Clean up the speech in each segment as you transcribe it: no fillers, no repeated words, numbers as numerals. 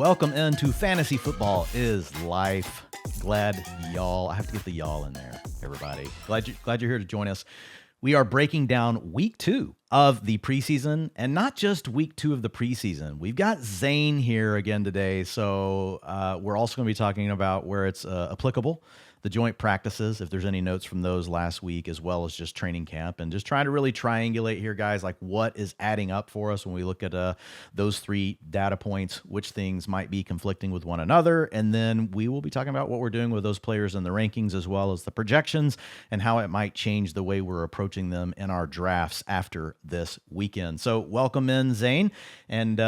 Welcome into Fantasy Football is Life. Glad y'all, I have to get the y'all in there, everybody. Glad you're here to join us. We are breaking down week 2 of the preseason, and not just week 2 of the preseason. We've got Zain here again today, so we're also going to be talking about where it's applicable, the joint practices, if there's any notes from those last week, as well as just training camp, and just trying to really triangulate here, guys, like what is adding up for us when we look at those 3 data points, which things might be conflicting with one another, and then we will be talking about what we're doing with those players in the rankings, as well as the projections, and how it might change the way we're approaching them in our drafts after this weekend. So welcome in, Zain, and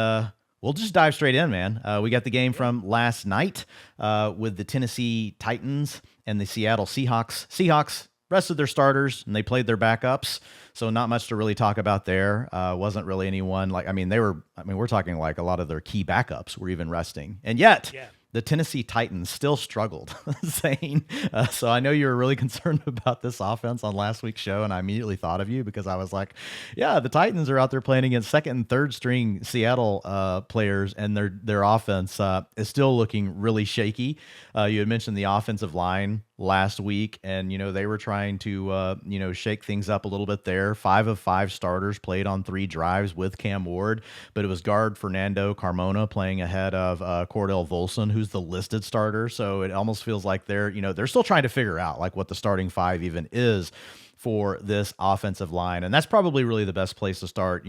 we'll just dive straight in, man. We got the game from last night with the Tennessee Titans and the Seattle Seahawks. Seahawks rested their starters and they played their backups, so not much to really talk about there. Wasn't really anyone we're talking like a lot of their key backups were even resting, and yet the Tennessee Titans still struggled, Zain. So I know you were really concerned about this offense on last week's show, and I immediately thought of you because I was like, yeah, the Titans are out there playing against second and third string Seattle players, and their offense is still looking really shaky. You had mentioned the offensive line last week, and they were trying to shake things up a little bit there. 5 of 5 starters played on 3 drives with Cam Ward, but it was guard Fernando Carmona playing ahead of Cordell Volson, who's the listed starter. So it almost feels like they're still trying to figure out like what the starting 5 even is for this offensive line. And that's probably really the best place to start,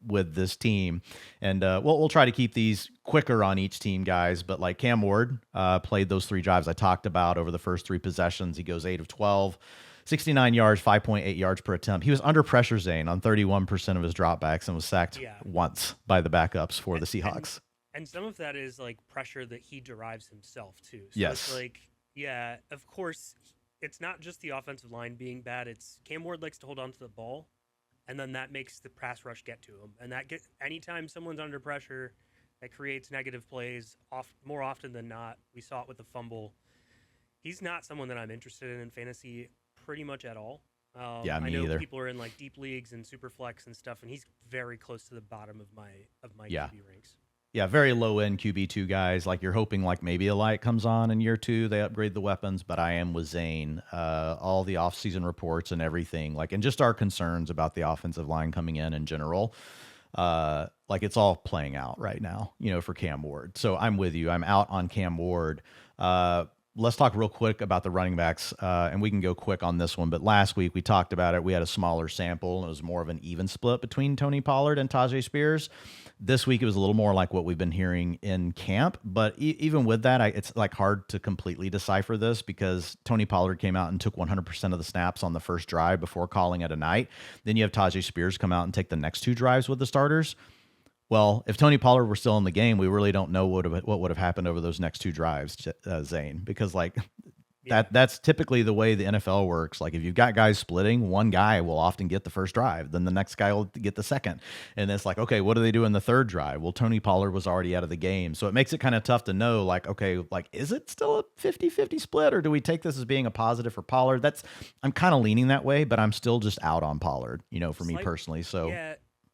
with this team. And we'll try to keep these quicker on each team, guys. But like Cam Ward played those 3 drives I talked about over the first 3 possessions. He goes 8 of 12, 69 yards, 5.8 yards per attempt. He was under pressure, Zain, on 31% of his dropbacks and was sacked once by the backups for the Seahawks. And some of that is like pressure that he derives himself too. So yes. It's like, yeah, of course, it's not just the offensive line being bad. It's Cam Ward likes to hold on to the ball, and then that makes the pass rush get to him. And anytime someone's under pressure, that creates negative plays more often than not. We saw it with the fumble. He's not someone that I'm interested in fantasy pretty much at all. Me I know either. people are in like deep leagues and super flex and stuff, and he's very close to the bottom of my QB ranks. Yeah, very low-end QB2 guys. Like, you're hoping, like, maybe a light comes on in year 2. They upgrade the weapons, but I am with Zain. All the offseason reports and everything, like, and just our concerns about the offensive line coming in general, like, it's all playing out right now, for Cam Ward. So I'm with you. I'm out on Cam Ward. Let's talk real quick about the running backs, and we can go quick on this one. But last week we talked about it. We had a smaller sample, and it was more of an even split between Tony Pollard and Tajay Spears. This week it was a little more like what we've been hearing in camp. But even with that, it's like hard to completely decipher this because Tony Pollard came out and took 100% of the snaps on the first drive before calling it a night. Then you have Tajay Spears come out and take the next 2 drives with the starters. Well, if Tony Pollard were still in the game, we really don't know what would have happened over those next 2 drives, Zain, because that's typically the way the NFL works. Like, if you've got guys splitting, one guy will often get the first drive, then the next guy will get the second. And it's like, okay, what do they do in the 3rd drive? Well, Tony Pollard was already out of the game. So it makes it kind of tough to know, like, okay, like, is it still a 50-50 split, or do we take this as being a positive for Pollard? I'm kind of leaning that way, but I'm still just out on Pollard, for me personally. So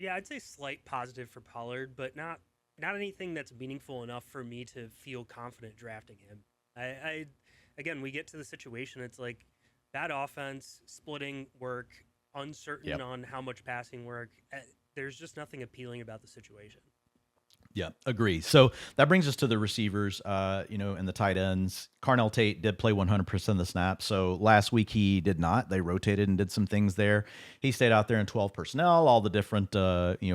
Yeah, I'd say slight positive for Pollard, but not anything that's meaningful enough for me to feel confident drafting him. Again, we get to the situation. It's like bad offense, splitting work, uncertain on how much passing work. There's just nothing appealing about the situation. Yeah, agree. So that brings us to the receivers, and the tight ends. Carnell Tate did play 100% of the snaps. So last week he did not. They rotated and did some things there. He stayed out there in 12 personnel, all the different,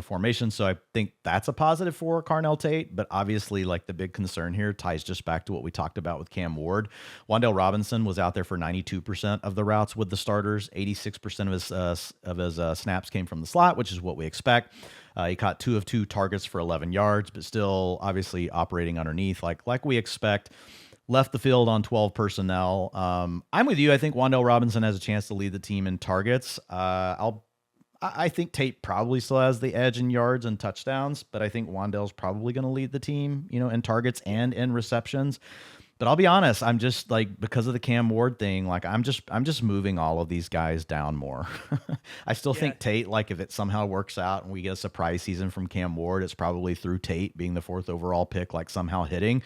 formations. So I think that's a positive for Carnell Tate. But obviously, like, the big concern here ties just back to what we talked about with Cam Ward. Wan'Dale Robinson was out there for 92% of the routes with the starters. 86% of his snaps came from the slot, which is what we expect. He caught 2 of 2 targets for 11 yards, but still obviously operating underneath like we expect. Left the field on 12 personnel. I'm with you. I think Wan'Dale Robinson has a chance to lead the team in targets. I think Tate probably still has the edge in yards and touchdowns, but I think Wan'Dale's probably going to lead the team, in targets and in receptions. But I'll be honest, I'm just like, because of the Cam Ward thing, like I'm just moving all of these guys down more. I still Yeah, think Tate, like if it somehow works out and we get a surprise season from Cam Ward, it's probably through Tate being the 4th overall pick, like somehow hitting.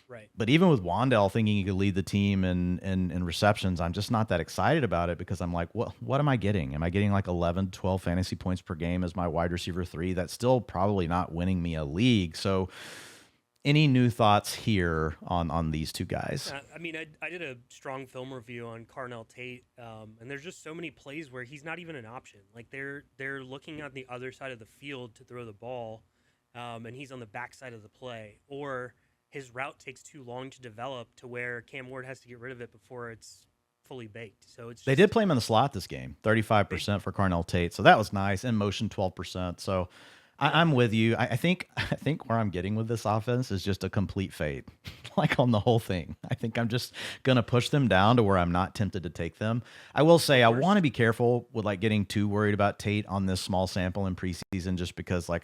right. But even with Wandell thinking he could lead the team in receptions, I'm just not that excited about it because I'm like, what am I getting? Am I getting like 11, 12 fantasy points per game as my wide receiver 3? That's still probably not winning me a league. So any new thoughts here on these two guys? I mean, I did a strong film review on Carnell Tate, and there's just so many plays where he's not even an option. Like they're looking on the other side of the field to throw the ball, and he's on the backside of the play, or his route takes too long to develop to where Cam Ward has to get rid of it before it's fully baked. So it's They just did play him in the slot this game, 35% for Carnell Tate. So that was nice. In motion, 12%. So yeah, I'm with you. I think where I'm getting with this offense is just a complete fade, like on the whole thing. I think I'm just gonna push them down to where I'm not tempted to take them. I will say I course. want to be careful with like getting too worried about Tate on this small sample in preseason, just because like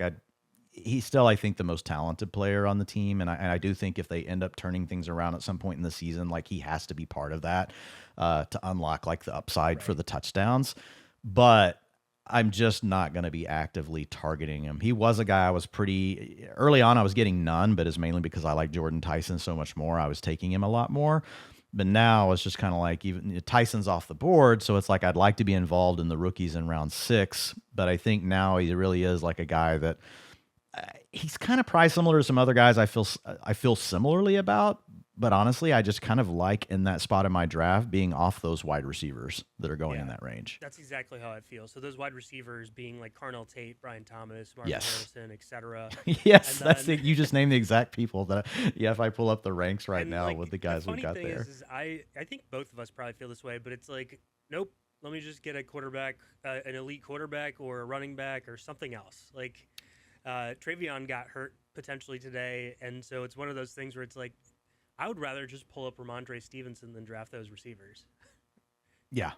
he's still, I think, the most talented player on the team, and I do think if they end up turning things around at some point in the season, like he has to be part of that to unlock like the upside for Right. the touchdowns. But I'm just not going to be actively targeting him. He was a guy I was pretty early on. I was getting none, but it's mainly because I like Jordan Tyson so much more. I was taking him a lot more. But now it's just kind of like even Tyson's off the board, so it's like I'd like to be involved in the rookies in round 6. But I think now he really is like a guy that he's kind of probably similar to some other guys I feel similarly about, but honestly, I just kind of like in that spot in my draft being off those wide receivers that are going in Yeah, that range. that's exactly how I feel. So those wide receivers being like Carnell Tate, Brian Thomas, Marvin Yes. Harrison, etc. Yes, And that's then it. You just named the exact people that yeah, if I pull up the ranks right and now like with the the guys we've funny got thing there. is I think both of us probably feel this way, but it's like nope. Let me just get a quarterback, an elite quarterback, or a running back, or something else. Like Travion got hurt potentially today, and so it's one of those things where it's like I would rather just pull up Ramondre Stevenson than draft those receivers. Yeah.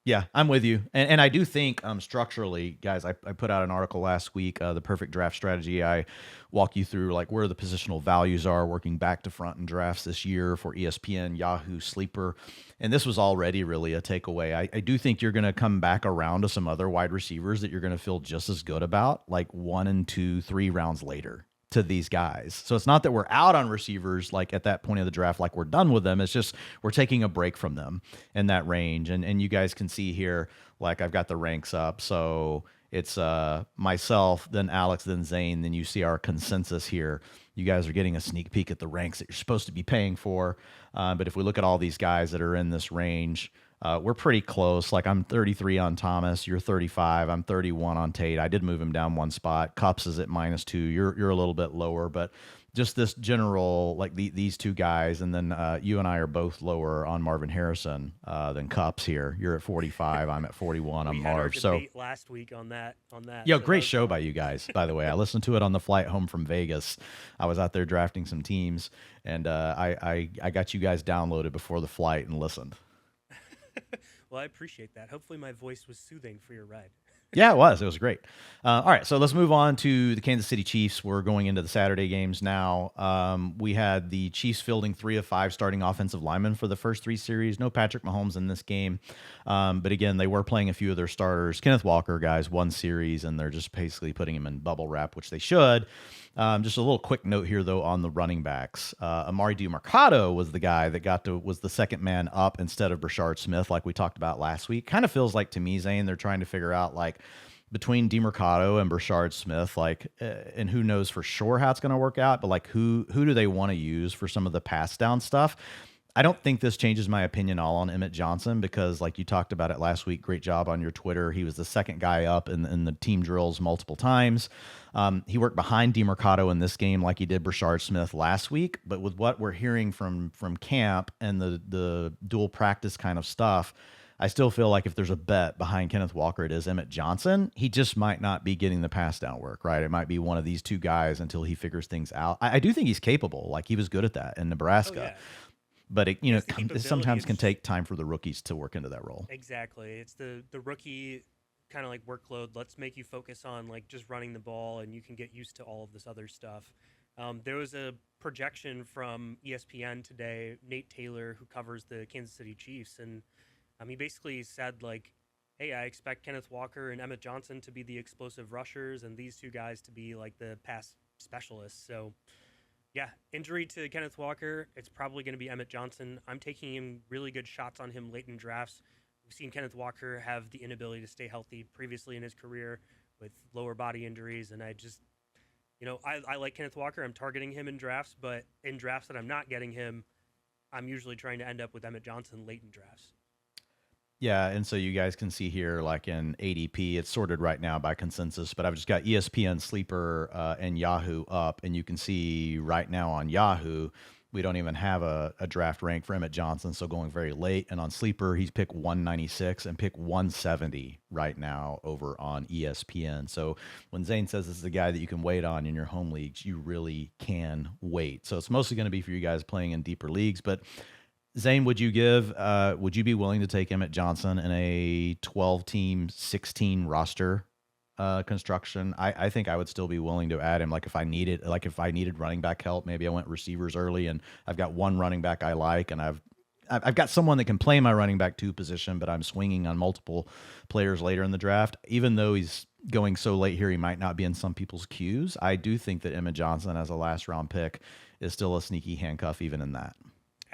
Yeah, I'm with you. And I do think structurally, guys, I put out an article last week, the perfect draft strategy. I walk you through like where the positional values are working back to front in drafts this year for ESPN, Yahoo, Sleeper. And this was already really a takeaway. I do think you're going to come back around to some other wide receivers that you're going to feel just as good about, like 1 and 2, 3 rounds later to these guys. So it's not that we're out on receivers like at that point of the draft, like we're done with them. It's just we're taking a break from them in that range. And you guys can see here, like I've got the ranks up. So it's myself, then Alex, then Zain. Then you see our consensus here. You guys are getting a sneak peek at the ranks that you're supposed to be paying for. But if we look at all these guys that are in this range, we're pretty close. Like I'm 33 on Thomas, you're 35. I'm 31 on Tate. I did move him down one spot. Cups is at -2. You're a little bit lower, but just this general like these two guys, and then you and I are both lower on Marvin Harrison than Cups here. You're at 45. I'm at 41 on We had our Marv. So debate last week on that. yeah, So that great was show by fun. you guys. By the way, I listened to it on the flight home from Vegas. I was out there drafting some teams, and I got you guys downloaded before the flight and listened. Well, I appreciate that. Hopefully, my voice was soothing for your ride. Yeah, it was. It was great. All right, so let's move on to the Kansas City Chiefs. We're going into the Saturday games now. We had the Chiefs fielding 3 of 5 starting offensive linemen for the first 3 series. No Patrick Mahomes in this game. But again, they were playing a few of their starters. Kenneth Walker, guys, 1 series, and they're just basically putting him in bubble wrap, which they should. Just a little quick note here, though, on the running backs. Amari DiMercato was the guy that was the second man up instead of Brashard Smith, like we talked about last week. Kind of feels like to me, Zane, they're trying to figure out like between DiMercato and Brashard Smith, like, and who knows for sure how it's going to work out, but like who do they want to use for some of the pass down stuff? I don't think this changes my opinion all on Emmett Johnson because, like you talked about it last week, great job on your Twitter. He was the second guy up in the team drills multiple times. He worked behind DiMercato in this game like he did Brashard Smith last week. But with what we're hearing from camp and the dual practice kind of stuff, I still feel like if there's a bet behind Kenneth Walker, it is Emmett Johnson. He just might not be getting the pass down work, right? It might be one of these two guys until he figures things out. I do think he's capable. Like he was good at that in Oh Nebraska. yeah, But he has the it capability. sometimes It's can just take time for the rookies to work into that role. exactly. It's the rookie kind of like workload. Let's make you focus on like just running the ball, and you can get used to all of this other stuff. There was a projection from ESPN today, Nate Taylor, who covers the Kansas City Chiefs, and he basically said like, "Hey, I expect Kenneth Walker and Emmett Johnson to be the explosive rushers, and these two guys to be like the pass specialists." So, yeah, injury to Kenneth Walker, it's probably going to be Emmett Johnson. I'm taking him really good shots on him late in drafts. We've seen Kenneth Walker have the inability to stay healthy previously in his career with lower body injuries, and I just I like Kenneth Walker. I'm targeting him in drafts, but in drafts that I'm not getting him, I'm usually trying to end up with Emmett Johnson late in drafts. Yeah, and so you guys can see here, like in ADP, it's sorted right now by consensus, but I've just got ESPN Sleeper and Yahoo up, and you can see right now on Yahoo, we don't even have a draft rank for Emmett Johnson, so going very late. And on Sleeper, he's pick 196 and pick 170 right now over on ESPN. So when Zain says this is the guy that you can wait on in your home leagues, you really can wait. So it's mostly going to be for you guys playing in deeper leagues, but Zain, would you be willing to take Emmett Johnson in a 12-team, 16 roster construction? I think I would still be willing to add him. Like if I needed running back help, maybe I went receivers early and I've got one running back I like, and I've got someone that can play my running back 2 position, but I'm swinging on multiple players later in the draft. Even though he's going so late here, he might not be in some people's queues. I do think that Emmett Johnson as a last round pick is still a sneaky handcuff even in that.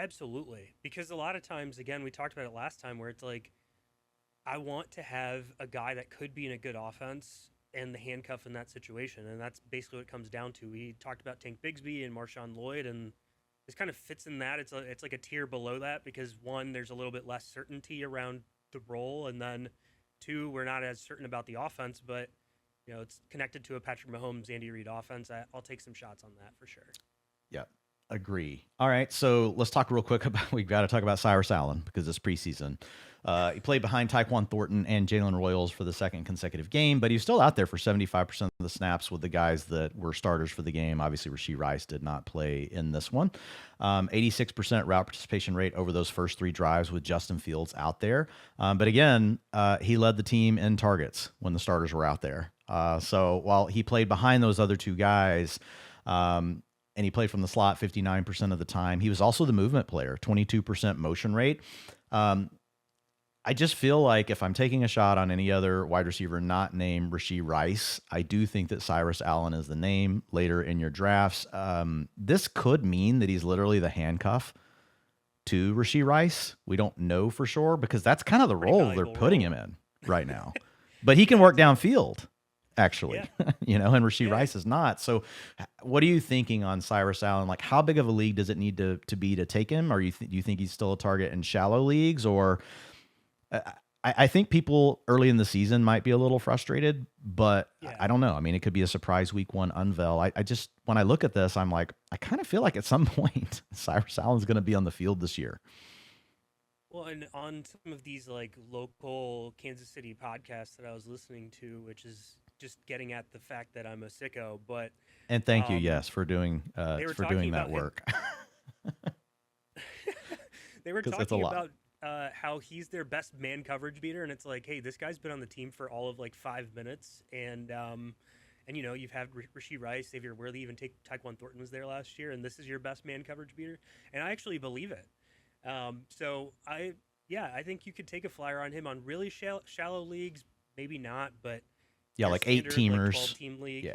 Absolutely. Because a lot of times, again, we talked about it last time where it's like, I want to have a guy that could be in a good offense and the handcuff in that situation. And that's basically what it comes down to. We talked about Tank Bigsby and MarShawn Lloyd, and this kind of fits in that. It's like a tier below that because, one, there's a little bit less certainty around the role. And then, 2, we're not as certain about the offense, but, it's connected to a Patrick Mahomes, Andy Reid offense. I'll take some shots on that for sure. Yeah. Agree. All right, so let's talk real quick about, we've got to talk about Cyrus Allen because it's preseason. He played behind Tyquan Thornton and Jalen Royals for the second consecutive game, but he's still out there for 75% of the snaps with the guys that were starters for the game. Obviously, Rashee Rice did not play in this one. 86% route participation rate over those first 3 drives with Justin Fields out there. But again, he led the team in targets when the starters were out there. So while he played behind those other 2 guys, and he played from the slot 59% of the time. He was also the movement player, 22% motion rate. I just feel like if I'm taking a shot on any other wide receiver not named Rashee Rice, I do think that Cyrus Allen is the name later in your drafts. This could mean that he's literally the handcuff to Rashee Rice. We don't know for sure because that's kind of the role they're putting him in right now. But he can work downfield. Actually, and Rashee Rice is not. So what are you thinking on Cyrus Allen? Like, how big of a league does it need to be to take him? Or do you think he's still a target in shallow leagues? Or I think people early in the season might be a little frustrated, but I don't know. I mean, it could be a surprise week 1 unveil. I just, when I look at this, I'm like, I kind of feel like at some point Cyrus Allen's going to be on the field this year. Well, and on some of these like local Kansas City podcasts that I was listening to, which is just getting at the fact that I'm a sicko, but and thank you, yes, for doing that work. They were talking about how he's their best man coverage beater, and it's like, hey, this guy's been on the team for all of like 5 minutes, and you've had Rashee Rice, Xavier Worthy, even Tyquan Thornton was there last year, and this is your best man coverage beater, and I actually believe it. So I think you could take a flyer on him on really shallow leagues, maybe not, but like 8-teamers, 12-team league.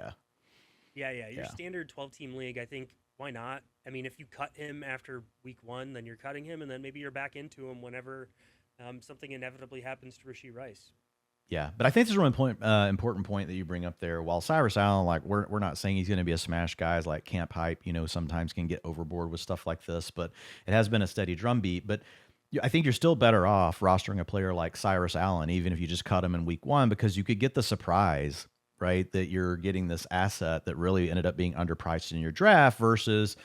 Your standard 12-team league, I think, why not? I mean, if you cut him after week 1, then you're cutting him, and then maybe you're back into him whenever something inevitably happens to Rashee Rice. Yeah, but I think there's a really important point that you bring up there. While Cyrus Allen, like we're not saying he's going to be a smash guy, like Camp Hype, sometimes can get overboard with stuff like this, but it has been a steady drumbeat. But I think you're still better off rostering a player like Cyrus Allen, even if you just cut him in week 1, because you could get the surprise, right, that you're getting this asset that really ended up being underpriced in your draft versus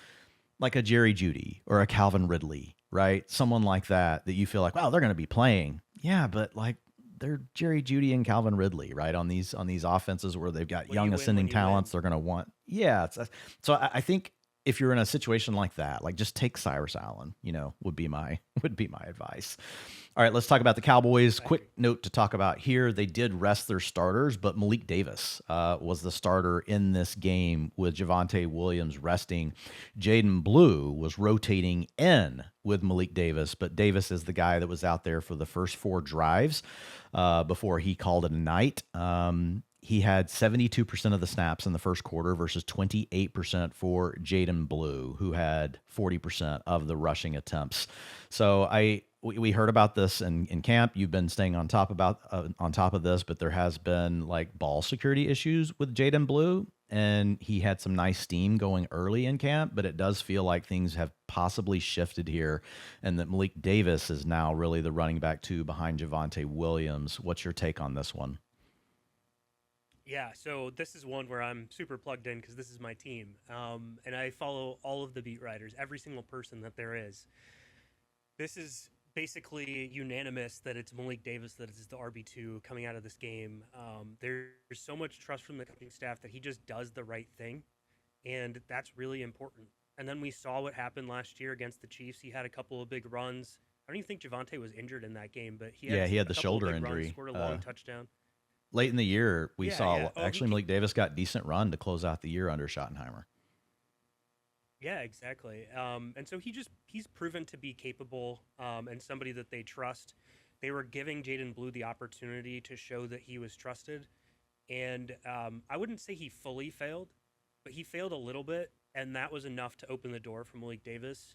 like a Jerry Jeudy or a Calvin Ridley, right? Someone like that you feel like, wow, they're going to be playing. Yeah, but like they're Jerry Jeudy and Calvin Ridley, right? On these offenses where they've got young ascending talents, they're going to want. Yeah. So I think if you're in a situation like that, like just take Cyrus Allen, would be my advice. All right, let's talk about the Cowboys. Quick note to talk about here. They did rest their starters, but Malik Davis was the starter in this game with Javonte Williams resting. Jaden Blue was rotating in with Malik Davis, but Davis is the guy that was out there for the first 4 drives before he called it a night. He had 72% of the snaps in the first quarter versus 28% for Jaden Blue, who had 40% of the rushing attempts. So we heard about this in camp. You've been staying on top of this, but there has been like ball security issues with Jaden Blue, and he had some nice steam going early in camp, but it does feel like things have possibly shifted here, and that Malik Davis is now really the running back 2 behind Javonte Williams. What's your take on this one? Yeah, so this is one where I'm super plugged in because this is my team. And I follow all of the beat writers, every single person that there is. This is basically unanimous that it's Malik Davis that is the RB2 coming out of this game. There's so much trust from the coaching staff that he just does the right thing, and that's really important. And then we saw what happened last year against the Chiefs. He had a couple of big runs. I don't even think Javonte was injured in that game, but he had the shoulder injury. Runs, scored a long touchdown. Late in the year, we saw Malik Davis got decent run to close out the year under Schottenheimer. Yeah, exactly. And so he's proven to be capable and somebody that they trust. They were giving Jaden Blue the opportunity to show that he was trusted. And I wouldn't say he fully failed, but he failed a little bit, and that was enough to open the door for Malik Davis.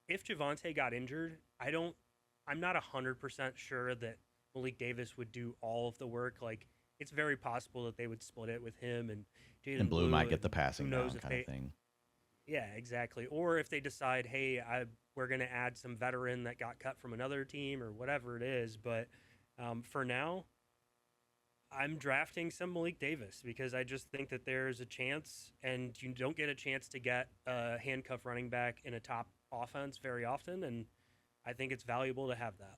If Javonte got injured, I'm not 100% sure that Malik Davis would do all of the work. Like, it's very possible that they would split it with him and Jaden Blue might get the passing down kind of thing. Yeah, exactly. Or if they decide, hey, we're going to add some veteran that got cut from another team or whatever it is. But for now, I'm drafting some Malik Davis because I just think that there's a chance, and you don't get a chance to get a handcuff running back in a top offense very often, and I think it's valuable to have that.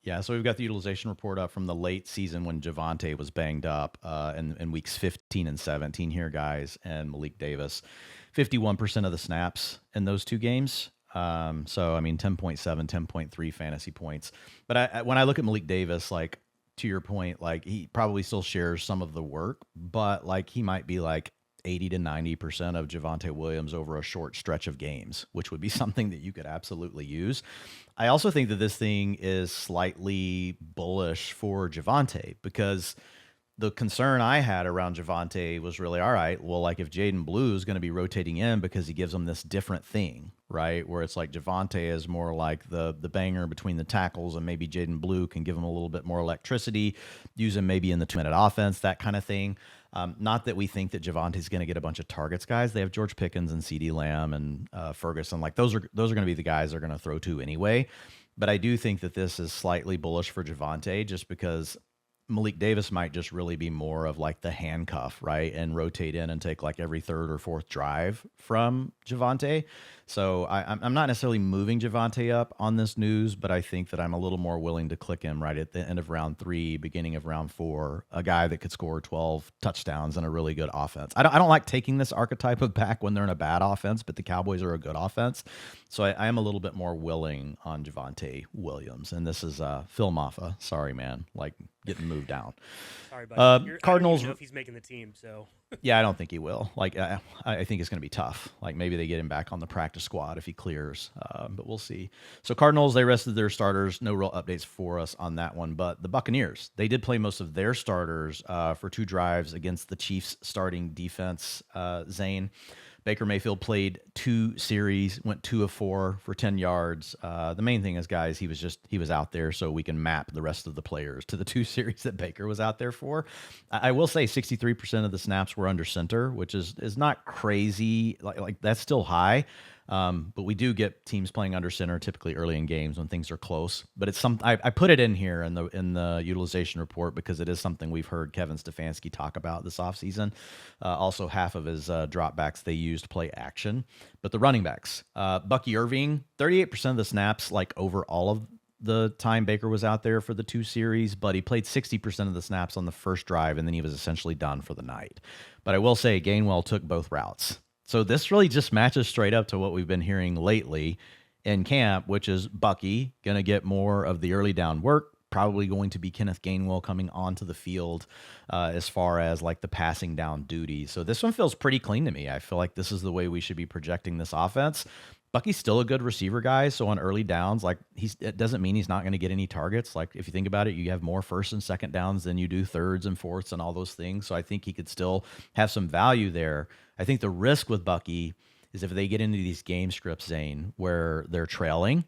Yeah, so we've got the utilization report up from the late season when Javonte was banged up in weeks 15 and 17 here, guys, and Malik Davis, 51% of the snaps in those 2 games. So, 10.7, 10.3 fantasy points. But when I look at Malik Davis, like, to your point, like, he probably still shares some of the work, but, like, he might be, like, 80 to 90% of Javonte Williams over a short stretch of games, which would be something that you could absolutely use. I also think that this thing is slightly bullish for Javonte because the concern I had around Javonte was really, all right, well, like if Jaden Blue is going to be rotating in because he gives them this different thing, right? Where it's like Javonte is more like the banger between the tackles, and maybe Jaden Blue can give him a little bit more electricity, use him maybe in the 2-minute offense, that kind of thing. Not that we think that Javante's going to get a bunch of targets, guys. They have George Pickens and CeeDee Lamb and Ferguson. Like those are going to be the guys they're going to throw to anyway. But I do think that this is slightly bullish for Javonte just because Malik Davis might just really be more of like the handcuff, right? And rotate in and take like every 3rd or 4th drive from Javonte. So I'm not necessarily moving Javonte up on this news, but I think that I'm a little more willing to click him right at the end of round 3, beginning of round 4, a guy that could score 12 touchdowns and a really good offense. I don't like taking this archetype of back when they're in a bad offense, but the Cowboys are a good offense. So I am a little bit more willing on Javonte Williams. And this is Phil Maffa. Sorry, man. Like getting moved down. Sorry, buddy. Cardinals. I don't even know if he's making the team, so. Yeah, I don't think he will. Like, I think it's going to be tough. Like, maybe they get him back on the practice squad if he clears, but we'll see. So, Cardinals, they rested their starters. No real updates for us on that one. But the Buccaneers, they did play most of their starters for 2 drives against the Chiefs' starting defense. Zain. Baker Mayfield played 2 series, went 2 of 4 for 10 yards. The main thing is, guys, he was out there so we can map the rest of the players to the 2 series that Baker was out there for. I will say 63% of the snaps were under center, which is not crazy. Like that's still high. But we do get teams playing under center typically early in games when things are close. But it's I put it in here in the utilization report because it is something we've heard Kevin Stefanski talk about this offseason. Also, half of his dropbacks they used play action. But the running backs, Bucky Irving, 38% of the snaps, like over all of the time Baker was out there for the 2 series, but he played 60% of the snaps on the first drive, and then he was essentially done for the night. But I will say Gainwell took both routes. So this really just matches straight up to what we've been hearing lately in camp, which is Bucky going to get more of the early down work, probably going to be Kenneth Gainwell coming onto the field as far as like the passing down duty. So this one feels pretty clean to me. I feel like this is the way we should be projecting this offense. Bucky's still a good receiver guy, so on early downs, like it doesn't mean he's not going to get any targets. Like if you think about it, you have more first and second downs than you do thirds and fourths and all those things. So I think he could still have some value there. I think the risk with Bucky is if they get into these game scripts, Zain, where they're trailing,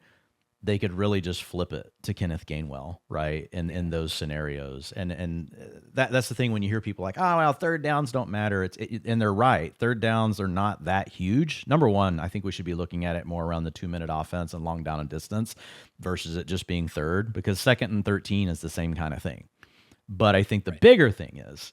they could really just flip it to Kenneth Gainwell, right? In those scenarios, and that's the thing when you hear people like, oh well, third downs don't matter. And they're right. Third downs are not that huge. Number one, I think we should be looking at it more around the 2-minute offense and long down and distance versus it just being third, because second and 13 is the same kind of thing. But I think the bigger thing is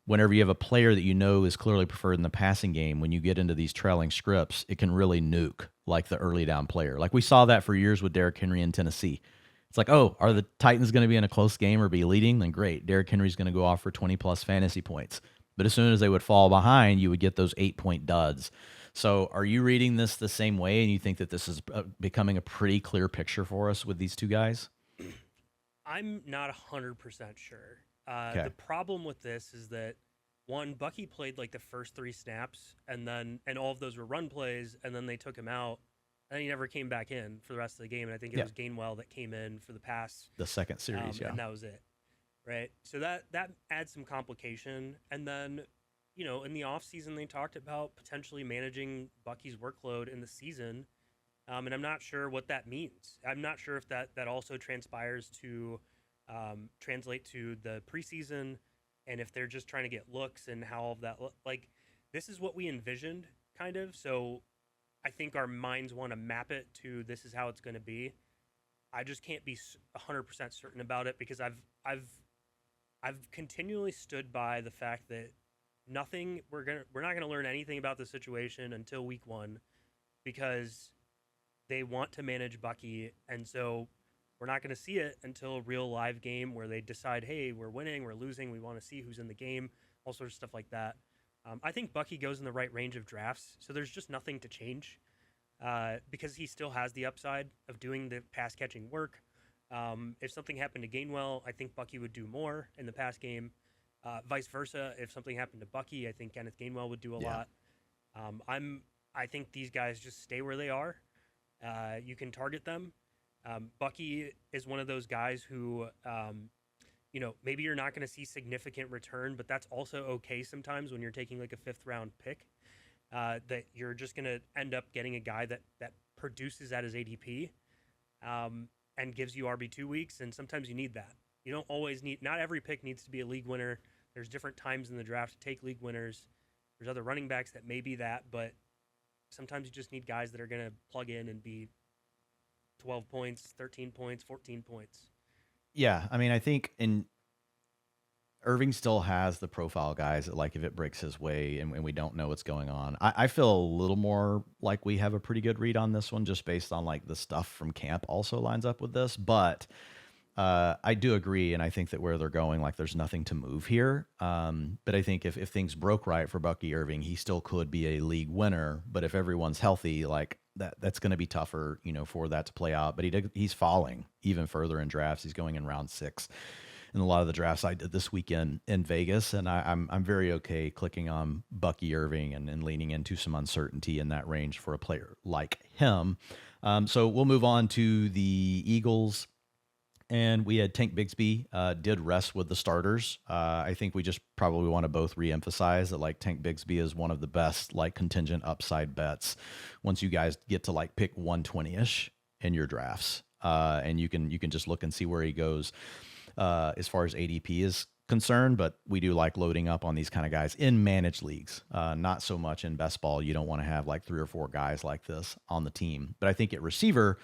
whenever you have a player that you know is clearly preferred in the passing game, when you get into these trailing scripts, it can really nuke like the early down player. Like we saw that for years with Derrick Henry in Tennessee. It's like, oh, are the Titans going to be in a close game or be leading? Then great. Derrick Henry's going to go off for 20-plus fantasy points. But as soon as they would fall behind, you would get those 8-point duds. So are you reading this the same way, and you think that this is becoming a pretty clear picture for us with these two guys? I'm not 100% sure. Okay. The problem with this is that, one, Bucky played like the first 3 snaps, and all of those were run plays, and then they took him out, and he never came back in for the rest of the game. And I think it was Gainwell that came in for the pass. The second series, and that was it, right? So that adds some complication. And then, in the offseason, they talked about potentially managing Bucky's workload in the season, and I'm not sure what that means. I'm not sure if that also transpires to translate to the preseason, and if they're just trying to get looks and how all of that this is what we envisioned kind of. So I think our minds want to map it to this is how it's going to be. I just can't be 100% certain about it, because I've continually stood by the fact that we're not going to learn anything about the situation until week 1, because they want to manage Bucky, and so we're not going to see it until a real live game where they decide, hey, we're winning, we're losing, we want to see who's in the game, all sorts of stuff like that. I think Bucky goes in the right range of drafts, so there's just nothing to change because he still has the upside of doing the pass-catching work. If something happened to Gainwell, I think Bucky would do more in the pass game. Vice versa, if something happened to Bucky, I think Kenneth Gainwell would do a lot. I think these guys just stay where they are. You can target them. Bucky is one of those guys who, maybe you're not going to see significant return, but that's also okay sometimes when you're taking like a 5th round pick, that you're just going to end up getting a guy that produces at his ADP and gives you RB2 weeks. And sometimes you need that. You don't always not every pick needs to be a league winner. There's different times in the draft to take league winners. There's other running backs that may be that, but sometimes you just need guys that are going to plug in and be 12 points, 13 points, 14 points. Yeah, I mean, I think Irving still has the profile guys that, like, if it breaks his way and we don't know what's going on. I feel a little more like we have a pretty good read on this one just based on, like, the stuff from camp also lines up with this. But I do agree, and I think that where they're going, like, there's nothing to move here. But I think if things broke right for Bucky Irving, he still could be a league winner. But if everyone's healthy, like, that's going to be tougher, for that to play out. But he's falling even further in drafts. He's going in round 6 in a lot of the drafts I did this weekend in Vegas, and I'm very okay clicking on Bucky Irving and leaning into some uncertainty in that range for a player like him. So we'll move on to the Eagles. And we had Tank Bigsby did rest with the starters. I think we just probably want to both reemphasize that, like, Tank Bigsby is one of the best, like, contingent upside bets once you guys get to, like, pick 120-ish in your drafts. And you can just look and see where he goes as far as ADP is concerned. But we do like loading up on these kind of guys in managed leagues, not so much in best ball. You don't want to have like 3 or 4 guys like this on the team. But I think at receiver,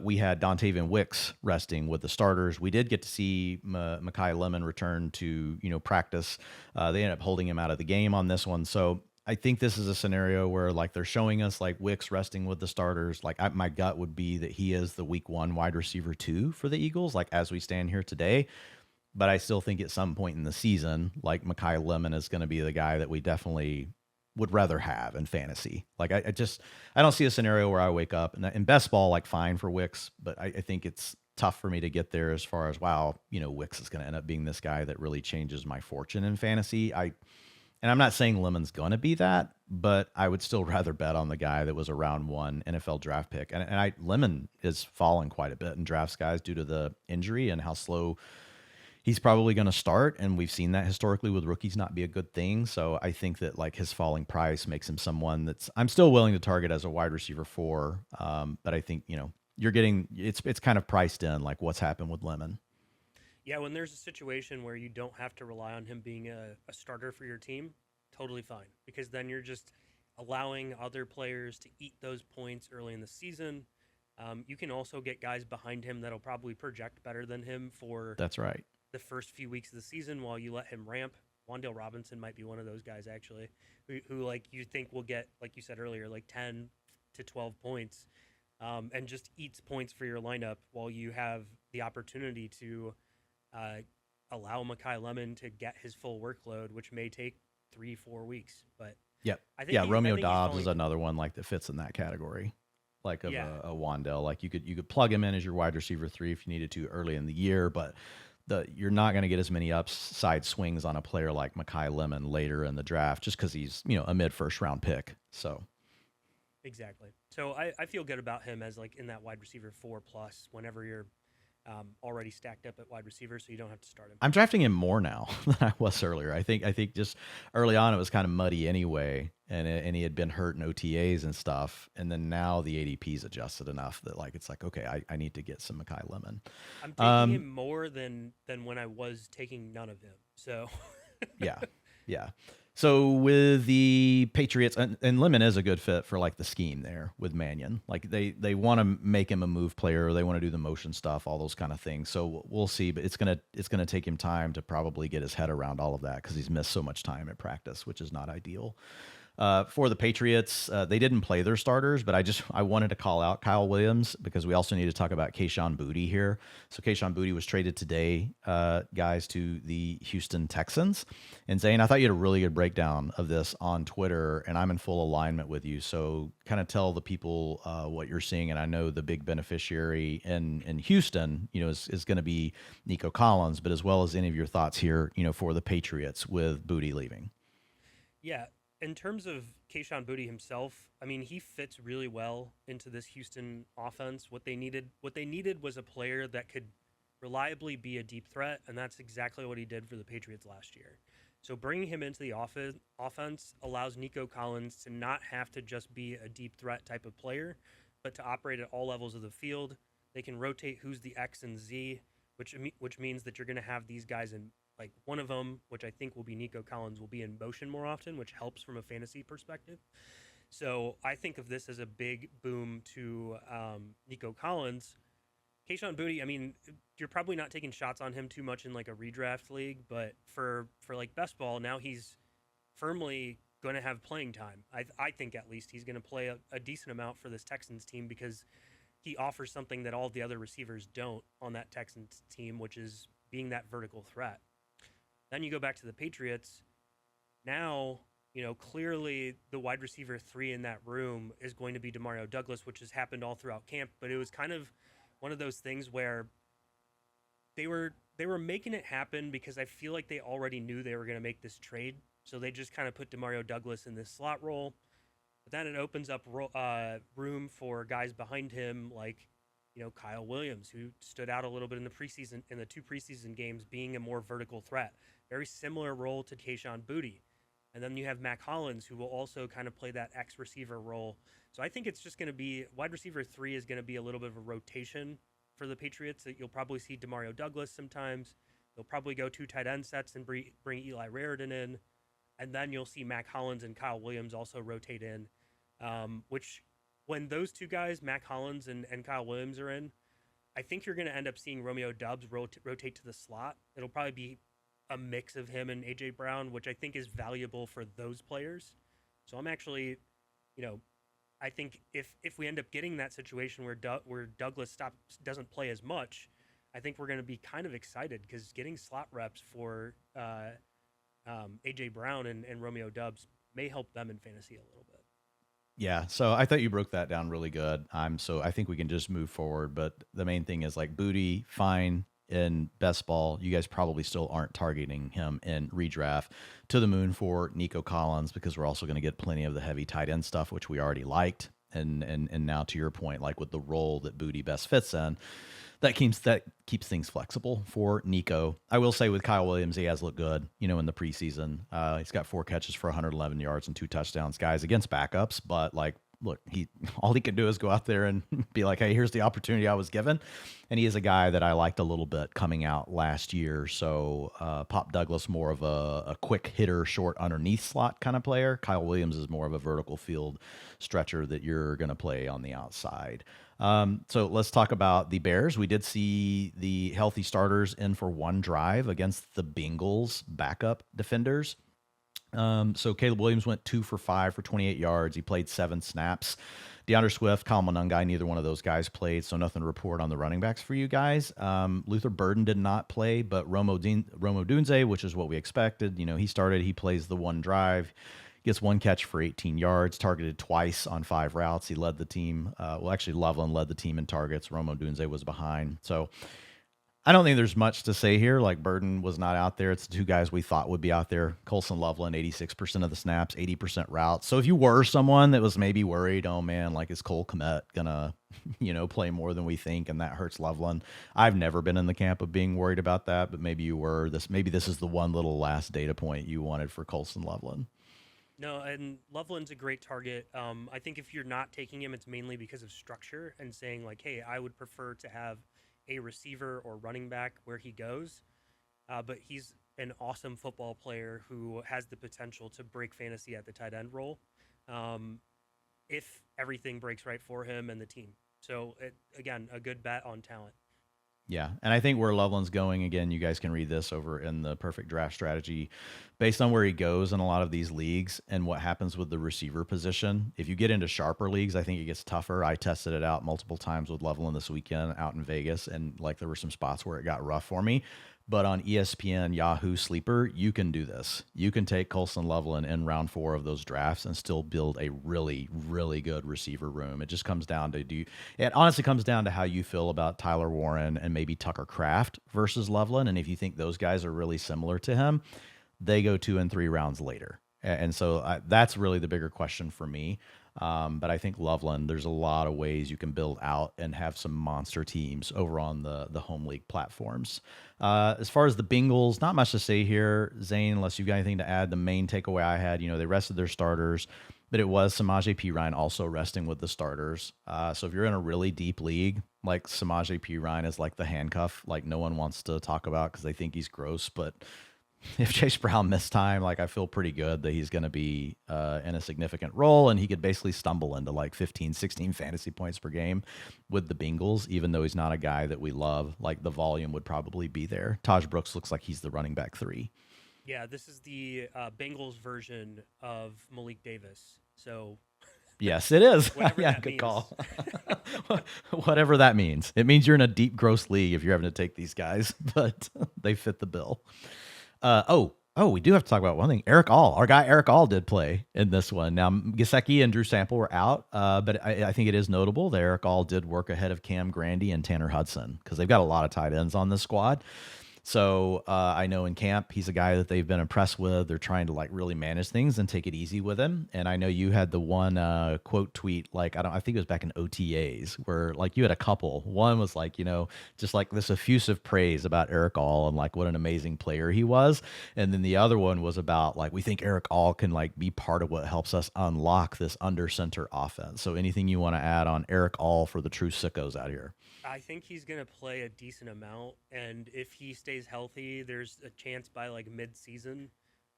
we had Dontavian Wicks resting with the starters. We did get to see Mekhi Lemon return to practice. They ended up holding him out of the game on this one. So I think this is a scenario where, like, they're showing us like Wicks resting with the starters. Like, my gut would be that he is the week 1 wide receiver 2 for the Eagles, like as we stand here today. But I still think at some point in the season, like, Mekhi Lemon is going to be the guy that we definitely would rather have in fantasy. Like I don't see a scenario where I wake up and in best ball, like fine for Wicks, but I think it's tough for me to get there as far as, wow, Wicks is going to end up being this guy that really changes my fortune in fantasy. And I'm not saying Lemon's going to be that, but I would still rather bet on the guy that was a round one NFL draft pick. And Lemon is falling quite a bit in drafts, guys, due to the injury and how slow he's probably going to start. And we've seen that historically with rookies not be a good thing. So I think that like his falling price makes him someone I'm still willing to target as a wide receiver 4. But I think, you're getting, it's kind of priced in like what's happened with Lemon. Yeah, when there's a situation where you don't have to rely on him being a starter for your team, totally fine. Because then you're just allowing other players to eat those points early in the season. You can also get guys behind him that'll probably project better than him for That's right. the first few weeks of the season while you let him ramp. Wan'Dale Robinson might be one of those guys, actually, who like you think will get, like you said earlier, like 10 to 12 points and just eats points for your lineup while you have the opportunity to allow Makai Lemon to get his full workload, which may take 3-4 weeks. But yep. I think Romeo Dobbs is another one like that fits in that category, like of a Wan'Dale. Like you could plug him in as your wide receiver 3 if you needed to early in the year, but you're not going to get as many upside swings on a player like Makai Lemon later in the draft just because he's a mid first round pick. So exactly. So I feel good about him as like in that wide receiver 4+ whenever you're already stacked up at wide receiver, so you don't have to start him. I'm drafting him more now than I was earlier. I think just early on it was kind of muddy anyway, and he had been hurt in OTAs and stuff, and then now the ADP's adjusted enough that like it's like, okay, I need to get some Makai Lemon. I'm taking him more than when I was taking none of him. So yeah. So with the Patriots, and Lemon is a good fit for like the scheme there with Mannion. Like they want to make him a move player, they want to do the motion stuff, all those kind of things. So we'll see, but it's gonna take him time to probably get his head around all of that because he's missed so much time at practice, which is not ideal. For the Patriots, they didn't play their starters, but I wanted to call out Kyle Williams because we also need to talk about Kayshon Boutte here. So Kayshon Boutte was traded today, guys, to the Houston Texans. And Zain, I thought you had a really good breakdown of this on Twitter, and I'm in full alignment with you. So kind of tell the people what you're seeing. And I know the big beneficiary in Houston, is going to be Nico Collins, but as well as any of your thoughts here, for the Patriots with Boutte leaving. Yeah. In terms of Kayshon Boutte himself, I mean, he fits really well into this Houston offense. What they needed was a player that could reliably be a deep threat, and that's exactly what he did for the Patriots last year. So bringing him into the offense allows Nico Collins to not have to just be a deep threat type of player, but to operate at all levels of the field. They can rotate who's the X and Z, which means that you're going to have these guys in. Like one of them, which I think will be Nico Collins, will be in motion more often, which helps from a fantasy perspective. So I think of this as a big boom to Nico Collins. Kayshon Boutte, I mean, you're probably not taking shots on him too much in like a redraft league, but for like best ball, now he's firmly going to have playing time. I think at least he's going to play a decent amount for this Texans team because he offers something that all the other receivers don't on that Texans team, which is being that vertical threat. Then you go back to the Patriots. Now, clearly the wide receiver 3 in that room is going to be Demario Douglas, which has happened all throughout camp. But it was kind of one of those things where they were making it happen because I feel like they already knew they were going to make this trade. So they just kind of put Demario Douglas in this slot role. But then it opens up room for guys behind him like Kyle Williams, who stood out a little bit in the 2 preseason games, being a more vertical threat. Very similar role to Kayshon Boutte. And then you have Mac Hollins, who will also kind of play that X receiver role. So I think it's just going to be wide receiver 3 is going to be a little bit of a rotation for the Patriots. You'll probably see Demario Douglas sometimes. They'll probably go 2 tight end sets and bring Eli Raritan in. And then you'll see Mac Hollins and Kyle Williams also rotate in, which when those 2 guys, Mac Hollins and Kyle Williams, are in, I think you're going to end up seeing Romeo Doubs rotate to the slot. It'll probably be a mix of him and A.J. Brown, which I think is valuable for those players. So I'm actually, I think if we end up getting that situation where Douglas doesn't play as much, I think we're going to be kind of excited because getting slot reps for AJ Brown and Romeo Dubs may help them in fantasy a little bit. Yeah, so I thought you broke that down really good. So I think we can just move forward. But the main thing is like Booty, fine in best ball. You guys probably still aren't targeting him in redraft. To the moon for Nico Collins because we're also going to get plenty of the heavy tight end stuff, which we already liked. And now to your point, like with the role that Booty best fits in, that keeps things flexible for Nico. I will say with Kyle Williams, he has looked good, in the preseason. He's got 4 catches for 111 yards and 2 touchdowns, guys, against backups. But like, look, all he can do is go out there and be like, hey, here's the opportunity I was given. And he is a guy that I liked a little bit coming out last year. So Pop Douglas, more of a quick hitter, short underneath slot kind of player. Kyle Williams is more of a vertical field stretcher that you're going to play on the outside. So let's talk about the Bears. We did see the healthy starters in for one drive against the Bengals backup defenders. So Caleb Williams went 2 for 5 for 28 yards. He played 7 snaps. DeAndre Swift, Kyle Monangai, neither one of those guys played, so nothing to report on the running backs for you guys. Luther Burden did not play, but Romo Dunze, which is what we expected, he started. He plays the one drive. Gets 1 catch for 18 yards, targeted twice on 5 routes. He led the team. Actually, Loveland led the team in targets. Romo Dunze was behind. So I don't think there's much to say here. Like, Burden was not out there. It's the 2 guys we thought would be out there. Colson Loveland, 86% of the snaps, 80% routes. So if you were someone that was maybe worried, oh man, like, is Cole Kmet gonna, play more than we think, and that hurts Loveland? I've never been in the camp of being worried about that, but maybe you were. Maybe this is the one little last data point you wanted for Colson Loveland. No, and Loveland's a great target. I think if you're not taking him, it's mainly because of structure and saying like, hey, I would prefer to have a receiver or running back where he goes. But he's an awesome football player who has the potential to break fantasy at the tight end role if everything breaks right for him and the team. So, again, a good bet on talent. Yeah, and I think where Loveland's going, again, you guys can read this over in the Perfect Draft Strategy, based on where he goes in a lot of these leagues and what happens with the receiver position. If you get into sharper leagues, I think it gets tougher. I tested it out multiple times with Loveland this weekend out in Vegas, and like there were some spots where it got rough for me. But on ESPN, Yahoo Sleeper, you can do this. You can take Colson Loveland in round 4 of those drafts and still build a really, really good receiver room. It just comes down to it honestly comes down to how you feel about Tyler Warren and maybe Tucker Kraft versus Loveland. And if you think those guys are really similar to him, they go 2 and 3 rounds later. And so that's really the bigger question for me. But I think Loveland, there's a lot of ways you can build out and have some monster teams over on the home league platforms. As far as the Bengals, not much to say here, Zain, unless you've got anything to add. The main takeaway I had, they rested their starters, but it was Samaje Perine also resting with the starters. So if you're in a really deep league, like Samaje Perine is like the handcuff, like no one wants to talk about because they think he's gross, but if Chase Brown missed time, like I feel pretty good that he's going to be in a significant role, and he could basically stumble into like 15, 16 fantasy points per game with the Bengals, even though he's not a guy that we love. Like the volume would probably be there. Taj Brooks looks like he's the running back 3. Yeah, this is the Bengals version of Malik Davis. So yes, it is. Yeah, good call. Whatever that means. It means you're in a deep, gross league if you're having to take these guys, but they fit the bill. We do have to talk about one thing. Eric All, our guy Eric All did play in this one. Now, Gesicki and Drew Sample were out, but I think it is notable that Eric All did work ahead of Cam Grandy and Tanner Hudson because they've got a lot of tight ends on this squad. So I know in camp, he's a guy that they've been impressed with. They're trying to like really manage things and take it easy with him. And I know you had the one quote tweet, like, I think it was back in OTAs where like you had a couple. One was like, just like this effusive praise about Eric All and like what an amazing player he was. And then the other one was about like, we think Eric All can like be part of what helps us unlock this under center offense. So anything you want to add on Eric All for the true sickos out here? I think he's going to play a decent amount, and if he stays healthy, there's a chance by like mid-season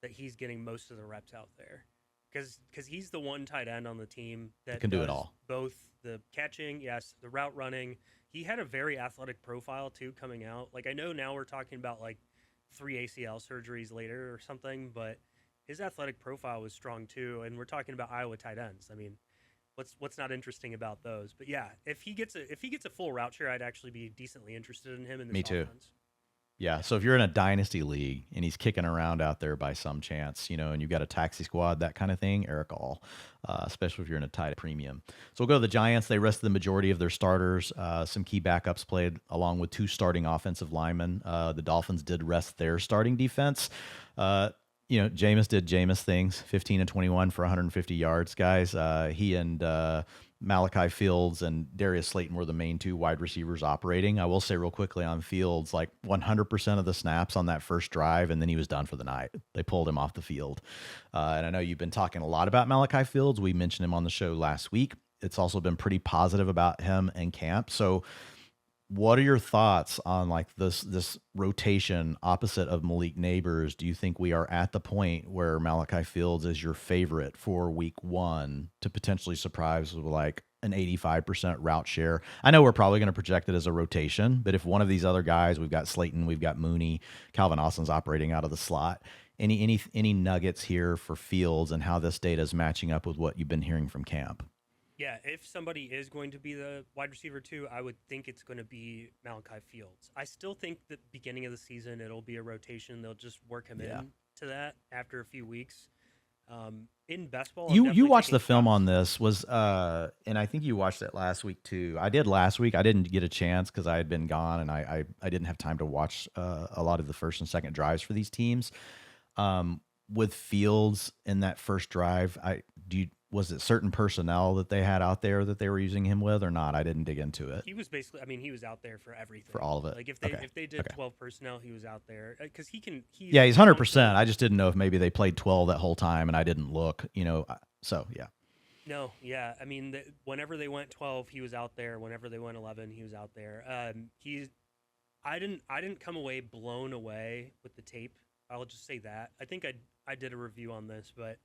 that he's getting most of the reps out there because he's the one tight end on the team that can do it all. Both the catching, yes, the route running. He had a very athletic profile too coming out. Like I know now we're talking about like 3 ACL surgeries later or something, but his athletic profile was strong too, and we're talking about Iowa tight ends. I mean, what's not interesting about those? But yeah, if he gets a full route share, I'd actually be decently interested in him in this offense. Yeah. So if you're in a dynasty league and he's kicking around out there by some chance, and you've got a taxi squad, that kind of thing, Eric All, especially if you're in a tight premium. So we'll go to the Giants. They rested the majority of their starters. Some key backups played along with 2 starting offensive linemen. The Dolphins did rest their starting defense. Jameis did Jameis things, 15 and 21 for 150 yards, guys. He and Malachi Fields and Darius Slayton were the main 2 wide receivers operating. I will say real quickly on Fields, like 100% of the snaps on that first drive, and then he was done for the night. They pulled him off the field. And I know you've been talking a lot about Malachi Fields. We mentioned him on the show last week. It's also been pretty positive about him and camp. So what are your thoughts on like this rotation opposite of Malik Neighbors? Do you think we are at the point where Malachi Fields is your favorite for week 1 to potentially surprise with like an 85% route share? I know we're probably going to project it as a rotation, but if one of these other guys, we've got Slayton, we've got Mooney, Calvin Austin's operating out of the slot. Any nuggets here for Fields and how this data is matching up with what you've been hearing from camp? Yeah, if somebody is going to be the wide receiver 2, I would think it's going to be Malachi Fields. I still think that beginning of the season it'll be a rotation. They'll just work him in to that after a few weeks. In best ball, you watched the film on this and I think you watched it last week too. I did last week. I didn't get a chance because I had been gone and I didn't have time to watch a lot of the first and second drives for these teams. With Fields in that first drive, was it certain personnel that they had out there that they were using him with or not? I didn't dig into it. He was basically, he was out there for everything. For all of it. Like if they did 12 personnel, he was out there because he's 100%. I just didn't know if maybe they played 12 that whole time and I didn't look, so yeah. No, yeah. Whenever they went 12, he was out there. Whenever they went 11, he was out there. I didn't come away blown away with the tape. I'll just say that. I think I did a review on this, but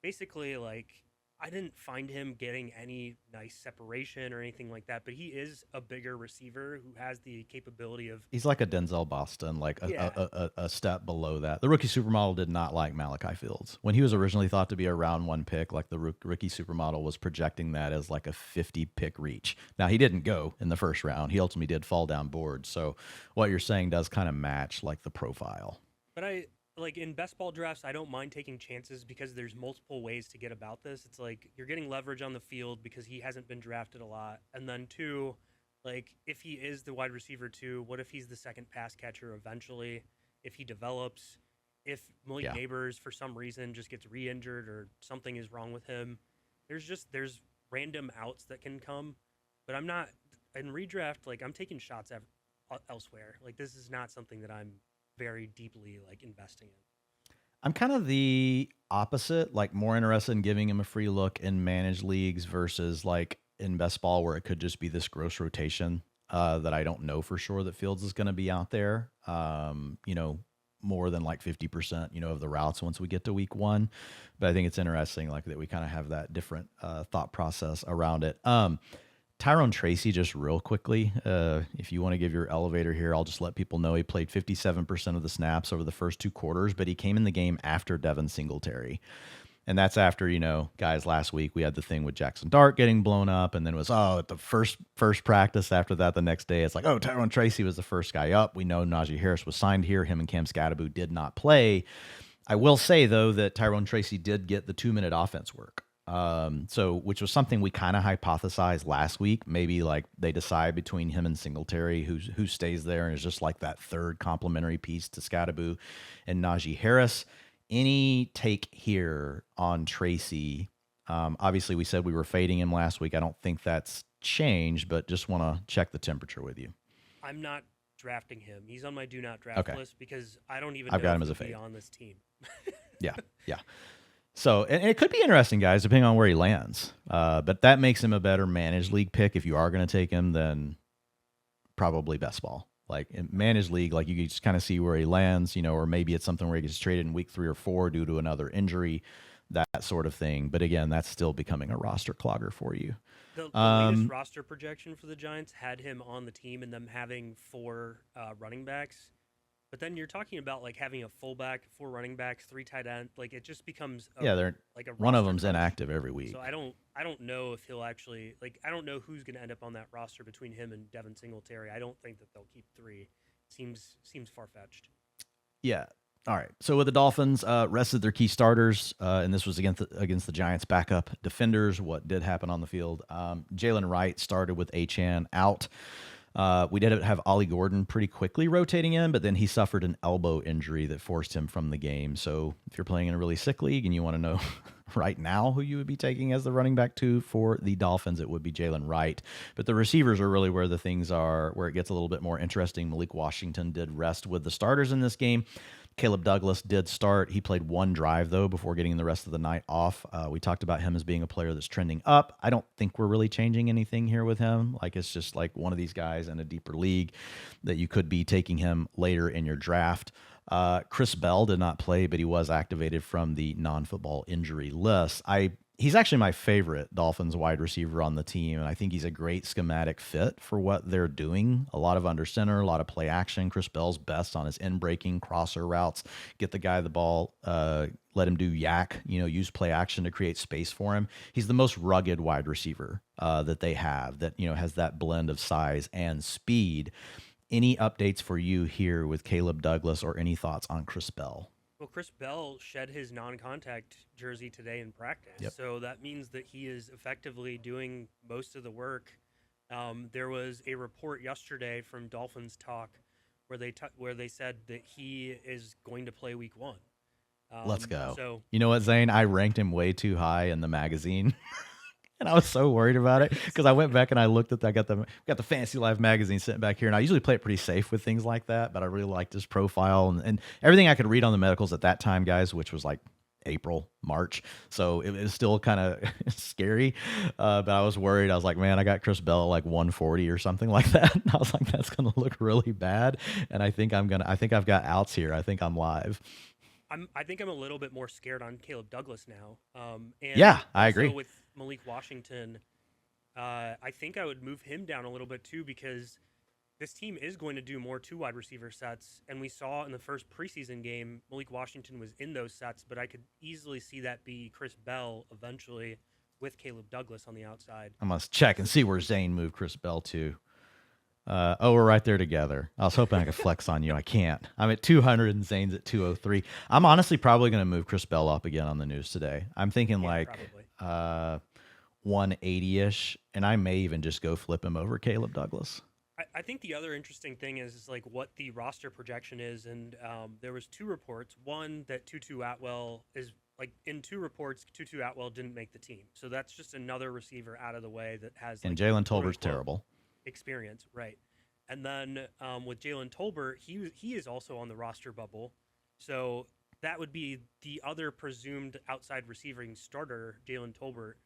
basically, like, I didn't find him getting any nice separation or anything like that, but he is a bigger receiver who has the capability of... He's like a Denzel Boston, like a step below that. The rookie supermodel did not like Malachi Fields. When he was originally thought to be a round 1 pick, like the rookie supermodel was projecting that as like a 50-pick reach. Now, he didn't go in the first round. He ultimately did fall down board. So what you're saying does kind of match like the profile. But like in best ball drafts, I don't mind taking chances because there's multiple ways to get about this. It's like you're getting leverage on the field because he hasn't been drafted a lot. And then 2, like if he is the wide receiver 2, what if he's the second pass catcher eventually? If he develops, if Malik Neighbors for some reason just gets re-injured or something is wrong with him, there's random outs that can come. But I'm not in redraft. Like I'm taking shots elsewhere. Like this is not something that I'm very deeply like investing in. I'm kind of the opposite, like more interested in giving him a free look in managed leagues versus like in best ball where it could just be this gross rotation that I don't know for sure that Fields is going to be out there, more than like 50%, of the routes once we get to week 1. But I think it's interesting like that we kind of have that different thought process around it. Tyrone Tracy, just real quickly, if you want to give your elevator here, I'll just let people know he played 57% of the snaps over the first 2 quarters, but he came in the game after Devin Singletary. And that's after, guys, last week we had the thing with Jackson Dart getting blown up, and then it was, at the first practice after that the next day, it's like, Tyrone Tracy was the first guy up. We know Najee Harris was signed here. Him and Cam Scatterbo did not play. I will say, though, that Tyrone Tracy did get the 2-minute offense work. Which was something we kind of hypothesized last week. Maybe like they decide between him and Singletary who stays there and is just like that third complementary piece to Scatterbo and Najee Harris. Any take here on Tracy? Obviously, we said we were fading him last week. I don't think that's changed, but just want to check the temperature with you. I'm not drafting him. He's on my do not draft list because I don't even I've know got him if as a he'll be fade on this team. Yeah. So, and it could be interesting, guys, depending on where he lands. But that makes him a better managed league pick if you are going to take him than probably best ball. Like in managed league, like you can just kind of see where he lands, or maybe it's something where he gets traded in week 3 or 4 due to another injury, that sort of thing. But again, that's still becoming a roster clogger for you. The latest roster projection for the Giants had him on the team and them having 4 running backs. But then you're talking about like having a fullback, 4 running backs, 3 tight ends. Like it just becomes they're like a one of them's crunch. inactive every week. So I don't know if he'll actually I don't know who's going to end up on that roster between him and Devin Singletary. I don't think that they'll keep 3. It seems far fetched. Yeah. All right. So with the Dolphins, rested their key starters, and this was against the Giants' backup defenders. What did happen on the field? Jalen Wright started with Achane out. We did have Ollie Gordon pretty quickly rotating in, but then he suffered an elbow injury that forced him from the game. So if you're playing in a really sick league and you want to know right now who you would be taking as the running back 2 for the Dolphins, it would be Jalen Wright. But the receivers are really where the things are, where it gets a little bit more interesting. Malik Washington did rest with the starters in this game. Caleb Douglas did start. He played one drive, though, before getting the rest of the night off. We talked about him as being a player that's trending up. I don't think we're really changing anything here with him. Like, it's just like one of these guys in a deeper league that you could be taking him later in your draft. Chris Bell did not play, but he was activated from the non-football injury list. He's actually my favorite Dolphins wide receiver on the team, and I think he's a great schematic fit for what they're doing. A lot of under center, a lot of play action. Chris Bell's best on his in-breaking crosser routes. Get the guy the ball, let him do yak, use play action to create space for him. He's the most rugged wide receiver that they have that, has that blend of size and speed. Any updates for you here with Caleb Douglas or any thoughts on Chris Bell? Well, Chris Bell shed his non-contact jersey today in practice, Yep. So that means that he is effectively doing most of the work. There was a report yesterday from Dolphins Talk where they said that he is going to play Week 1. Let's go. So you know what, Zain? I ranked him way too high in the magazine. And I was so worried about it because I went back and I looked at that. I got the Fantasy Life magazine sitting back here, and I usually play it pretty safe with things like that, but I really liked his profile and everything I could read on the medicals at that time, guys, which was like April, March. So it was still kind of scary, but I was worried. I was like, man, I got Chris Bell at like 140 or something like that. And I was like, that's going to look really bad. And I think I've got outs here. I think I'm live. I think I'm a little bit more scared on Caleb Douglas now. And yeah, I agree. With Malik Washington, I think I would move him down a little bit too because this team is going to do more 2 wide receiver sets. And we saw in the first preseason game, Malik Washington was in those sets, but I could easily see that be Chris Bell eventually with Caleb Douglas on the outside. I must check and see where Zain moved Chris Bell to. We're right there together. I was hoping I could flex on you. I can't. I'm at 200 and Zane's at 203. I'm honestly probably going to move Chris Bell up again on the news today. I'm thinking 180-ish, and I may even just go flip him over Caleb Douglas. I think the other interesting thing is like what the roster projection is, and there was 2 reports. One that Tutu Atwell is like in 2 reports. Tutu Atwell didn't make the team, so that's just another receiver out of the way that has. And Jalen Tolbert's terrible. Experience, right? And then with Jalen Tolbert, he is also on the roster bubble, so that would be the other presumed outside receiving starter, Jalen Tolbert,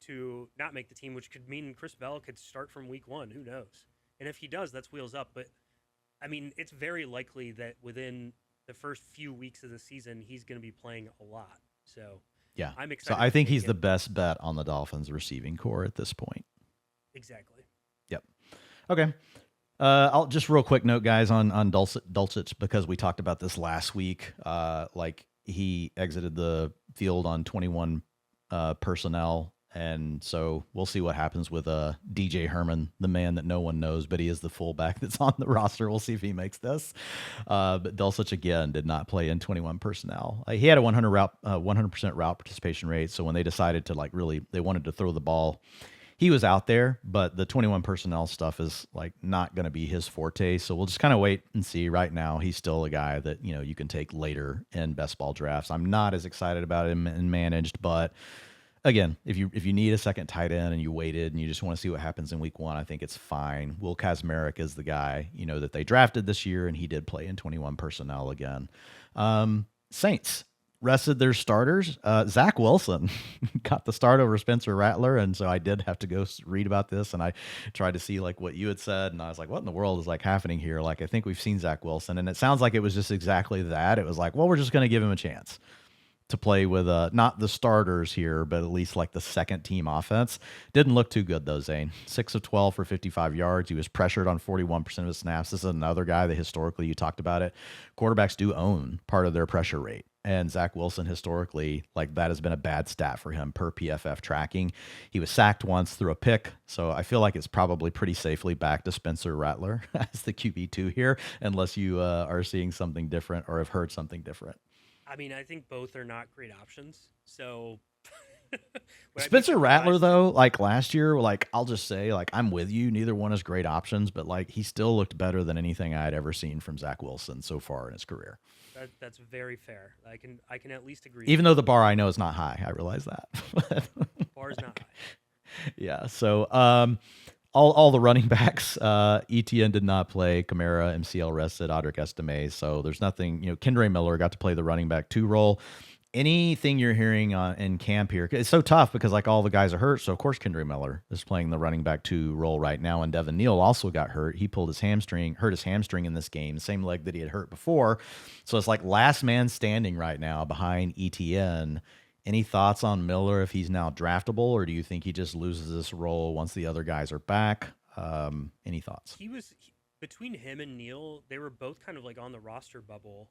to not make the team, which could mean Chris Bell could start from Week 1. Who knows? And if he does, that's wheels up. But I mean, it's very likely that within the first few weeks of the season, he's going to be playing a lot. So yeah, I'm excited. So I think he's the best bet on the Dolphins receiving core at this point. Exactly. Yep. Okay. I'll just real quick note, guys, on Dulcich, because we talked about this last week. Like he exited the field on 21 personnel, and so we'll see what happens with DJ Herman, the man that no one knows, but he is the fullback that's on the roster. We'll see if he makes this. But Dulcich again did not play in 21 personnel. He had a 100% route participation rate. So when they decided to they wanted to throw the ball, he was out there, but the 21 personnel stuff is like not going to be his forte. So we'll just kind of wait and see. Right now, he's still a guy that, you can take later in best ball drafts. I'm not as excited about him in managed, but again, if you need a second tight end and you waited and you just want to see what happens in Week 1, I think it's fine. Will Kazmarek is the guy, that they drafted this year, and he did play in 21 personnel again. Saints rested their starters. Zach Wilson got the start over Spencer Rattler, and so I did have to go read about this, and I tried to see like what you had said, and I was like, what in the world is like happening here? Like, I think we've seen Zach Wilson, and it sounds like it was just exactly that. It was like, well, we're just going to give him a chance to play with not the starters here, but at least like the second team offense. Didn't look too good though, Zain. 6 of 12 for 55 yards. He was pressured on 41% of his snaps. This is another guy that historically, you talked about it, quarterbacks do own part of their pressure rate. And Zach Wilson, historically, like that has been a bad stat for him per PFF tracking. He was sacked once through a pick. So I feel like it's probably pretty safely back to Spencer Rattler as the QB2 here, unless you are seeing something different or have heard something different. I mean, I think both are not great options. So Spencer Rattler, though, like last year, like I'll just say, like I'm with you. Neither one is great options, but like he still looked better than anything I had ever seen from Zach Wilson so far in his career. That's very fair. I can at least agree. Even though the bar I know is not high, I realize that. Bar's not high. Yeah. So all the running backs, ETN did not play. Kamara, MCL rested, Audric Estime. So there's nothing, Kendre Miller got to play the running back 2 role. Anything you're hearing in camp here, it's so tough because like all the guys are hurt. So of course Kendre Miller is playing the running back 2 role right now. And Devin Neal also got hurt. He pulled his hamstring, hurt his hamstring in this game, same leg that he had hurt before. So it's like last man standing right now behind ETN. Any thoughts on Miller if he's now draftable, or do you think he just loses this role once the other guys are back? Any thoughts? Between him and Neal, they were both kind of like on the roster bubble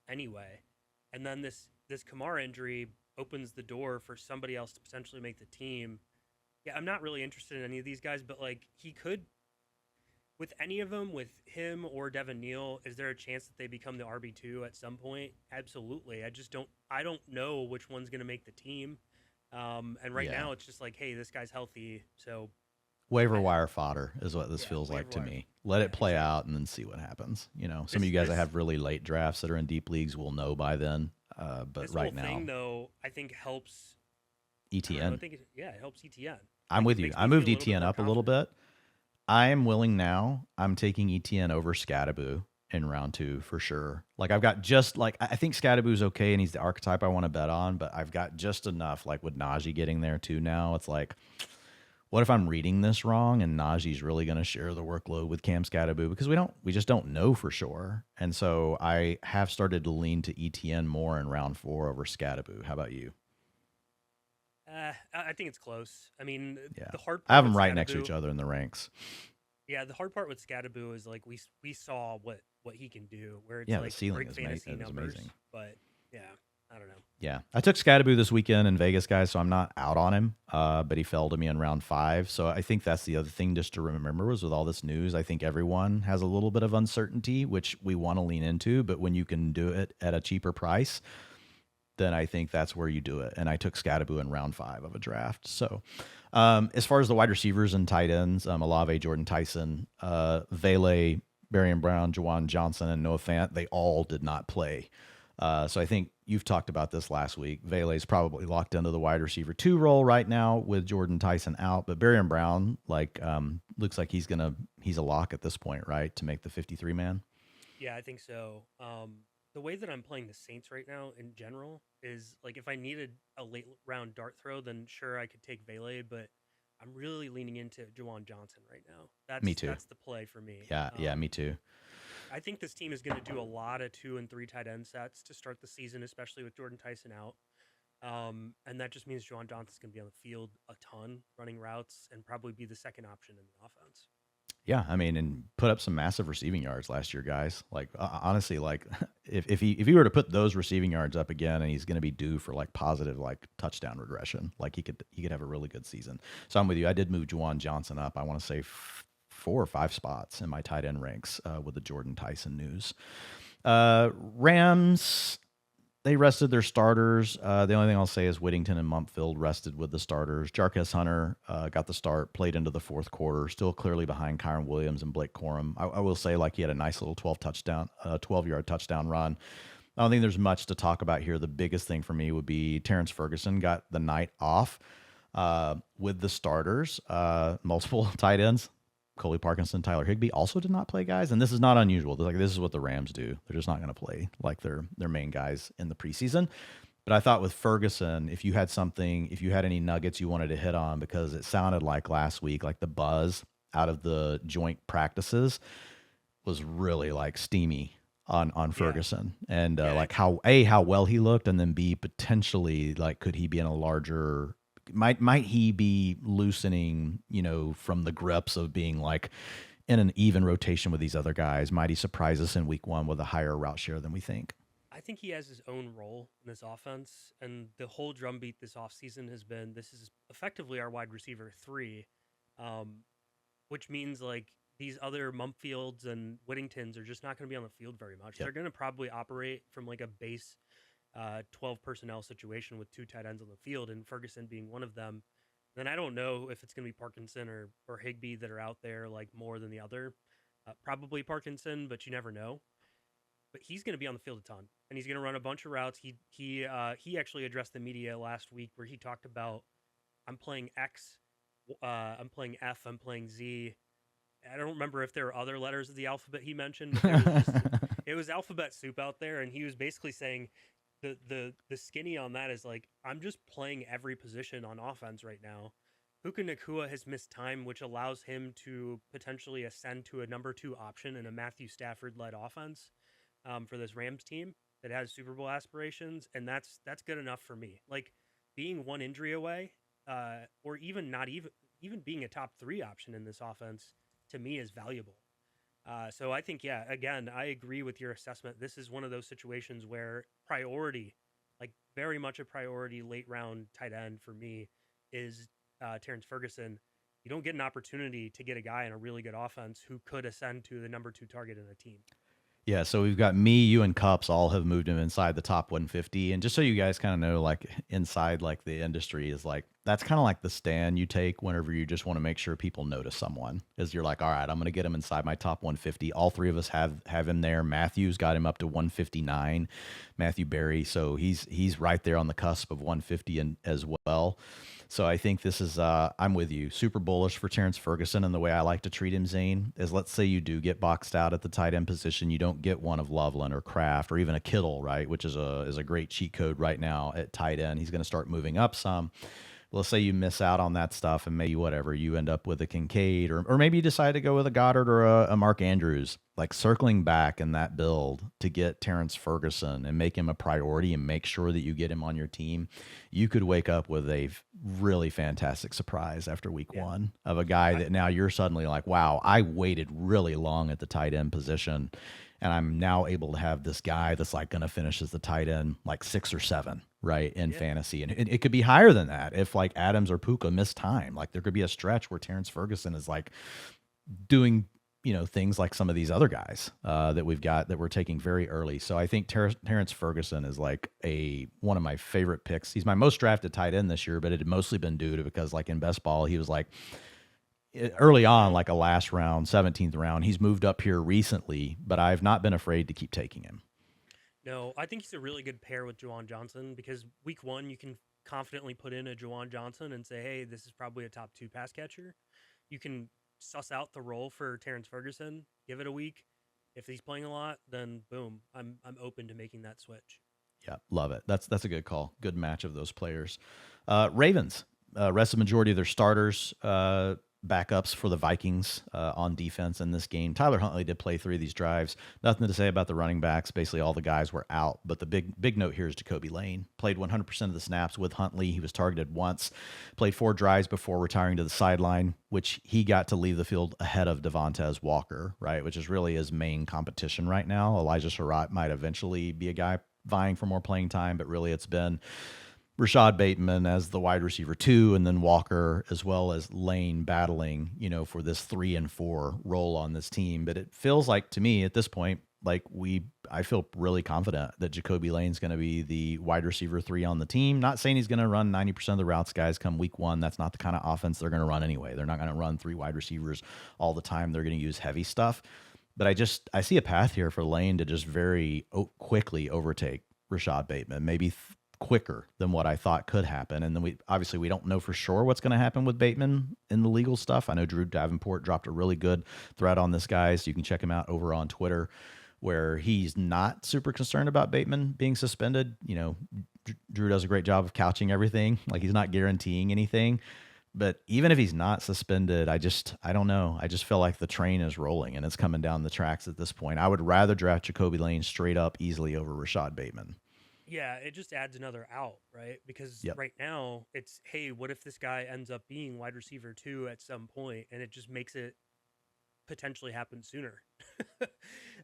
anyway. And then this Kamara injury opens the door for somebody else to potentially make the team. Yeah, I'm not really interested in any of these guys, but like he could, with any of them, with him or Devin Neal, is there a chance that they become the RB2 at some point? Absolutely. I don't know which one's going to make the team. And right now it's just like, hey, this guy's healthy. So waiver wire fodder is what this feels like to me. Let it play out and then see what happens. Some of you guys that have really late drafts that are in deep leagues will know by then. But this right whole now, thing, though, I think helps ETN. It helps ETN. I'm with you. I moved ETN up a little bit. I am willing now. I'm taking ETN over Scadaboo in round 2 for sure. Like I've got just like, I think Scadaboo's okay and he's the archetype I want to bet on, but I've got just enough like with Najee getting there too now. It's like, what if I'm reading this wrong and Najee's really going to share the workload with Cam Scadaboo? Because we just don't know for sure. And so I have started to lean to ETN more in round 4 over Scadaboo. How about you? I think it's close. I mean, the hard part I have them right next to each other in the ranks. Yeah, the hard part with Scadaboo is like we saw what he can do, where it's like the ceiling is fantasy numbers, amazing. But yeah, I don't know. Yeah, I took Scadaboo this weekend in Vegas, guys, so I'm not out on him, but he fell to me in round 5. So I think that's the other thing just to remember was with all this news, I think everyone has a little bit of uncertainty, which we want to lean into, but when you can do it at a cheaper price, then I think that's where you do it. And I took Scadaboo in round 5 of a draft. So as far as the wide receivers and tight ends, Olave, Jordan Tyson, Vele, Barian Brown, Juwan Johnson, and Noah Fant, they all did not play. So I think you've talked about this last week. Vele's probably locked into the wide receiver 2 role right now with Jordan Tyson out, but Barian Brown, looks like he's a lock at this point, right? To make the 53 man. Yeah, I think so. The way that I'm playing the Saints right now in general is like if I needed a late round dart throw, then sure I could take Vele, but I'm really leaning into Juwan Johnson right now. Me too. That's the play for me. Yeah, me too. I think this team is going to do a lot of 2 and 3 tight end sets to start the season, especially with Jordan Tyson out. And that just means Juwan Johnson's going to be on the field a ton, running routes, and probably be the second option in the offense. Yeah, I mean, and put up some massive receiving yards last year, guys. Like honestly, like if he were to put those receiving yards up again, and he's going to be due for like positive like touchdown regression, like he could have a really good season. So I'm with you. I did move Juwan Johnson up. I want to say 4 or 5 spots in my tight end ranks with the Jordan Tyson news. Rams. They rested their starters. The only thing I'll say is Whittington and Mumpfield rested with the starters. Jarquez Hunter got the start, played into the 4th quarter, still clearly behind Kyron Williams and Blake Corum. I will say, like, he had a nice little 12-yard touchdown run. I don't think there's much to talk about here. The biggest thing for me would be Terrence Ferguson got the night off with the starters, multiple tight ends. Coley Parkinson, Tyler Higbee also did not play, guys, and this is not unusual. This is what the Rams do. They're just not going to play like their main guys in the preseason. But I thought with Ferguson, if you had any nuggets you wanted to hit on, because it sounded like last week, like the buzz out of the joint practices was really like steamy on Ferguson, and like how well he looked, and then B, potentially like could he be in a larger. Might he be loosening, from the grips of being like in an even rotation with these other guys? Might he surprise us in week 1 with a higher route share than we think? I think he has his own role in this offense, and the whole drumbeat this offseason has been this is effectively our wide receiver three, um, which means like these other Mumpfields and Whittingtons are just not going to be on the field very much. Yep. They're going to probably operate from like a base 12 personnel situation with two tight ends on the field, and Ferguson being one of them. Then I don't know if it's going to be Parkinson or Higbee that are out there like more than the other. Probably Parkinson, but you never know. But he's going to be on the field a ton, and he's going to run a bunch of routes. He actually addressed the media last week where he talked about I'm playing X, I'm playing F, I'm playing Z. I don't remember if there were other letters of the alphabet he mentioned, but it was alphabet soup out there, and he was basically saying the skinny on that is like I'm just playing every position on offense right now. Puka Nacua has missed time, which allows him to potentially ascend to a number two option in a Matthew Stafford led offense for this Rams team that has Super Bowl aspirations, and that's good enough for me. Like being one injury away, or even not even being a top three option in this offense to me is valuable. So I think, yeah, again, I agree with your assessment. This is one of those situations where priority, like very much a priority late round tight end for me, is Terrence Ferguson. You don't get an opportunity to get a guy in a really good offense who could ascend to the number two target in a team. Yeah, so we've got me, you, and Cups all have moved him inside the top 150. And just so you guys kind of know, like inside like the industry is like that's kind of like the stand you take whenever you just want to make sure people notice someone. Is you're like, all right, I'm going to get him inside my top 150. All three of us have him there. Matthew's got him up to 159, Matthew Berry, so he's right there on the cusp of 150 and as well. So I think this is I'm with you. Super bullish for Terrence Ferguson, and the way I like to treat him, Zain, is let's say you do get boxed out at the tight end position, you don't get one of Loveland or Kraft or even a Kittle, right? Which is a great cheat code right now at tight end. He's going to start moving up some. Let's say you miss out on that stuff and maybe whatever, you end up with a Kincaid or maybe you decide to go with a Goddard or a Mark Andrews, like circling back in that build to get Terrence Ferguson and make him a priority and make sure that you get him on your team. You could wake up with a really fantastic surprise after week one of a guy that now you're suddenly like, wow, I waited really long at the tight end position. And I'm now able to have this guy that's like going to finish as the tight end, like 6 or 7, right, in fantasy. And it could be higher than that if like Adams or Puka miss time. Like there could be a stretch where Terrence Ferguson is like doing, things like some of these other guys that we've got that we're taking very early. So I think Terrence Ferguson is like one of my favorite picks. He's my most drafted tight end this year, but it had mostly been due to because like in best ball, he was like, early on, like a last round, 17th round. He's moved up here recently, but I've not been afraid to keep taking him. No, I think he's a really good pair with Juwan Johnson because week one, you can confidently put in a Juwan Johnson and say, hey, this is probably a top 2 pass catcher. You can suss out the role for Terrence Ferguson, give it a week. If he's playing a lot, then boom, I'm open to making that switch. Yeah, love it. That's a good call. Good match of those players. Ravens rest the majority of their starters. Backups for the Vikings on defense in this game. Tyler Huntley did play 3 of these drives. Nothing to say about the running backs. Basically, all the guys were out. But the big note here is Jacoby Lane. Played 100% of the snaps with Huntley. He was targeted once. Played 4 drives before retiring to the sideline, which he got to leave the field ahead of Devontae Walker, right, which is really his main competition right now. Elijah Surratt might eventually be a guy vying for more playing time, but really it's been Rashad Bateman as the wide receiver 2, and then Walker as well as Lane battling, for this 3 and 4 role on this team. But it feels like to me at this point, like I feel really confident that Jacoby Lane's going to be the wide receiver 3 on the team. Not saying he's going to run 90% of the routes, guys, come week 1. That's not the kind of offense they're going to run anyway. They're not going to run 3 wide receivers all the time. They're going to use heavy stuff. But I see a path here for Lane to just very quickly overtake Rashad Bateman, maybe quicker than what I thought could happen. And then we don't know for sure what's going to happen with Bateman in the legal stuff. I know Drew Davenport dropped a really good thread on this, guy, so you can check him out over on Twitter, where he's not super concerned about Bateman being suspended. Drew does a great job of couching everything. Like he's not guaranteeing anything. But even if he's not suspended, I don't know. I just feel like the train is rolling and it's coming down the tracks at this point. I would rather draft Jacoby Lane straight up easily over Rashad Bateman. Yeah, it just adds another out, right? Because right now it's, hey, what if this guy ends up being wide receiver 2 at some point, and it just makes it potentially happen sooner. So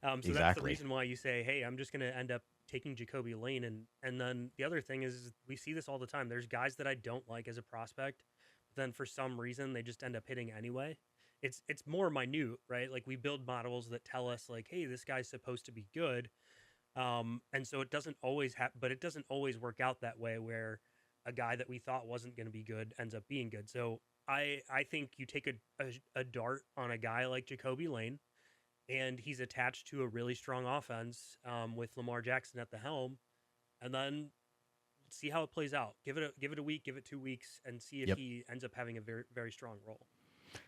exactly. That's the reason why you say, hey, I'm just going to end up taking Jacoby Lane, and then the other thing is we see this all the time. There's guys that I don't like as a prospect, but then for some reason they just end up hitting anyway. It's more minute, right? Like we build models that tell us like, hey, this guy's supposed to be good, and so it doesn't always but it doesn't always work out that way where a guy that we thought wasn't going to be good ends up being good. So I think you take a dart on a guy like Jacoby Lane, and he's attached to a really strong offense with Lamar Jackson at the helm, and then see how it plays out. Give it a week, give it 2 weeks, and see if he ends up having a very very strong role.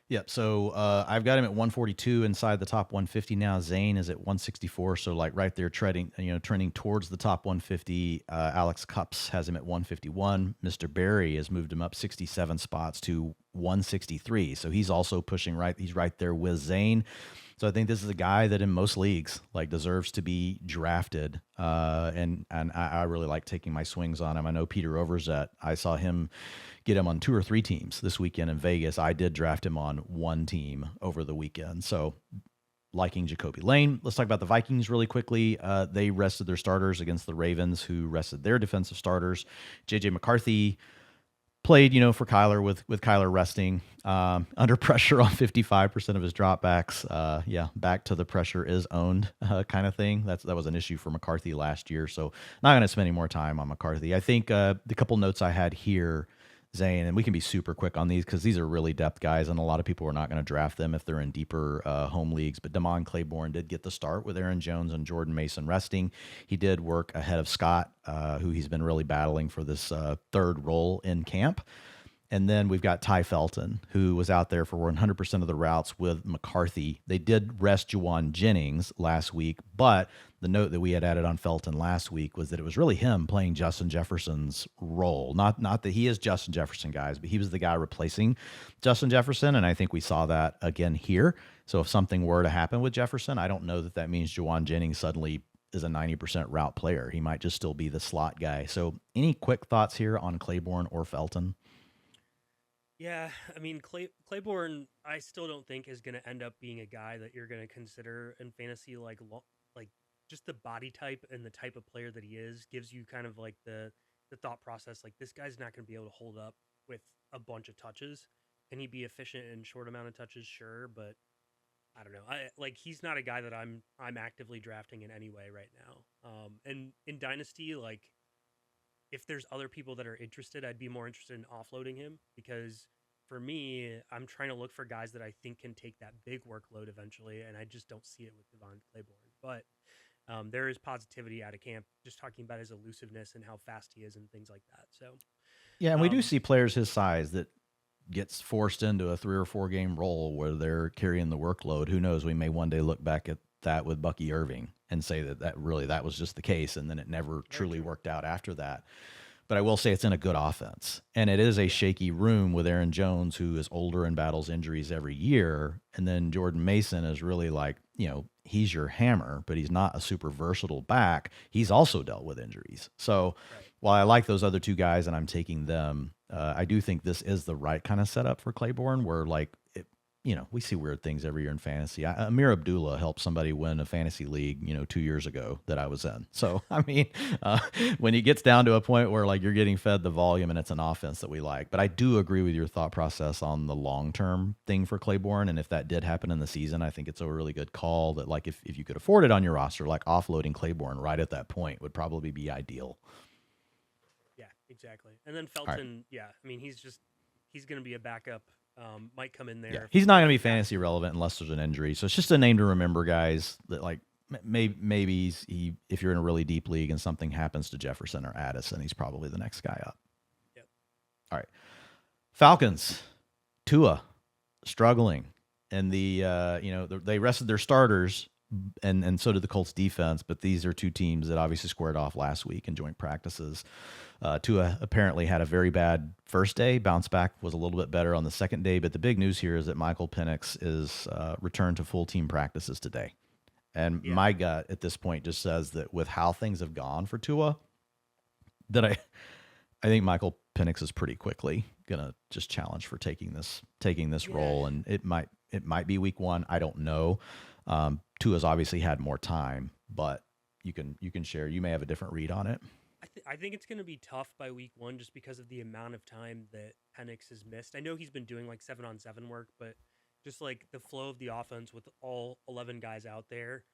Yep. So I've got him at 142 inside the top 150 now. Zain is at 164, so like right there, trending towards the top 150. Alex Cups has him at 151. Mr. Barry has moved him up 67 spots to 163. So he's also pushing right. He's right there with Zain. So I think this is a guy that in most leagues like deserves to be drafted, and I really like taking my swings on him. I know Peter Overzet. I saw him get him on 2 or 3 teams this weekend in Vegas. I did draft him on 1 team over the weekend. So liking Jacoby Lane. Let's talk about the Vikings really quickly. They rested their starters against the Ravens, who rested their defensive starters. J.J. McCarthy played, for Kyler with Kyler resting, under pressure on 55% of his dropbacks. Back to the pressure is owned kind of thing. That was an issue for McCarthy last year. So not going to spend any more time on McCarthy. I think the couple notes I had here, Zain, and we can be super quick on these because these are really depth guys, and a lot of people are not going to draft them if they're in deeper home leagues. But Damon Claiborne did get the start with Aaron Jones and Jordan Mason resting. He did work ahead of Scott, who he's been really battling for this third role in camp. And then we've got Tai Felton, who was out there for 100% of the routes with McCarthy. They did rest Juwan Jennings last week, but the note that we had added on Felton last week was that it was really him playing Justin Jefferson's role. Not that he is Justin Jefferson, guys, but he was the guy replacing Justin Jefferson, and I think we saw that again here. So if something were to happen with Jefferson, I don't know that that means Juwan Jennings suddenly is a 90% route player. He might just still be the slot guy. So any quick thoughts here on Claiborne or Felton? Yeah, I mean Claiborne, I still don't think is going to end up being a guy that you're going to consider in fantasy. Like just the body type and the type of player that he is gives you kind of like the thought process. Like this guy's not going to be able to hold up with a bunch of touches. Can he be efficient in short amount of touches? Sure, but I don't know. He's not a guy that I'm actively drafting in any way right now. And in Dynasty, like if there's other people that are interested, I'd be more interested in offloading him because for me, I'm trying to look for guys that I think can take that big workload eventually, and I just don't see it with Devon Claiborne. But there is positivity out of camp, just talking about his elusiveness and how fast he is and things like that. So, yeah, and we do see players his size that gets forced into a 3 or 4 game role where they're carrying the workload. Who knows? We may one day look back at that with Bucky Irving and say that was just the case, and then it never truly worked out after that. But I will say it's in a good offense, and it is a shaky room with Aaron Jones, who is older and battles injuries every year, and then Jordan Mason is really like, he's your hammer, but he's not a super versatile back. He's also dealt with injuries. So while I like those other 2 guys and I'm taking them, I do think this is the right kind of setup for Claiborne, where we see weird things every year in fantasy. Amir Abdullah helped somebody win a fantasy league, 2 years ago that I was in. So, I mean, when it gets down to a point where like you're getting fed the volume and it's an offense that we like, but I do agree with your thought process on the long-term thing for Claiborne. And if that did happen in the season, I think it's a really good call that like, if you could afford it on your roster, like offloading Claiborne right at that point would probably be ideal. Yeah, exactly. And then Felton, I mean, he's going to be a backup. Might come in there. Yeah, he's not going to be fantasy relevant unless there's an injury. So it's just a name to remember, guys, that like maybe if you're in a really deep league and something happens to Jefferson or Addison, he's probably the next guy up. Yep. All right. Falcons, Tua, struggling. And they rested their starters, and so did the Colts defense, but these are 2 teams that obviously squared off last week in joint practices. Tua apparently had a very bad first day. Bounce back was a little bit better on the second day, but the big news here is that Michael Penix is returned to full team practices today. And my gut at this point just says that with how things have gone for Tua, that I think Michael Penix is pretty quickly gonna just challenge for taking this role, and it might be week 1. I don't know. Tua's obviously had more time, but you can share. You may have a different read on it. I think it's going to be tough by week 1 just because of the amount of time that Penix has missed. I know he's been doing like 7-on-7 work, but just like the flow of the offense with all 11 guys out there,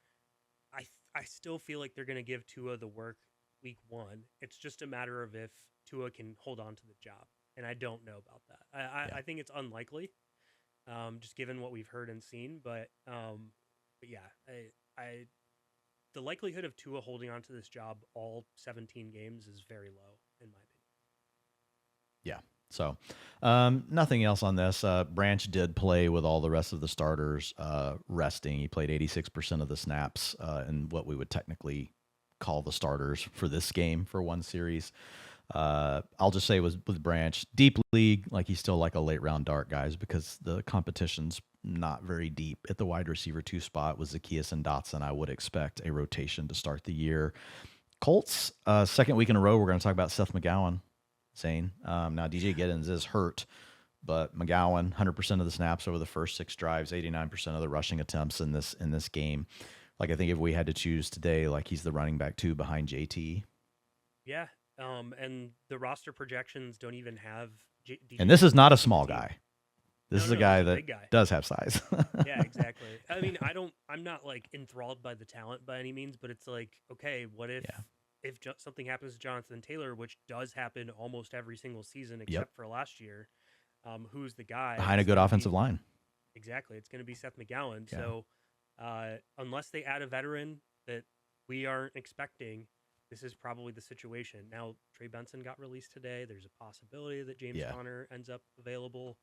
I still feel like they're going to give Tua the work week 1. It's just a matter of if Tua can hold on to the job, and I don't know about that. I think it's unlikely, just given what we've heard and seen. But yeah, I the likelihood of Tua holding on to this job all 17 games is very low, in my opinion. Yeah. So nothing else on this. Branch did play with all the rest of the starters resting. He played 86% of the snaps in what we would technically call the starters for this game for one series. I'll just say with Branch, deep league, like he's still like a late round dart, guys, because the competition's not very deep at the wide receiver 2 spot with Zacchaeus and Dotson. I would expect a rotation to start the year. Colts, second week in a row, we're going to talk about Seth McGowan, Zain. Now DJ Giddens is hurt, but McGowan, 100% of the snaps over the first 6 drives, 89% of the rushing attempts in this game. Like I think if we had to choose today, like he's the running back 2 behind JT. Yeah. And the roster projections don't even have DJ. And this is not a small guy. This is a guy he's that big guy. does have size. Yeah, exactly. I mean, I'm not like enthralled by the talent by any means, but it's like, okay, what if something happens to Jonathan Taylor, which does happen almost every single season except for last year? Who's the guy behind a good offensive line? Exactly, it's going to be Seth McGowan. Yeah. So unless they add a veteran that we aren't expecting, this is probably the situation. Now, Trey Benson got released today. There's a possibility that James Conner ends up available.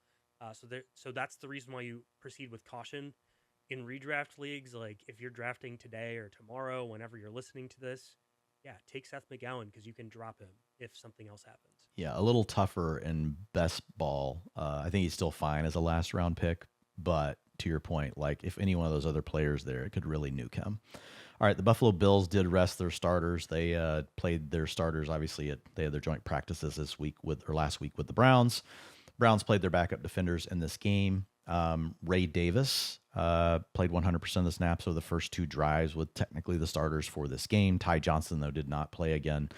So that's the reason why you proceed with caution in redraft leagues. Like if you're drafting today or tomorrow, whenever you're listening to this, take Seth McGowan because you can drop him if something else happens. Yeah, a little tougher in best ball. I think he's still fine as a last round pick, but to your point, like if any one of those other players there, it could really nuke him. All right, the Buffalo Bills did rest their starters. They played their starters. Obviously, they had their joint practices last week with the Browns. Browns played their backup defenders in this game. Ray Davis played 100% of the snaps over the first 2 drives with technically the starters for this game. Ty Johnson, though, did not play again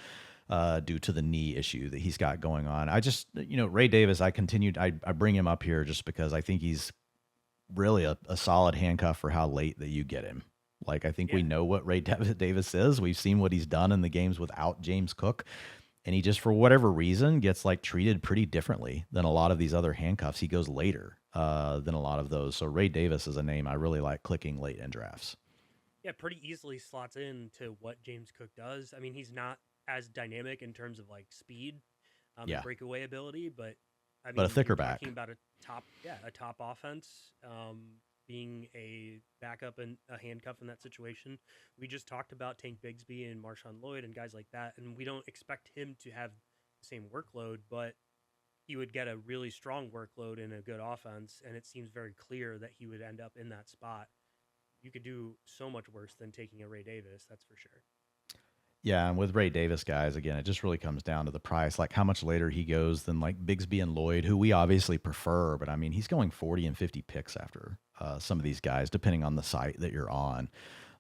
due to the knee issue that he's got going on. I just, Ray Davis, I bring him up here just because I think he's really a solid handcuff for how late that you get him. Like, I think we know what Ray Davis is. We've seen what he's done in the games without James Cook. And he just, for whatever reason, gets like treated pretty differently than a lot of these other handcuffs. He goes later than a lot of those. So Ray Davis is a name I really like clicking late in drafts. Yeah, pretty easily slots into what James Cook does. I mean, he's not as dynamic in terms of like speed and breakaway ability, but I mean, but a thicker back. Talking about a top offense. Being a backup and a handcuff in that situation. We just talked about Tank Bigsby and MarShawn Lloyd and guys like that, and we don't expect him to have the same workload, but he would get a really strong workload in a good offense, and it seems very clear that he would end up in that spot. You could do so much worse than taking a Ray Davis, that's for sure. Yeah, and with Ray Davis, guys, again, it just really comes down to the price, like how much later he goes than like Bigsby and Lloyd, who we obviously prefer, but I mean, he's going 40 and 50 picks after some of these guys, depending on the site that you're on.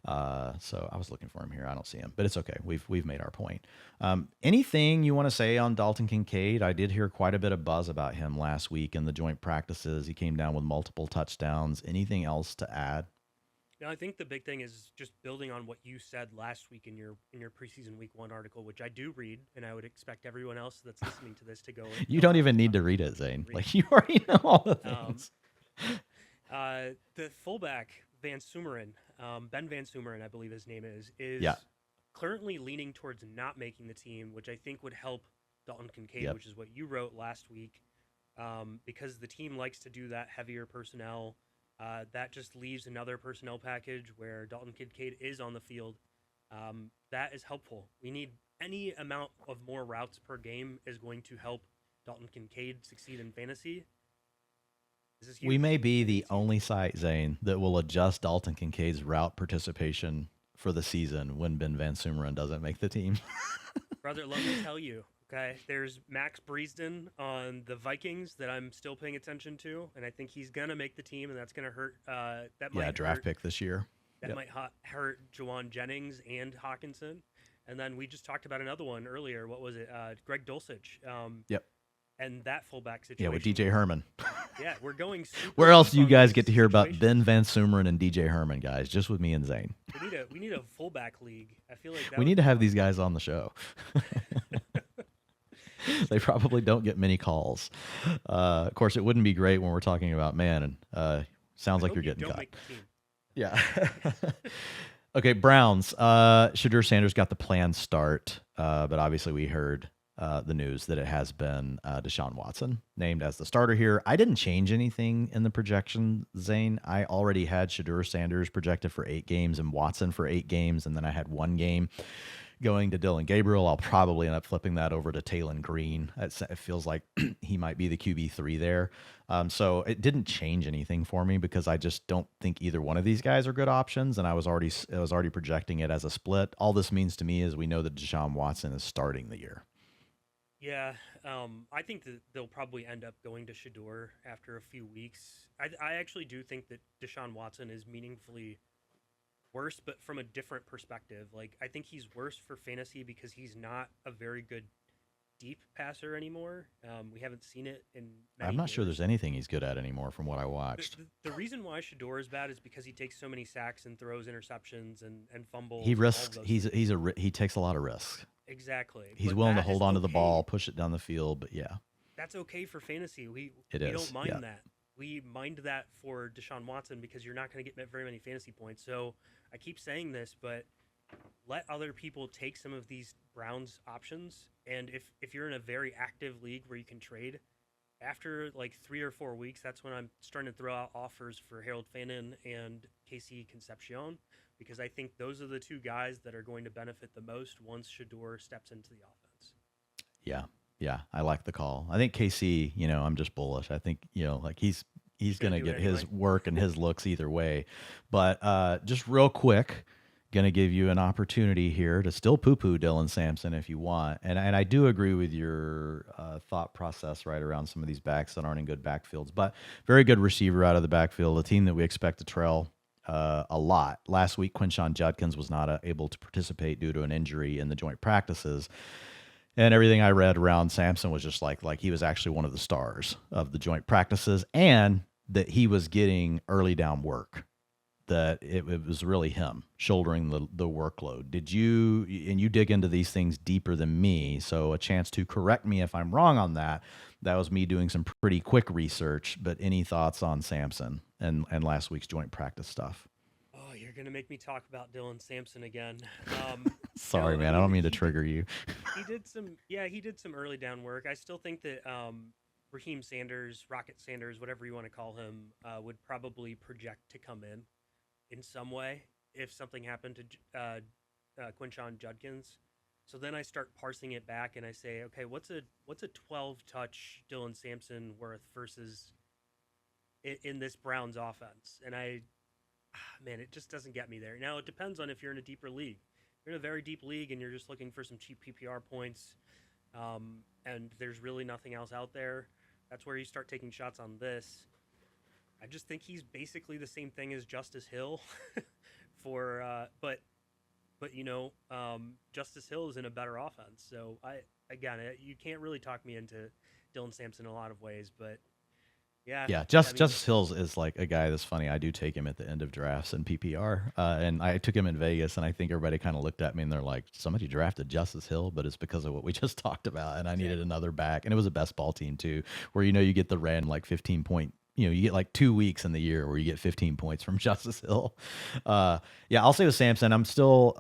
So I was looking for him here. I don't see him, but it's okay. We've made our point. Anything you want to say on Dalton Kincaid? I did hear quite a bit of buzz about him last week in the joint practices. He came down with multiple touchdowns. Anything else to add? No, I think the big thing is just building on what you said last week in your preseason week 1 article, which I do read, and I would expect everyone else that's listening to this to go. You don't even need to read it, Zain. Like you already know all the things. The fullback Van Sumeren, Ben Van Sumeren, I believe his name is currently leaning towards not making the team, which I think would help Dalton Kincaid, which is what you wrote last week, because the team likes to do that heavier personnel. That just leaves another personnel package where Dalton Kincaid is on the field. That is helpful. We need any amount of more routes per game is going to help Dalton Kincaid succeed in fantasy. We may be the only site, Zain, that will adjust Dalton Kincaid's route participation for the season when Ben Van Sumeren doesn't make the team. Brother, let me tell you. Okay, there's Max Breesden on the Vikings that I'm still paying attention to, and I think he's gonna make the team, and that's gonna hurt. That might draft hurt. pick this year. that might hurt Jawan Jennings and Hawkinson. And then we just talked about another one earlier. What was it? Greg Dulcich. Yep. And that fullback situation. Yeah, with DJ Herman. Yeah, we're going super Where else do you deep on guys these get to hear about situations. Ben Van Sumeren and DJ Herman, guys? Just with me and Zain. We need a fullback league. I feel like We need to have these guys on the show. They probably don't get many calls. Of course, it wouldn't be great when we're talking about man. And sounds like you're getting don't cut. make the team. Yeah. Okay, Browns. Shadur Sanders got the planned start, but obviously we heard the news that it has been Deshaun Watson named as the starter here. I didn't change anything in the projection, Zain. I already had Shadur Sanders projected for 8 games and Watson for 8 games, and then I had 1 game going to Dylan Gabriel. I'll probably end up flipping that over to Taylon Green. It feels like he might be the QB3 there. So it didn't change anything for me because I just don't think either one of these guys are good options, and I was already projecting it as a split. All this means to me is we know that Deshaun Watson is starting the year. Yeah, I think that they'll probably end up going to Shador after a few weeks. I actually do think that Deshaun Watson is meaningfully worse, but from a different perspective. Like, I think he's worse for fantasy because he's not a very good deep passer anymore. We haven't seen it in many I'm not sure years. there's anything he's good at anymore from what I watched. The reason why Shador is bad is because he takes so many sacks and throws interceptions and fumbles. He and all of risks. those He things. he takes a lot of risks. Exactly. He's But willing to that hold is on to the okay. ball, push it down the field, but yeah. That's okay for fantasy. We It we is, don't mind yeah. that. We mind that for Deshaun Watson because you're not going to get very many fantasy points. So I keep saying this, but let other people take some of these Browns options. And if you're in a very active league where you can trade, after like 3 or 4 weeks, that's when I'm starting to throw out offers for Harold Fannin and Casey Concepcion because I think those are the 2 guys that are going to benefit the most once Shador steps into the offense. Yeah, I like the call. I think KC, I'm just bullish. I think, like he's going to do get it his anyway. work and his looks either way. But just real quick, going to give you an opportunity here to still poo-poo Dylan Sampson if you want. And I do agree with your thought process right around some of these backs that aren't in good backfields. But very good receiver out of the backfield, a team that we expect to trail a lot. Last week, Quinshon Judkins was not able to participate due to an injury in the joint practices. And everything I read around Sampson was just like he was actually one of the stars of the joint practices and that he was getting early down work, that it was really him shouldering the workload. Did you, and you dig into these things deeper than me, so a chance to correct me if I'm wrong on that. That was me doing some pretty quick research, but any thoughts on Sampson and last week's joint practice stuff? Oh, you're going to make me talk about Dylan Sampson again. Sorry, no, man. I don't mean to trigger you. He did some early down work. I still think that Raheem Sanders, Rocket Sanders, whatever you want to call him, would probably project to come in some way if something happened to Quinshon Judkins. So then I start parsing it back and I say, okay, what's a 12 touch Dylan Sampson worth versus in this Browns offense? And man, it just doesn't get me there. Now it depends on if you're in a deeper league. If you're in a very deep league and you're just looking for some cheap PPR points, and there's really nothing else out there, that's where you start taking shots on this. I just think he's basically the same thing as Justice Hill, but Justice Hill is in a better offense. So you can't really talk me into Dylan Sampson in a lot of ways, but yeah. Justice Hills is like a guy that's funny. I do take him at the end of drafts in PPR, and I took him in Vegas, and I think everybody kind of looked at me and they're like, somebody drafted Justice Hill, but it's because of what we just talked about, and I needed another back, and it was a best ball team too, where you get the random like 15 point. You get like 2 weeks in the year where you get 15 points from Justice Hill. I'll say with Sampson, I'm still,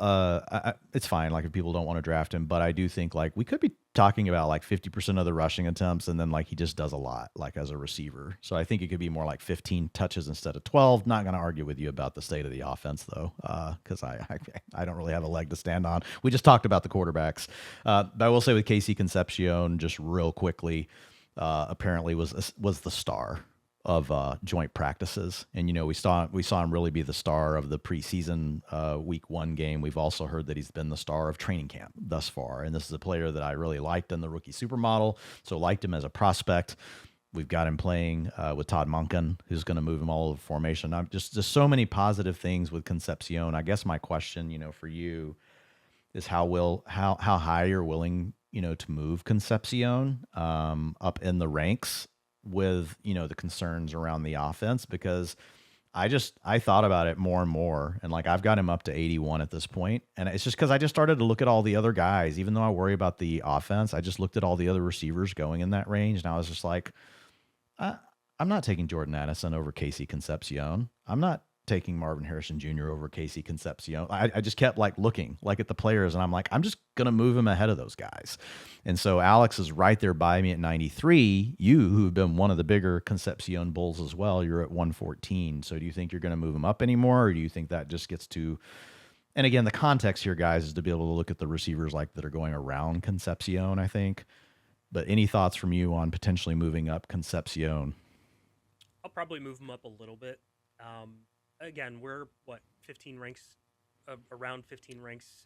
it's fine. Like if people don't want to draft him, but I do think like we could be talking about like 50% of the rushing attempts. And then like he just does a lot like as a receiver. So I think it could be more like 15 touches instead of 12. Not going to argue with you about the state of the offense though. Cause I don't really have a leg to stand on. We just talked about the quarterbacks. But I will say with Casey Concepcion, just real quickly, apparently was the star of joint practices, and we saw him really be the star of the preseason week 1 game. We've also heard that he's been the star of training camp thus far, and this is a player that I really liked in the rookie supermodel, so liked him as a prospect. We've got him playing with Todd Monken, who's going to move him all over formation. I'm just so many positive things with Concepcion. I guess my question, for you is how high you're willing, to move Concepcion up in the ranks with, the concerns around the offense, because I thought about it more and more, and like I've got him up to 81 at this point, and it's just because I just started to look at all the other guys. Even though I worry about the offense, I just looked at all the other receivers going in that range, and I was just like, I'm not taking Jordan Addison over Casey Concepcion. I'm not taking Marvin Harrison Jr. over Casey Concepcion. I just kept like looking like at the players, and I'm like, I'm just gonna move him ahead of those guys. And so Alex is right there by me at 93. You, who've been one of the bigger Concepcion bulls as well, you're at 114. So do you think you're gonna move him up anymore, or do you think that just gets to? And again, the context here, guys, is to be able to look at the receivers like that are going around Concepcion, I think. But any thoughts from you on potentially moving up Concepcion? I'll probably move him up a little bit. Again, we're 15 ranks, around 15 ranks.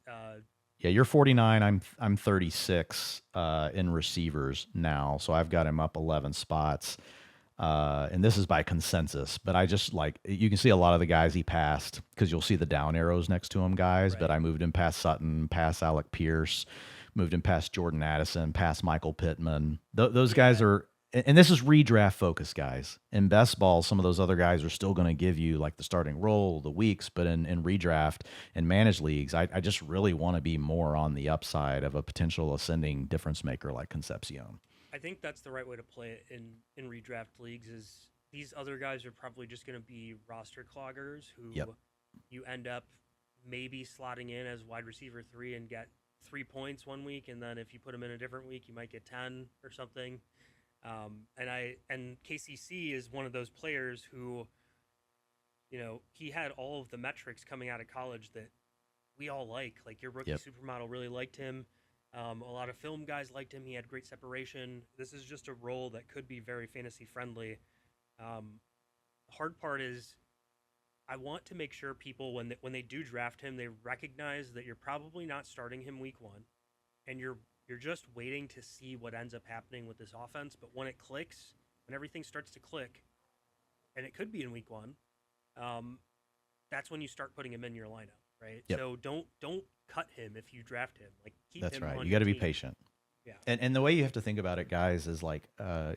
Yeah, you're 49. I'm 36 in receivers now, so I've got him up 11 spots, and this is by consensus. But I just like you can see a lot of the guys he passed because you'll see the down arrows next to him, guys. Right. But I moved him past Sutton, past Alec Pierce, moved him past Jordan Addison, past Michael Pittman. Those guys are. And this is redraft focus, guys. In best ball, some of those other guys are still going to give you like the starting role, the weeks, but in redraft and managed leagues, I just really want to be more on the upside of a potential ascending difference maker like Concepcion. I think that's the right way to play it in redraft leagues. Is these other guys are probably just going to be roster cloggers who you end up maybe slotting in as wide receiver 3 and get 3 points one week, and then if you put them in a different week, you might get 10 or something. And KCC is one of those players who, he had all of the metrics coming out of college that we all like. Like your rookie supermodel really liked him. A lot of film guys liked him. He had great separation. This is just a role that could be very fantasy friendly. The hard part is I want to make sure people, when they do draft him, they recognize that you're probably not starting him week 1, and you're just waiting to see what ends up happening with this offense. But when it clicks, when everything starts to click, and it could be in week 1, that's when you start putting him in your lineup, right? Yep. So don't cut him if you draft him. Like keep that's him right. on You got to be team. patient. Yeah. And the way you have to think about it, guys, is like,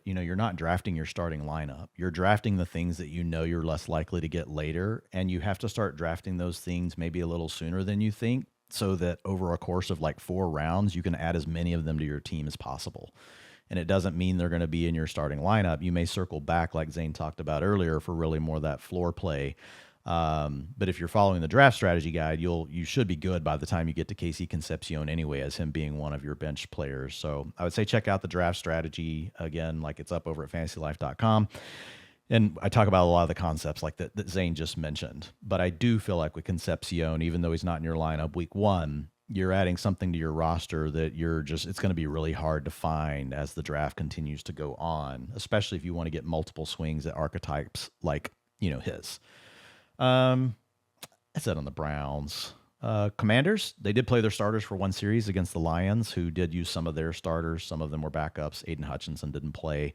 you're not drafting your starting lineup. You're drafting the things that you're less likely to get later, and you have to start drafting those things maybe a little sooner than you think, so that over a course of like 4 rounds, you can add as many of them to your team as possible. And it doesn't mean they're going to be in your starting lineup. You may circle back, like Zain talked about earlier, for really more of that floor play. But if you're following the draft strategy guide, you should be good by the time you get to Casey Concepcion anyway, as him being one of your bench players. So I would say check out the draft strategy. Again, like it's up over at fantasylife.com. And I talk about a lot of the concepts like that Zain just mentioned. But I do feel like with Concepcion, even though he's not in your lineup week 1, you're adding something to your roster that it's going to be really hard to find as the draft continues to go on, especially if you want to get multiple swings at archetypes like, his. I said on the Browns. Commanders, they did play their starters for one series against the Lions, who did use some of their starters. Some of them were backups. Aiden Hutchinson didn't play.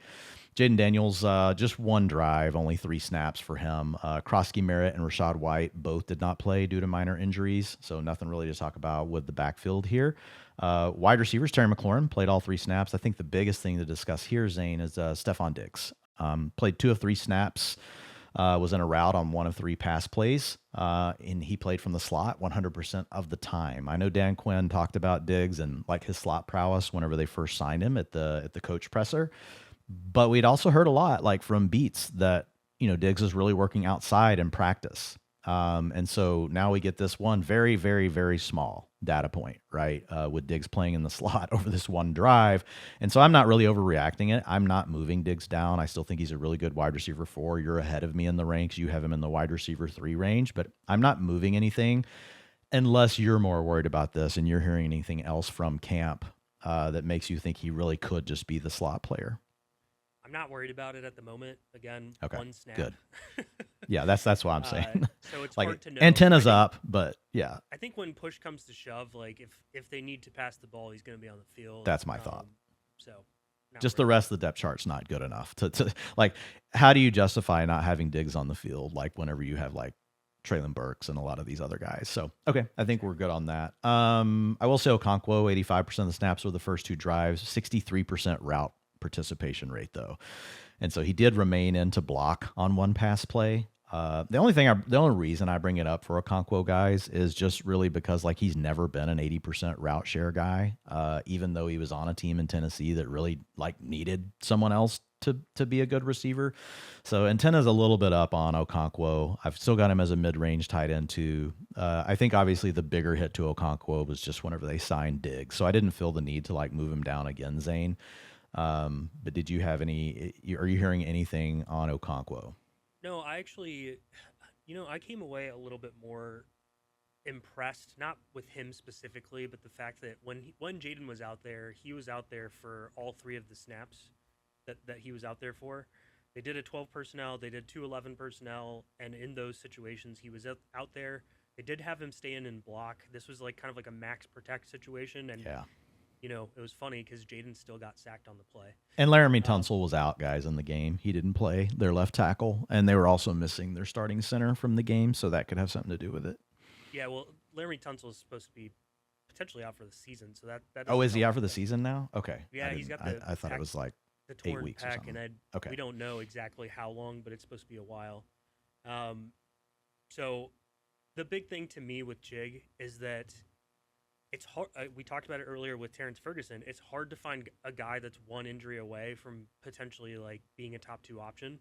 Jaden Daniels, just one drive, only 3 snaps for him. Krosky Merritt and Rashad White both did not play due to minor injuries, so nothing really to talk about with the backfield here. Wide receivers, Terry McLaurin played all 3 snaps. I think the biggest thing to discuss here, Zain, is Stephon Diggs. Played 2 of 3 snaps. Was in a route on 1 of 3 pass plays, and he played from the slot 100% of the time. I know Dan Quinn talked about Diggs and like his slot prowess whenever they first signed him at the coach presser, but we'd also heard a lot like from beats that Diggs is really working outside in practice. And so now we get this one very, very, very small data point, right? With Diggs playing in the slot over this one drive. And so I'm not really overreacting it. I'm not moving Diggs down. I still think he's a really good wide receiver 4. You're ahead of me in the ranks. You have him in the wide receiver 3 range, but I'm not moving anything unless you're more worried about this and you're hearing anything else from camp that makes you think he really could just be the slot player. I'm not worried about it at the moment. Again, okay, 1 snap. Good. Yeah, that's what I'm saying. So it's like hard to know. Antennas up, but yeah. I think when push comes to shove, like if they need to pass the ball, he's going to be on the field. That's my thought. So not Just the really. rest of the depth chart's not good enough to like. How do you justify not having Diggs on the field? Like whenever you have like Traylon Burks and a lot of these other guys. So okay, I think we're Exactly. good on that. I will say Okonkwo, 85% of the snaps were the first two drives, 63% route participation rate though. And so he did remain in to block on one pass play. The only reason I bring it up for Okonkwo guys is just really because like he's never been an 80% route share guy, even though he was on a team in Tennessee that really like needed someone else to be a good receiver. So antenna's a little bit up on Okonkwo. I've still got him as a mid-range tight end too. I think obviously the bigger hit to Okonkwo was just whenever they signed Diggs. So I didn't feel the need to like move him down again, Zane. But did you have any? Are you hearing anything on Okonkwo? No, I actually, I came away a little bit more impressed, not with him specifically, but the fact that when Jaden was out there, he was out there for all three of the snaps that he was out there for. They did a 12 personnel, they did two 11 personnel, and in those situations, he was out there. They did have him stay in and block. This was like kind of like a max protect situation, and Yeah. it was funny because Jaden still got sacked on the play. And Laramie Um, Tunsil was out, guys, in the game. He didn't play their left tackle, and they were also missing their starting center from the game, so that could have something to do with it. yeah, well, Larry Tunsil is supposed to be potentially out for the season, so that Oh, doesn't is he help out for the either. season now? Okay, I Yeah, he's didn't. got I thought it was like the eight torn weeks or pec, and something. Okay. we don't know exactly how long, but it's supposed to be a while. Um, so the big thing to me with Jig is that it's hard. We talked about it earlier with Terrence Ferguson. It's hard to find a guy that's one injury away from potentially like being a top two option.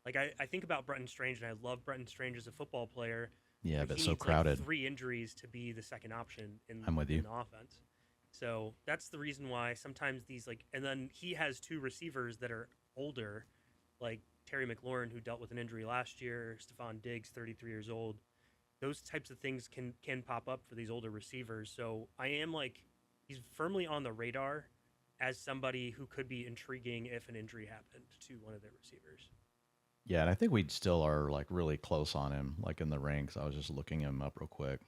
Like I think about Brenton Strange, and I love Brenton Strange as a football player, Yeah, but but he so needs like crowded. three injuries to be the second option I'm with in you. the offense. So that's the reason why sometimes these like, and then he has two receivers that are older, like Terry McLaurin, who dealt with an injury last year, Stephon Diggs, 33 years old. Those types of things can pop up for these older receivers. So I am like, he's firmly on the radar as somebody who could be intriguing if an injury happened to one of their receivers. Yeah, and I think we still are like really close on him, like in the ranks. I was just looking him up real quick.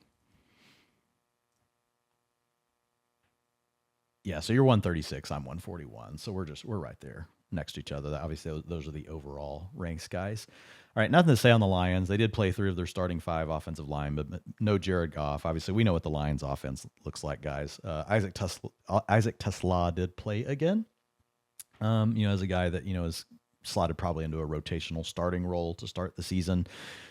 Yeah, so you're 136, I'm 141. So we're right there next to each other. Obviously, those are the overall ranks, guys. All right, nothing to say on the Lions. They did play three of their starting five offensive line, but no Jared Goff. Obviously, we know what the Lions offense looks like, guys. Isaac Tesla did play again. As a guy that is slotted probably into a rotational starting role to start the season.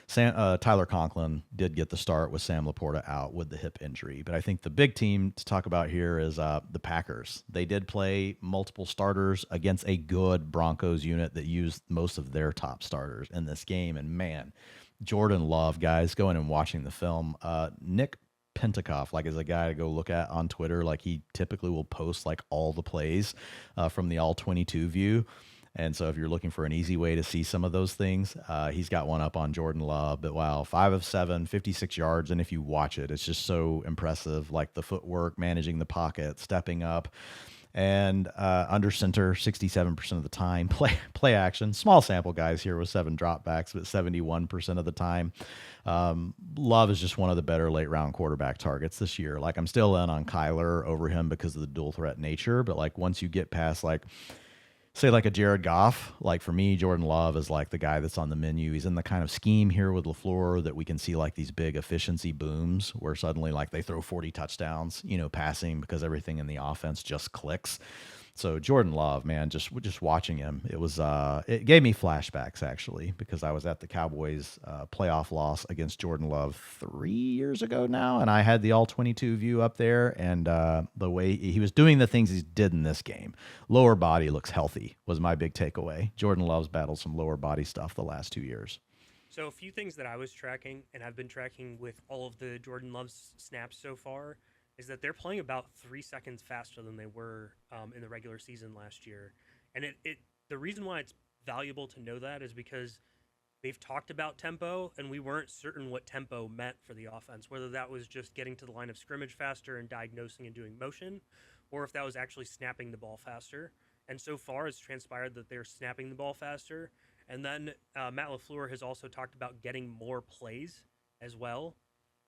Tyler Conklin did get the start with Sam Laporta out with the hip injury. But I think the big team to talk about here is the Packers. They did play multiple starters against a good Broncos unit that used most of their top starters in this game. And man, Jordan Love, guys, going and watching the film. Nick Pentakoff, like, is a guy to go look at on Twitter. Like, he typically will post like all the plays from the all 22 view. And so if you're looking for an easy way to see some of those things, he's got one up on Jordan Love. But wow, 5 of 7, 56 yards. And if you watch it, it's just so impressive. Like the footwork, managing the pocket, stepping up, and under center 67% of the time. Play action. Small sample, guys, here with 7 dropbacks, but 71% of the time. Love is just one of the better late round quarterback targets this year. Like, I'm still in on Kyler over him because of the dual threat nature. But like once you get past like, say, like a Jared Goff, like for me, Jordan Love is like the guy that's on the menu. He's in the kind of scheme here with LaFleur that we can see like these big efficiency booms where suddenly like they throw 40 touchdowns, passing because everything in the offense just clicks. So Jordan Love, man, just watching him, it gave me flashbacks actually because I was at the Cowboys playoff loss against Jordan Love 3 years ago now, and I had the all 22 view up there, and the way he was doing the things he did in this game, lower body looks healthy was my big takeaway. Jordan Love's battled some lower body stuff the last 2 years. So a few things that I was tracking, and I've been tracking with all of the Jordan Love snaps so far, is that they're playing about 3 seconds faster than they were in the regular season last year. And the reason why it's valuable to know that is because they've talked about tempo, and we weren't certain what tempo meant for the offense, whether that was just getting to the line of scrimmage faster and diagnosing and doing motion, or if that was actually snapping the ball faster. And so far, it's transpired that they're snapping the ball faster. And then Matt LaFleur has also talked about getting more plays as well.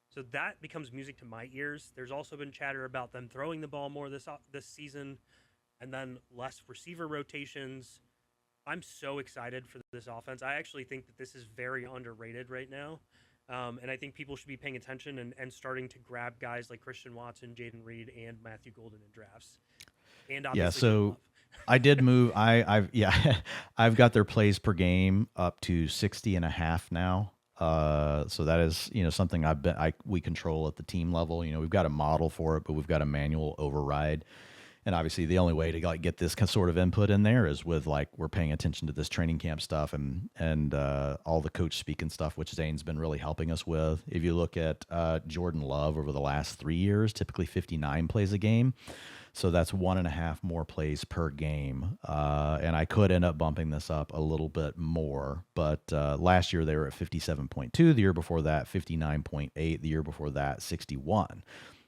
So that becomes music to my ears. There's also been chatter about them throwing the ball more this season. and then less receiver rotations. I'm so excited for this offense. I actually think that this is very underrated right now. And I think people should be paying attention and starting to grab guys like Christian Watson, Jaden Reed, and Matthew Golden in drafts. And Yeah, obviously Jordan so Love. I did move. I've yeah, I've got their plays per game up to 60 and a half now. So that is, something we control at the team level. We've got a model for it, but we've got a manual override. And obviously, the only way to get this sort of input in there is with we're paying attention to this training camp stuff and all the coach speaking stuff, which Zane's been really helping us with. If you look at Jordan Love over the last 3 years, typically 59 plays a game. So that's 1.5 more plays per game. And I could end up bumping this up a little bit more. But last year they were at 57.2. The year before that, 59.8. The year before that, 61.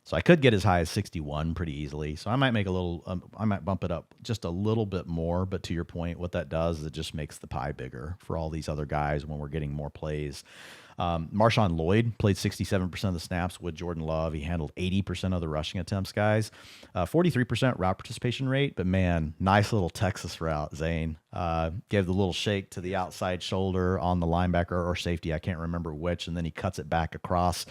So I could get as high as 61 pretty easily. So I might I might bump it up just a little bit more. But to your point, what that does is it just makes the pie bigger for all these other guys when we're getting more plays. MarShawn Lloyd played 67% of the snaps with Jordan Love. He handled 80% of the rushing attempts, guys. 43% route participation rate, but man, nice little Texas route, Zain. Gave the little shake to the outside shoulder on the linebacker or safety, I can't remember which, and then he cuts it back across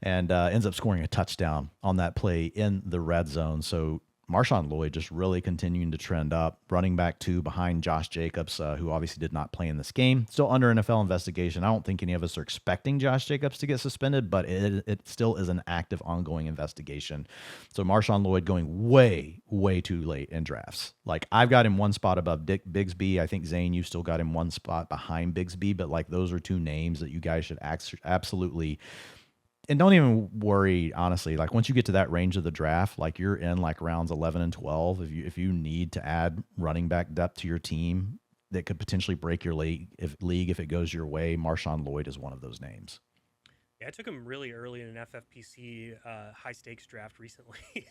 and ends up scoring a touchdown on that play in the red zone. So MarShawn Lloyd just really continuing to trend up. Running back 2 behind Josh Jacobs, who obviously did not play in this game. Still under NFL investigation. I don't think any of us are expecting Josh Jacobs to get suspended, but it still is an active, ongoing investigation. So MarShawn Lloyd going way, way too late in drafts. I've got him one spot above Bigsby. I think, Zain, you still got him one spot behind Bigsby, but those are 2 names that you guys should absolutely. And don't even worry, honestly. Once you get to that range of the draft, you're in rounds 11 and 12. If you need to add running back depth to your team that could potentially break your league if it goes your way, MarShawn Lloyd is one of those names. Yeah, I took him really early in an FFPC high stakes draft recently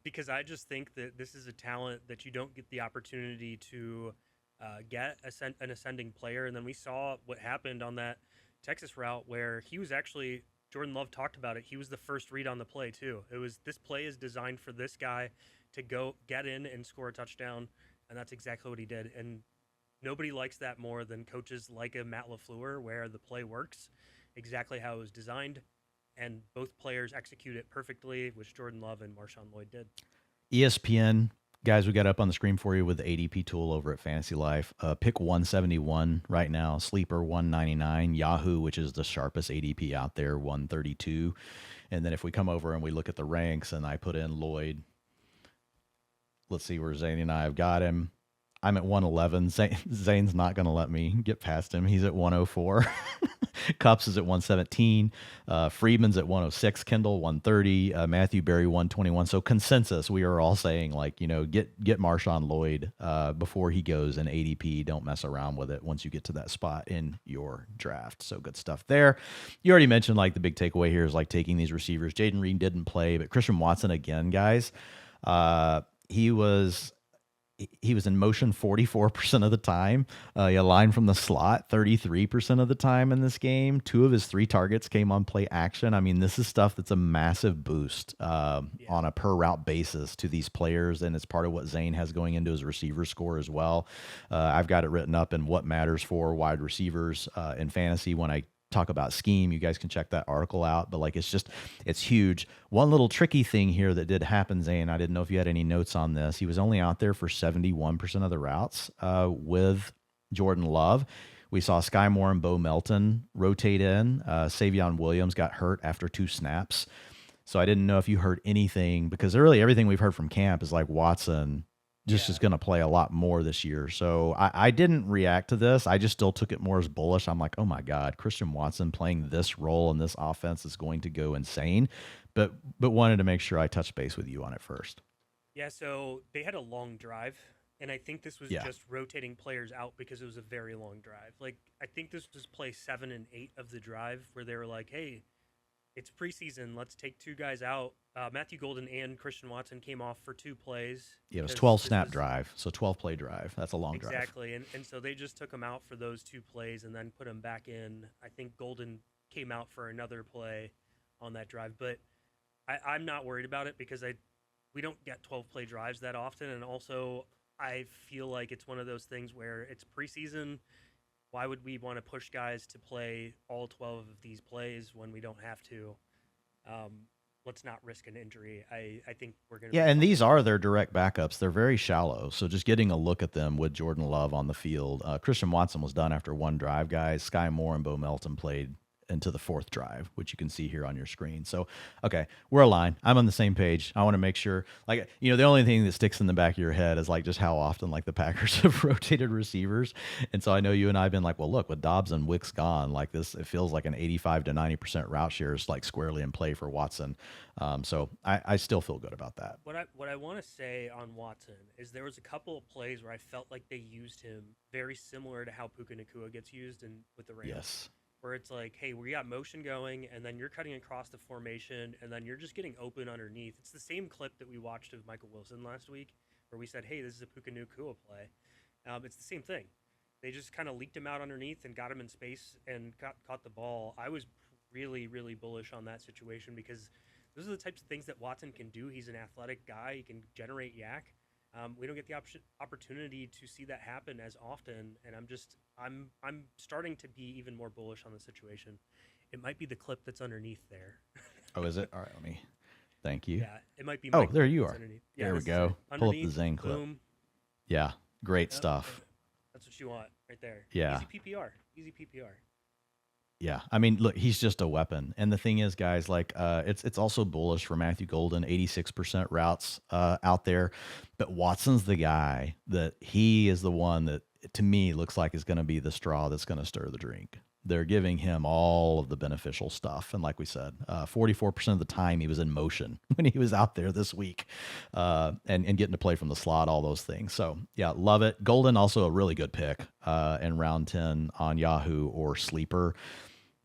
because I just think that this is a talent that you don't get the opportunity to get an ascending player. And then we saw what happened on that Texas route where he was actually. Jordan Love talked about it. He was the first read on the play too. This play is designed for this guy to go get in and score a touchdown, and that's exactly what he did. And nobody likes that more than coaches like a Matt LaFleur, where the play works exactly how it was designed, and both players execute it perfectly, which Jordan Love and MarShawn Lloyd did. ESPN. Guys, we got up on the screen for you with the ADP tool over at Fantasy Life. Pick 171 right now, Sleeper 199, Yahoo, which is the sharpest ADP out there, 132. And then if we come over and we look at the ranks and I put in Lloyd, let's see where Zain and I have got him. I'm at 111. Zane's not going to let me get past him. He's at 104. Cups is at 117. Friedman's at 106. Kendall 130. Matthew Berry 121. So consensus, we are all saying get MarShawn Lloyd before he goes in ADP. Don't mess around with it once you get to that spot in your draft. So good stuff there. You already mentioned the big takeaway here is taking these receivers. Jaden Reed didn't play, but Christian Watson again, guys. He was in motion 44% of the time. He aligned from the slot 33% of the time in this game. 2 of his 3 targets came on play action. I mean, this is stuff that's a massive boost on a per route basis to these players, and it's part of what Zain has going into his receiver score as well. I've got it written up in what matters for wide receivers in fantasy when I talk about scheme. You guys can check that article out, but it's huge. One little tricky thing here that did happen, Zain, I didn't know if you had any notes on this. He was only out there for 71% of the routes with Jordan Love. We saw Sky Moore and Bo Melton rotate in. Savion Williams got hurt after 2 snaps. So I didn't know if you heard anything, because really everything we've heard from camp is Watson is going to play a lot more this year. So I didn't react to this. I just still took it more as bullish. I'm like, oh my God, Christian Watson playing this role in this offense is going to go insane. But wanted to make sure I touched base with you on it first. Yeah, so they had a long drive, and I think this was just rotating players out because it was a very long drive. I think this was play 7 and 8 of the drive where they were like, hey, it's preseason. Let's take 2 guys out. Matthew Golden and Christian Watson came off for 2 plays. Yeah, it was 12 snap drive, so 12 play drive. That's a long drive. Exactly, and so they just took him out for those 2 plays and then put him back in. I think Golden came out for another play on that drive, but I'm not worried about it because we don't get 12 play drives that often, and also I feel like it's one of those things where it's preseason. Why would we want to push guys to play all 12 of these plays when we don't have to? Um, let's not risk an injury. I think we're going to. Yeah, and these are their direct backups. They're very shallow. So just getting a look at them with Jordan Love on the field. Christian Watson was done after one drive, guys. Sky Moore and Bo Melton played into the fourth drive, which you can see here on your screen. So, okay, we're aligned. I'm on the same page. I want to make sure, like, the only thing that sticks in the back of your head is like just how often like the Packers have rotated receivers. And so I know you and I have been like, well, look, with Dobbs and Wicks gone, like this, it feels like an 85 to 90% route share is like squarely in play for Watson. So I still feel good about that. What I want to say on Watson is there was a couple of plays where I felt like they used him very similar to how Puka Nacua gets used with the Rams. Yes. Where it's like, hey, we got motion going, and then you're cutting across the formation, and then you're just getting open underneath. It's the same clip that we watched of Michael Wilson last week, where we said, hey, this is a Puka Nacua play. It's the same thing. They just kind of leaked him out underneath and got him in space and caught the ball. I was really, really bullish on that situation because those are the types of things that Watson can do. He's an athletic guy. He can generate yak. We don't get the opportunity to see that happen as often, and I'm starting to be even more bullish on the situation. It might be the clip that's underneath there. Oh, is it? All right, let me. Thank you. Yeah, it might be. Oh, there you are. Yeah, there we go. Pull up the Zain clip. Boom. Yeah, great stuff. That's what you want right there. Yeah. Easy PPR. Easy PPR. Yeah, I mean, look, he's just a weapon. And the thing is, guys, like, it's also bullish for Matthew Golden, 86% routes out there. But Watson's the guy that he is the one that, to me, looks like is going to be the straw that's going to stir the drink. They're giving him all of the beneficial stuff. And like we said, 44% of the time he was in motion when he was out there this week and getting to play from the slot, all those things. So, yeah, love it. Golden, also a really good pick in round 10 on Yahoo or Sleeper.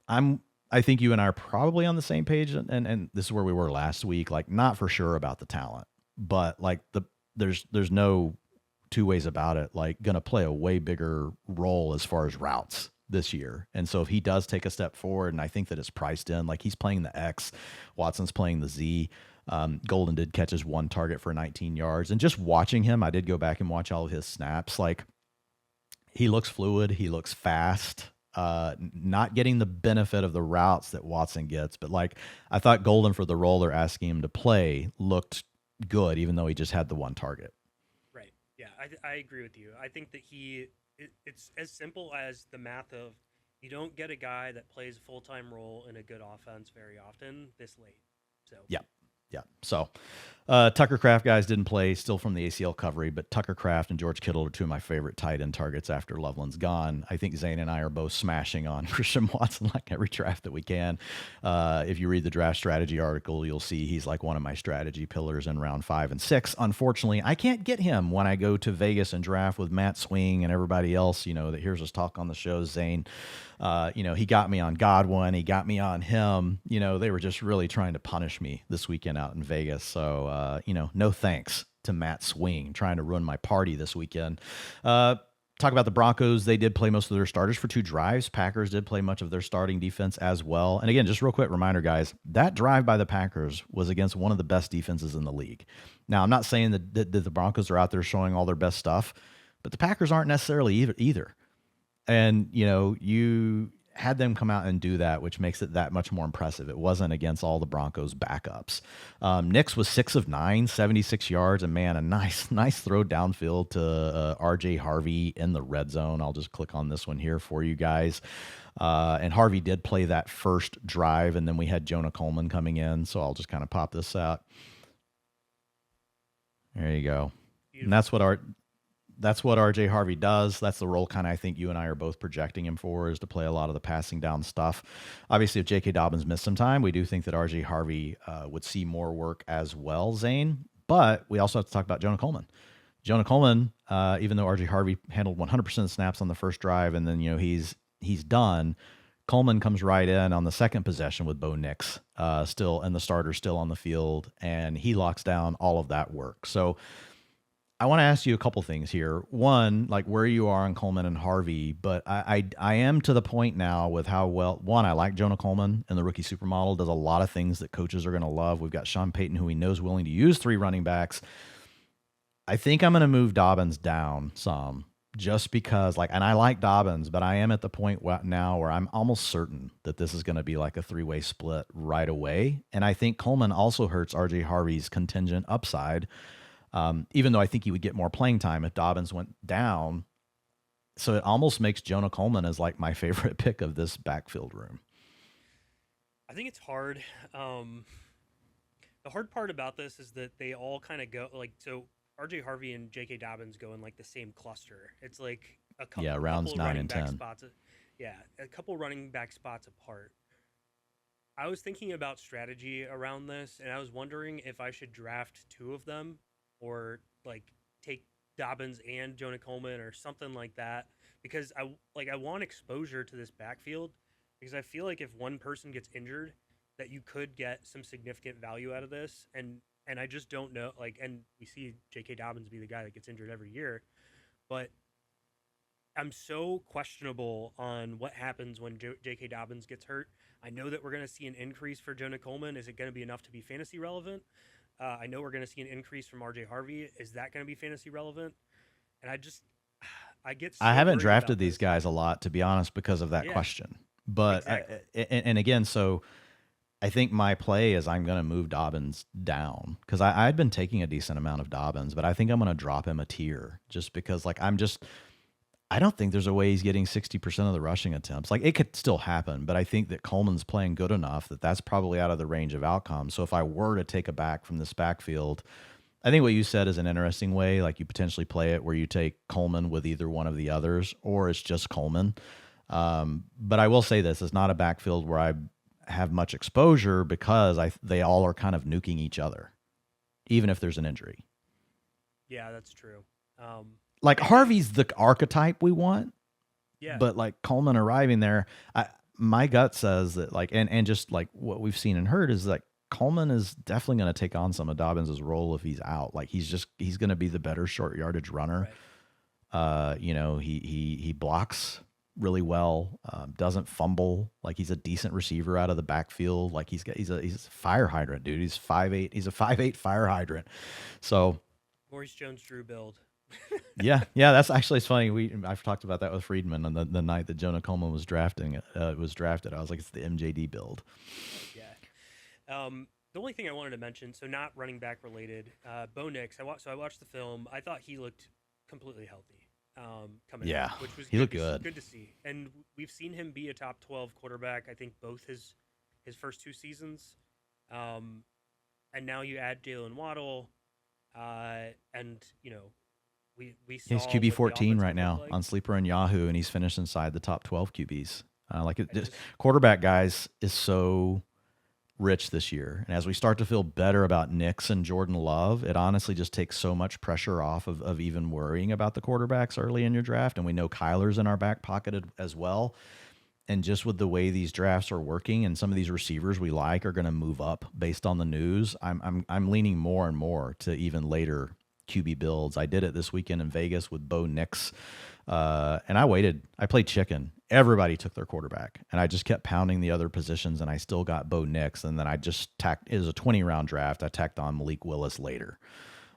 I think you and I are probably on the same page, and this is where we were last week. Like, not for sure about the talent, but like there's no two ways about it. Like, gonna play a way bigger role as far as routes this year. And so if he does take a step forward, and I think that it's priced in, like he's playing the X, Watson's playing the Z. Golden did catch his one target for 19 yards, and just watching him, I did go back and watch all of his snaps. Like, he looks fluid, he looks fast. Not getting the benefit of the routes that Watson gets, but like I thought Golden, for the role they're asking him to play, looked good, even though he just had the one target. Right. Yeah, I agree with you. I think that it's as simple as the math of you don't get a guy that plays a full-time role in a good offense very often this late. So yeah. So Tucker Kraft, guys, didn't play, still from the ACL recovery, but Tucker Kraft and George Kittle are two of my favorite tight end targets after Loveland's gone. I think Zain and I are both smashing on Christian Watson like every draft that we can. If you read the draft strategy article, you'll see he's like one of my strategy pillars in round 5 and 6. Unfortunately, I can't get him when I go to Vegas and draft with Matt Swing and everybody else, that hears us talk on the show. Zain, he got me on Godwin. He got me on him. They were just really trying to punish me this weekend out in Vegas. So, no thanks to Matt Swing trying to ruin my party this weekend. Talk about the Broncos. They did play most of their starters for 2 drives. Packers did play much of their starting defense as well. And again, just real quick reminder, guys, that drive by the Packers was against one of the best defenses in the league. Now, I'm not saying that the Broncos are out there showing all their best stuff, but the Packers aren't necessarily either. And, you had them come out and do that, which makes it that much more impressive. It wasn't against all the Broncos backups. Nix was 6 of 9, 76 yards, and man, a nice throw downfield to RJ Harvey in the red zone. I'll just click on this one here for you guys. And Harvey did play that first drive, and then we had Jonah Coleman coming in. So I'll just kind of pop this out. There you go. Beautiful. And that's what RJ Harvey does. That's the role kind of I think you and I are both projecting him for, is to play a lot of the passing down stuff. Obviously, if J.K. Dobbins missed some time, we do think that RJ Harvey would see more work as well, Zain. But we also have to talk about Jonah Coleman. Jonah Coleman, even though RJ Harvey handled 100% of snaps on the first drive, and then he's done, Coleman comes right in on the second possession with Bo Nix still, and the starter still on the field, and he locks down all of that work. So I want to ask you a couple things here. One, like where you are on Coleman and Harvey, but I am to the point now with how well, one, I like Jonah Coleman and the rookie supermodel, does a lot of things that coaches are going to love. We've got Sean Payton, who he knows willing to use 3 running backs. I think I'm going to move Dobbins down some just because, like, and I like Dobbins, but I am at the point now where I'm almost certain that this is going to be like a 3-way split right away. And I think Coleman also hurts RJ Harvey's contingent upside. Even though I think he would get more playing time if Dobbins went down. So it almost makes Jonah Coleman as like my favorite pick of this backfield room. I think it's hard. The hard part about this is that they all kind of go like, so RJ Harvey and J.K. Dobbins go in like the same cluster. It's like a couple, rounds couple 9 and 10 spots. A couple running back spots apart. I was thinking about strategy around this, and I was wondering if I should draft 2 of them or like take Dobbins and Jonah Coleman or something like that, because I want exposure to this backfield, because I feel like if one person gets injured that you could get some significant value out of this, and I just don't know, like, and we see J.K. Dobbins be the guy that gets injured every year, but I'm so questionable on what happens when J.K. Dobbins gets hurt. I know that we're going to see an increase for Jonah Coleman. Is it going to be enough to be fantasy relevant? I know we're going to see an increase from RJ Harvey. Is that going to be fantasy relevant? And I get. So I haven't worried drafted about these this. guys a lot, to be honest, because of that Yeah, question. But exactly. and again, so I think my play is I'm going to move Dobbins down because I'd been taking a decent amount of Dobbins, but I think I'm going to drop him a tier just because, like, I don't think there's a way he's getting 60% of the rushing attempts. Like, it could still happen, but I think that Coleman's playing good enough that that's probably out of the range of outcomes. So if I were to take a back from this backfield, I think what you said is an interesting way. Like, you potentially play it where you take Coleman with either one of the others, or it's just Coleman. But I will say this: it's not a backfield where I have much exposure because they all are kind of nuking each other, even if there's an injury. Yeah, that's true. Like, Harvey's the archetype we want, Yeah, but like Coleman arriving there, my gut says that, like, and just like what we've seen and heard is like Coleman is definitely going to take on some of Dobbins' role if he's out. Like, he's going to be the better short yardage runner. right. He blocks really well, doesn't fumble. Like, he's a decent receiver out of the backfield. Like, he's a fire hydrant, dude. He's 5'8". He's a 5'8" fire hydrant. So Maurice Jones-Drew build. yeah, it's actually, it's funny. I've talked about that with Friedman on the night that Jonah Coleman was drafted. I was like, it's the MJD build. Yeah. The only thing I wanted to mention, so not running back related, Bo Nix. I watched the film. I thought he looked completely healthy coming Yeah, out, which was he looked good. good to see. And we've seen him be a top 12 quarterback, I think, both his first 2 seasons. And now you add Jalen Waddle, and we saw He's what QB the 14 offense right could now look like. on Sleeper and Yahoo, and he's finished inside the top 12 QBs. Like, it I just just quarterback guys is so rich this year. And as we start to feel better about Nix and Jordan Love, it honestly just takes so much pressure off of even worrying about the quarterbacks early in your draft. And we know Kyler's in our back pocket as well. And just with the way these drafts are working, and some of these receivers we like are going to move up based on the news, I'm leaning more and more to even later QB builds. I did it this weekend in Vegas with Bo Nix, and I waited. I played chicken. Everybody took their quarterback, and I just kept pounding the other positions, and I still got Bo Nix. And then I just it was a 20-round draft. I tacked on Malik Willis later,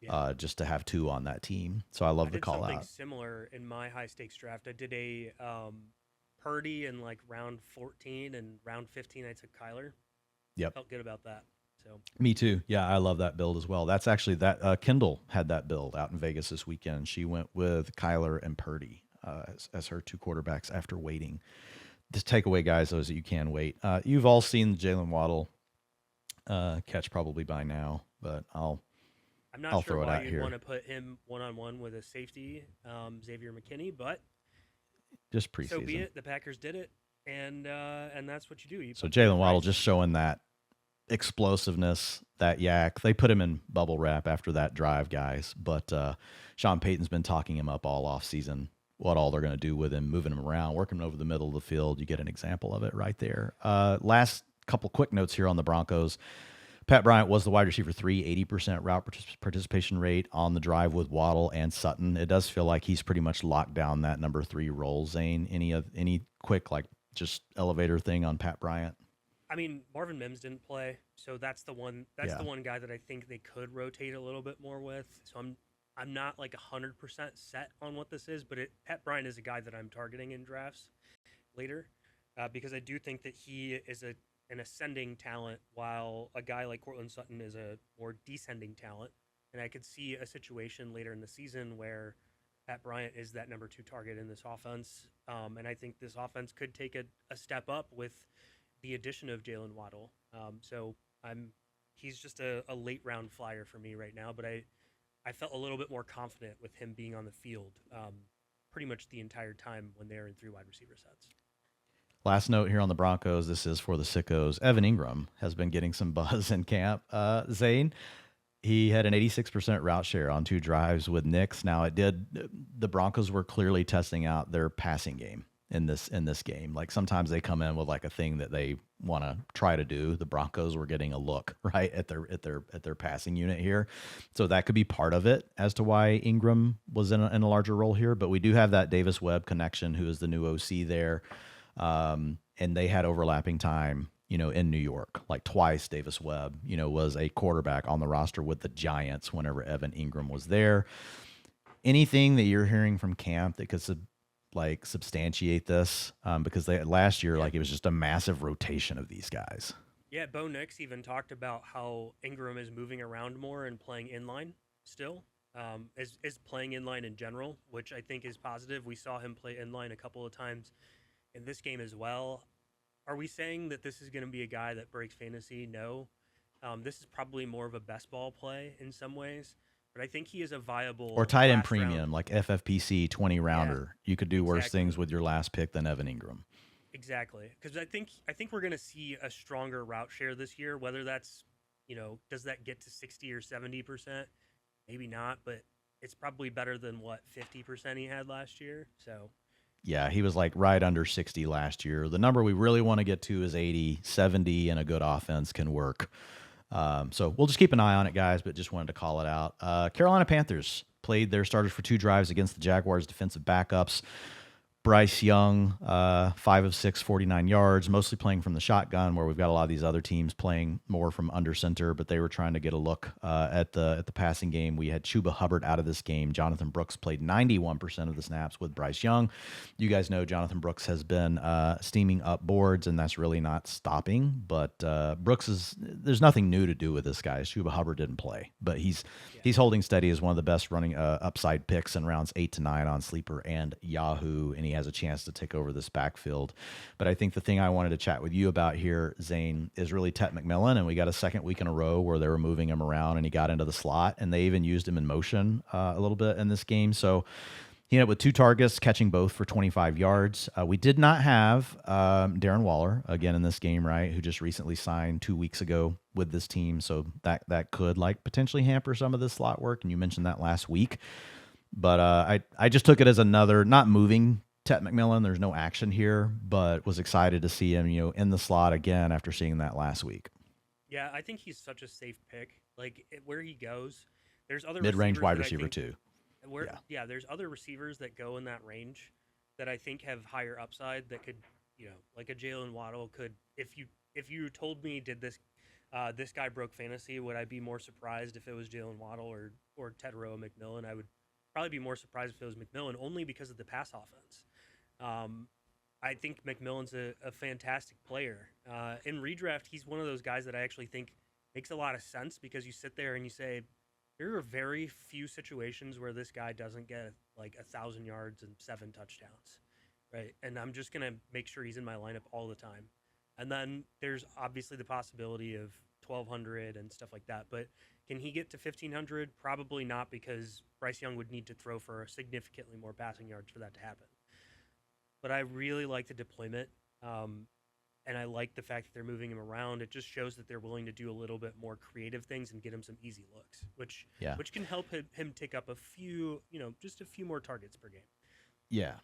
yeah. just to have 2 on that team. So I I love the did call something out. similar in my high stakes draft. I did a Purdy in like round 14, and round 15 I took Kyler. Yep. Felt good about that. So Me too. Yeah, I love that build as well. That's actually that Kendall had that build out in Vegas this weekend. She went with Kyler and Purdy as her 2 quarterbacks after waiting. The takeaway, guys, those that you can wait. You've all seen Jalen Waddle catch probably by now, but I'm I'll not sure throw it why out you'd here. want to put him one-on-one with a safety, Xavier McKinney, but Just so be preseason. it. The Packers did it, and that's what you do. You So put them in Jalen Waddle price. just showing that explosiveness, that yak. They put him in bubble wrap after that drive, guys. But Sean Payton's been talking him up all off season. What all they're going to do with him, moving him around, working him over the middle of the field. You get an example of it right there. Last couple quick notes here on the Broncos. Pat Bryant was the wide receiver 3, 80% route participation rate on the drive with Waddle and Sutton. It does feel like he's pretty much locked down that number 3 role. Zain, any quick like just elevator thing on Pat Bryant? I mean, Marvin Mims didn't play, so that's the one. That's the one guy that I think they could rotate a little bit more with. So I'm not like 100% set on what this is, but Pat Bryant is a guy that I'm targeting in drafts later because I do think that he is an ascending talent, while a guy like Cortland Sutton is a more descending talent. And I could see a situation later in the season where Pat Bryant is that number 2 target in this offense. And I think this offense could take a step up with the addition of Jalen Waddle. So he's just a late round flyer for me right now, but I felt a little bit more confident with him being on the field pretty much the entire time when they're in 3 wide receiver sets. Last note here on the Broncos, this is for the sickos. Evan Ingram has been getting some buzz in camp. Zain, he had an 86% route share on 2 drives with Knicks. Now the Broncos were clearly testing out their passing game in this game. Like sometimes they come in with like a thing that they want to try to do. The Broncos were getting a look right at their passing unit here. So that could be part of it as to why Ingram was in a larger role here. But we do have that Davis Webb connection, who is the new OC there. And they had overlapping time, in New York, like twice Davis Webb, was a quarterback on the roster with the Giants whenever Evan Ingram was there. Anything that you're hearing from camp that could substantiate this? Because last year, it was just a massive rotation of these guys. Yeah, Bo Nix even talked about how Ingram is moving around more and playing inline still. Is playing inline in general, which I think is positive. We saw him play inline a couple of times in this game as well. Are we saying that this is going to be a guy that breaks fantasy? No. This is probably more of a best ball play in some ways, but I think he is a viable or tight end premium, like FFPC 20 rounder. Yeah, you could do worse things with your last pick than Evan Ingram. Exactly, because I think we're going to see a stronger route share this year. Whether that's does that get to 60 or 70%? Maybe not, but it's probably better than what 50% he had last year. So. Yeah, he was like right under 60 last year. The number we really want to get to is 80, 70, and a good offense can work. So we'll just keep an eye on it, guys, but just wanted to call it out. Carolina Panthers played their starters for 2 drives against the Jaguars' defensive backups. Bryce Young, 5 of 6, 49 yards, mostly playing from the shotgun, where we've got a lot of these other teams playing more from under center, but they were trying to get a look at the passing game. We had Chuba Hubbard out of this game. Jonathan Brooks played 91% of the snaps with Bryce Young. You guys know Jonathan Brooks has been steaming up boards, and that's really not stopping. But there's nothing new to do with this guy. Chuba Hubbard didn't play, but he's holding steady as one of the best running upside picks in rounds 8 to 9 on Sleeper and Yahoo, and he has a chance to take over this backfield. But I think the thing I wanted to chat with you about here, Zain, is really Tet McMillan, and we got a second week in a row where they were moving him around and he got into the slot, and they even used him in motion a little bit in this game. So he ended up with 2 targets, catching both for 25 yards. We did not have Darren Waller again in this game, right, who just recently signed 2 weeks ago with this team, so that could potentially hamper some of this slot work, and you mentioned that last week. But I just took it as another, not moving Tet McMillan. There's no action here, but was excited to see him, in the slot again after seeing that last week. Yeah, I think he's such a safe pick. Where he goes, there's other mid-range wide receiver too. There's other receivers that go in that range that I think have higher upside that could, like a Jalen Waddle could. If you told me this guy broke fantasy, would I be more surprised if it was Jalen Waddle or Tedrow McMillan? I would probably be more surprised if it was McMillan, only because of the pass offense. I think McMillan's a fantastic player. In redraft, he's one of those guys that I actually think makes a lot of sense, because you sit there and you say, there are very few situations where this guy doesn't get 1,000 yards and 7 touchdowns, right? And I'm just going to make sure he's in my lineup all the time. And then there's obviously the possibility of 1,200 and stuff like that. But can he get to 1,500? Probably not, because Bryce Young would need to throw for significantly more passing yards for that to happen. But I really like the deployment, and I like the fact that they're moving him around. It just shows that they're willing to do a little bit more creative things and get him some easy looks, which can help him take up a few more targets per game. Yeah.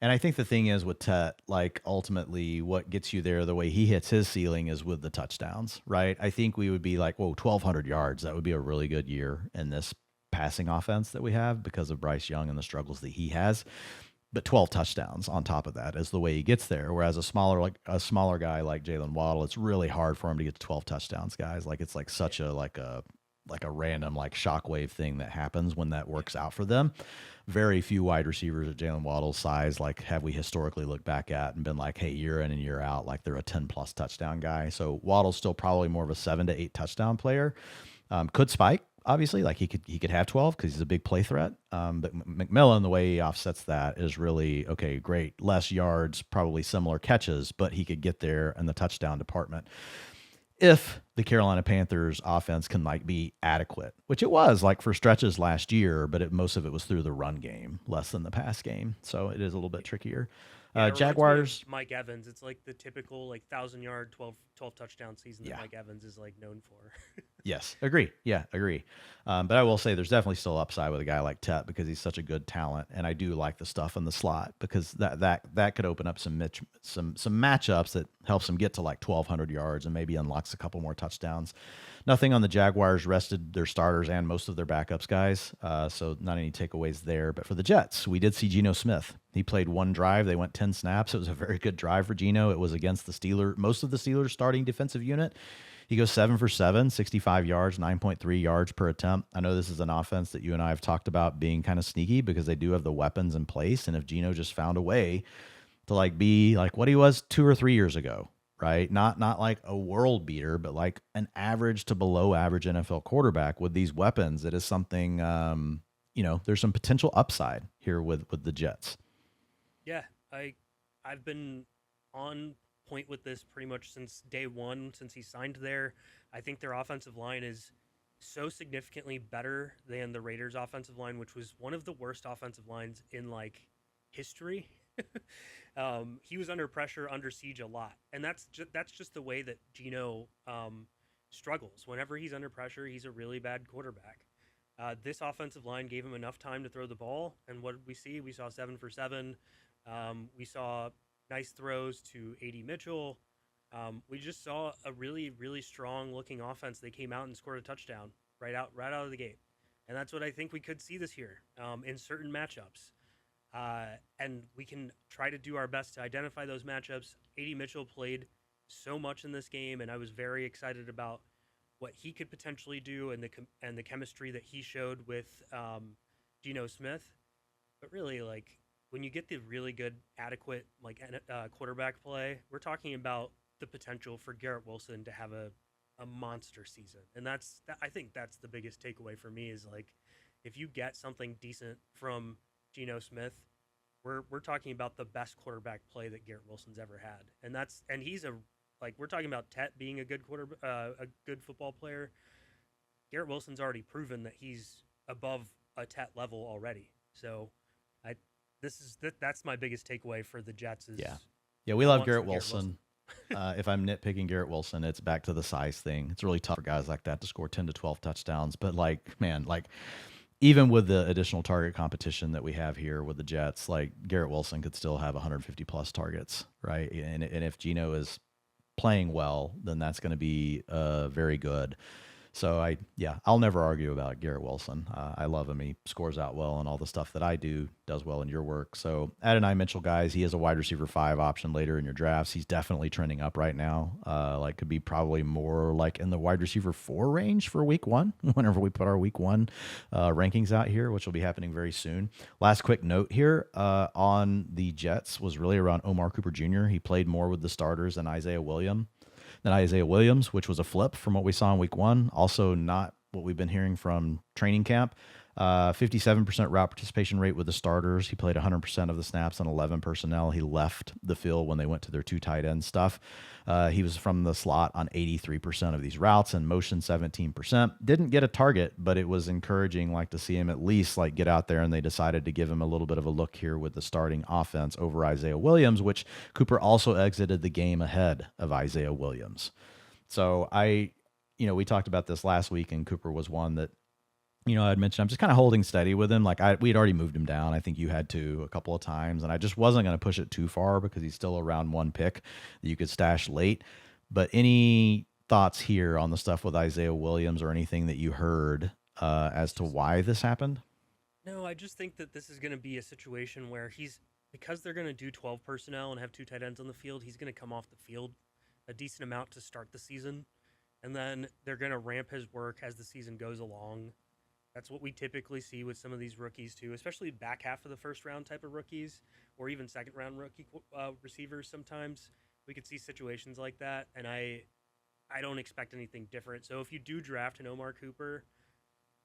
And I think the thing is with Tet, like ultimately what gets you there, the way he hits his ceiling is with the touchdowns, right? I think we would be like, whoa, 1,200 yards. That would be a really good year in this passing offense that we have because of Bryce Young and the struggles that he has. But 12 touchdowns on top of that is the way he gets there. Whereas a smaller guy like Jalen Waddle, it's really hard for him to get to 12 touchdowns, guys. Like it's like such a random like shockwave thing that happens when that works out for them. Very few wide receivers at Jalen Waddle's size, like have we historically looked back at and been like, hey, year in and year out, like they're a 10+ touchdown guy. So Waddle's still probably more of a 7 to 8 touchdown player. Could spike, obviously, like he could have 12 because he's a big play threat. But McMillan, the way he offsets that is really, okay, great, less yards, probably similar catches, but he could get there in the touchdown department if the Carolina Panthers offense can like be adequate, which it was like for stretches last year, but most of it was through the run game, less than the pass game. So it is a little bit trickier. Jaguars, Mike Evans. It's like the typical like 1,000-yard, 12 touchdown season that Mike Evans is like known for. Yes, agree. Yeah, agree. But I will say there's definitely still upside with a guy like Tet because he's such a good talent, and I do like the stuff in the slot because that could open up some matchups that helps him get to like 1,200 yards and maybe unlocks a couple more touchdowns. Nothing on the Jaguars, rested their starters and most of their backups guys, so not any takeaways there. But for the Jets, we did see Geno Smith. He played one drive. They went 10 snaps. It was a very good drive for Geno. It was against the most of the Steelers' starting defensive unit. He goes 7 for 7, 65 yards, 9.3 yards per attempt. I know this is an offense that you and I have talked about being kind of sneaky because they do have the weapons in place. And if Geno just found a way to like be like what he was 2 or 3 years ago, right? Not like a world beater, but like an average to below average NFL quarterback with these weapons, it is something, there's some potential upside here with the Jets. Yeah, I've been on point with this pretty much since day one, since he signed there. I think their offensive line is so significantly better than the Raiders' offensive line, which was one of the worst offensive lines in like history. He was under pressure, under siege a lot, and that's just the way that Geno struggles. Whenever he's under pressure, he's a really bad quarterback. This offensive line gave him enough time to throw the ball, and what did we see? We saw 7 for 7. We saw nice throws to Adonai Mitchell. We just saw a really, really strong looking offense. They came out and scored a touchdown right out of the gate. And that's what I think we could see this year in certain matchups. And we can try to do our best to identify those matchups. Adonai Mitchell played so much in this game, and I was very excited about what he could potentially do and the chemistry that he showed with Geno Smith. But really, like, when you get the really good, adequate quarterback play, we're talking about the potential for Garrett Wilson to have a monster season. And I think that's the biggest takeaway for me is like, if you get something decent from Geno Smith, we're talking about the best quarterback play that Garrett Wilson's ever had. And he's we're talking about Tet being a good a good football player. Garrett Wilson's already proven that he's above a Tet level already. So that's my biggest takeaway for the Jets is we love Garrett Wilson. If I'm nitpicking Garrett Wilson, it's back to the size thing. It's really tough for guys like that to score 10 to 12 touchdowns. But even with the additional target competition that we have here with the Jets, like Garrett Wilson could still have 150 plus targets, right? And if Geno is playing well, then that's going to be very good. So I'll never argue about Garrett Wilson. I love him. He scores out well and all the stuff that I do does well in your work. So Adonai Mitchell, guys, he is a wide receiver 5 option later in your drafts. He's definitely trending up right now. Could be probably more like in the wide receiver 4 range for week 1, whenever we put our week 1 rankings out here, which will be happening very soon. Last quick note here on the Jets was really around Omar Cooper Jr. He played more with the starters than Isaiah Williams, which was a flip from what we saw in week 1. Also not what we've been hearing from training camp. 57% route participation rate with the starters. He played 100% of the snaps on 11 personnel. He left the field when they went to their 2 tight end stuff. He was from the slot on 83% of these routes and motion 17%. Didn't get a target, but it was encouraging to see him at least get out there, and they decided to give him a little bit of a look here with the starting offense over Isaiah Williams, which Cooper also exited the game ahead of Isaiah Williams. So we talked about this last week, and Cooper was one that I'd mentioned I'm just kind of holding steady with him. Like we'd already moved him down. I think you had to a couple of times, and I just wasn't going to push it too far because he's still a round one pick that you could stash late. But any thoughts here on the stuff with Isaiah Williams or anything that you heard as to why this happened? No, I just think that this is going to be a situation where because they're going to do 12 personnel and have two tight ends on the field, he's going to come off the field a decent amount to start the season. And then they're going to ramp his work as the season goes along. That's what we typically see with some of these rookies too, especially back half of the first round type of rookies, or even second round rookie receivers. Sometimes we could see situations like that, and I don't expect anything different. So if you do draft an Omar Cooper,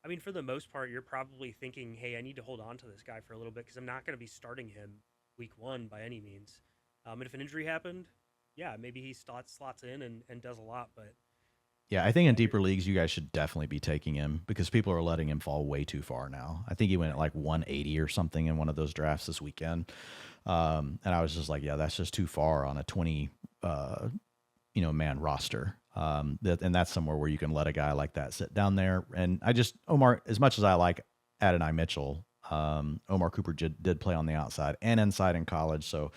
I mean, for the most part, you're probably thinking, hey, I need to hold on to this guy for a little bit because I'm not going to be starting him week one by any means. And if an injury happened, yeah, maybe he slots in and does a lot, but Yeah, I think in deeper leagues, you guys should definitely be taking him because people are letting him fall way too far now. I think he went at like 180 or something in one of those drafts this weekend. And I was just like, yeah, that's just too far on a 20, man roster. And that's somewhere where you can let a guy like that sit down there. And Omar, as much as I like Adonai Mitchell, Omar Cooper did play on the outside and inside in college. So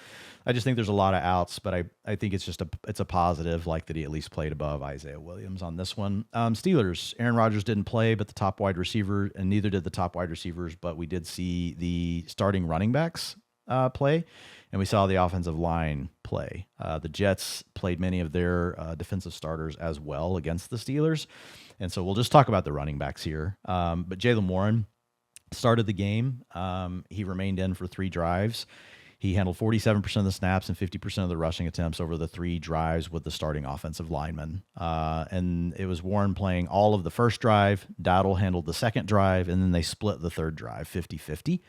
I just think there's a lot of outs, but I think it's a positive, like that he at least played above Isaiah Williams on this one. Steelers, Aaron Rodgers didn't play, but the top wide receiver, and neither did the top wide receivers, but we did see the starting running backs play, and we saw the offensive line play. The Jets played many of their defensive starters as well against the Steelers. And so we'll just talk about the running backs here. But Jalen Warren started the game. He remained in for 3 drives. He handled 47% of the snaps and 50% of the rushing attempts over the 3 drives with the starting offensive lineman. And it was Warren playing all of the first drive. Dowdle handled the second drive, and then they split the third drive 50-50.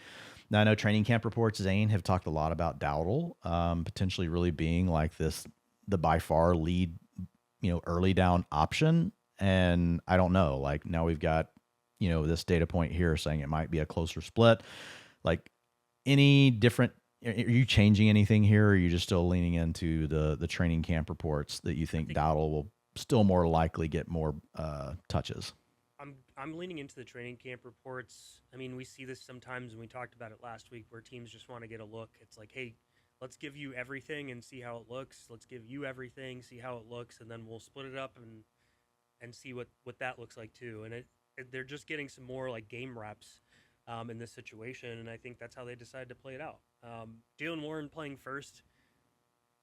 Now, I know training camp reports, Zain, have talked a lot about Dowdle potentially really being like the by far lead, early down option. And I don't know, like now we've got, this data point here saying it might be a closer split. Like any different, are you changing anything here? Or are you just still leaning into the training camp reports that you think Dowdle will still more likely get more touches? I'm leaning into the training camp reports. I mean, we see this sometimes, and we talked about it last week, where teams just want to get a look. It's like, hey, let's give you everything and see how it looks. Let's give you everything, see how it looks, and then we'll split it up and see what that looks like too. And they're just getting some more like game reps in this situation, and I think that's how they decided to play it out. Jalen Warren playing first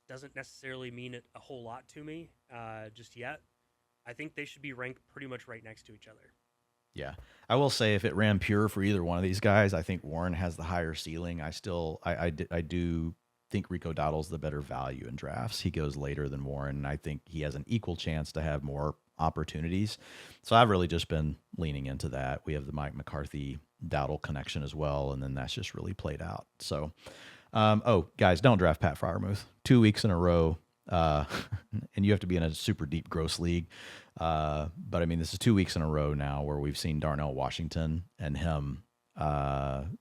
doesn't necessarily mean a whole lot to me just yet. I think they should be ranked pretty much right next to each other. Yeah, I will say if it ran pure for either one of these guys, I think Warren has the higher ceiling. I do think Rico Dowdle's the better value in drafts. He goes later than Warren, and I think he has an equal chance to have more opportunities. So I've really just been leaning into that. We have the Mike McCarthy Dowdle connection as well, and then that's just really played out. So, guys, don't draft Pat Freiermuth 2 weeks in a row. And you have to be in a super deep gross league. But I mean, this is 2 weeks in a row now where we've seen Darnell Washington and him,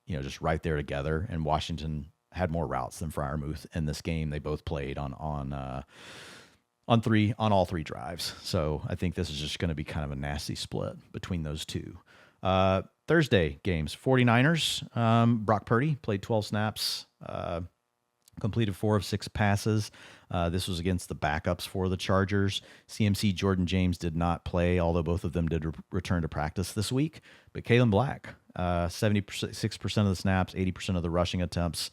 just right there together. And Washington had more routes than Freiermuth in this game. They both played on all 3 drives. So I think this is just going to be kind of a nasty split between those two. Thursday games, 49ers, Brock Purdy played 12 snaps, completed 4 of 6 passes. This was against the backups for the Chargers. CMC Jordan James did not play, although both of them did return to practice this week. But Kalen Black, 76% of the snaps, 80% of the rushing attempts.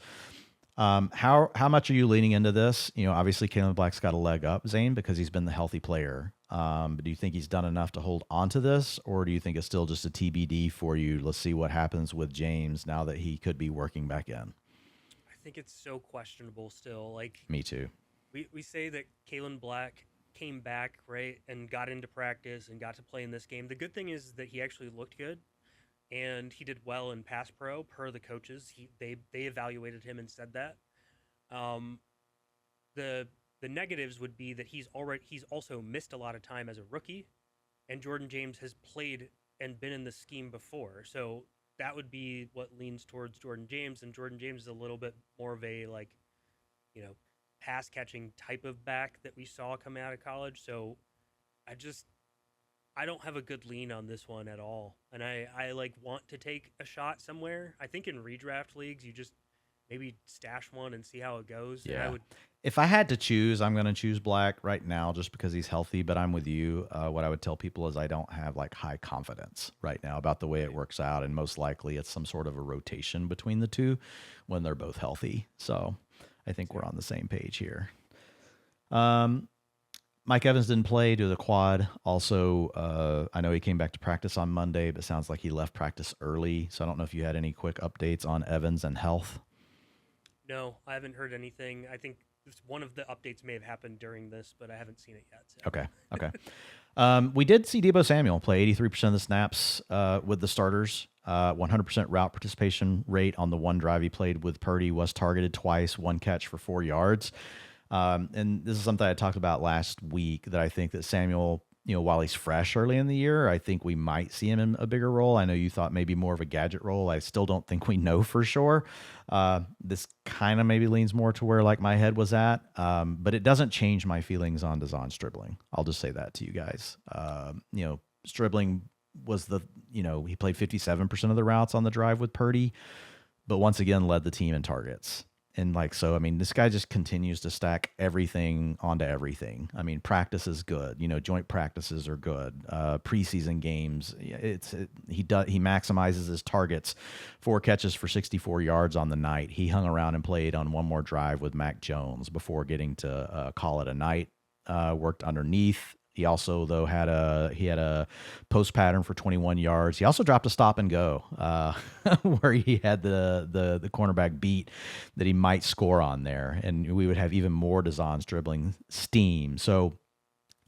How much are you leaning into this? Obviously Kalen Black's got a leg up, Zain, because he's been the healthy player. But do you think he's done enough to hold on to this, or do you think it's still just a TBD for you? Let's see what happens with James now that he could be working back in. I think it's so questionable still. Like Me too. We say that Kalen Black came back, right, and got into practice and got to play in this game. The good thing is that he actually looked good, and he did well in pass pro per the coaches. They evaluated him and said that. The negatives would be that he's also missed a lot of time as a rookie, and Jordan James has played and been in the scheme before. So that would be what leans towards Jordan James, and Jordan James is a little bit more of a pass catching type of back that we saw coming out of college. So I don't have a good lean on this one at all, and I like want to take a shot somewhere. I think in redraft leagues, you just maybe stash one and see how it goes. And I Yeah. would, If I had to choose, I'm going to choose Black right now just because he's healthy, but I'm with you. What I would tell people is I don't have like high confidence right now about the way it works out. And most likely it's some sort of a rotation between the two when they're both healthy. So I think we're on the same page here. Mike Evans didn't play due to the quad. Also, I know he came back to practice on Monday, but sounds like he left practice early. So I don't know if you had any quick updates on Evans and health. no, I haven't heard anything. I think one of the updates may have happened during this, but I haven't seen it yet. So. Okay. We did see Deebo Samuel play 83% of the snaps with the starters. 100% route participation rate on the one drive he played with Purdy, was targeted twice, one catch for 4 yards. And this is something I talked about last week, that I think that Samuel, while he's fresh early in the year, I think we might see him in a bigger role. I know you thought maybe more of a gadget role. I still don't think we know for sure. This kind of maybe leans more to where like my head was at. But it doesn't change my feelings on Dhanani Stribling. I'll just say that to you guys. Stribling was he played 57% of the routes on the drive with Purdy, but once again led the team in targets. And this guy just continues to stack everything onto everything. I mean, practice is good. Joint practices are good. Preseason games, he maximizes his targets. 4 catches for 64 yards on the night. He hung around and played on one more drive with Mac Jones before getting to call it a night. Worked underneath. He also, though, had a post pattern for 21 yards. He also dropped a stop and go where he had the cornerback beat that he might score on there, and we would have even more Dhanani Stribling steam. So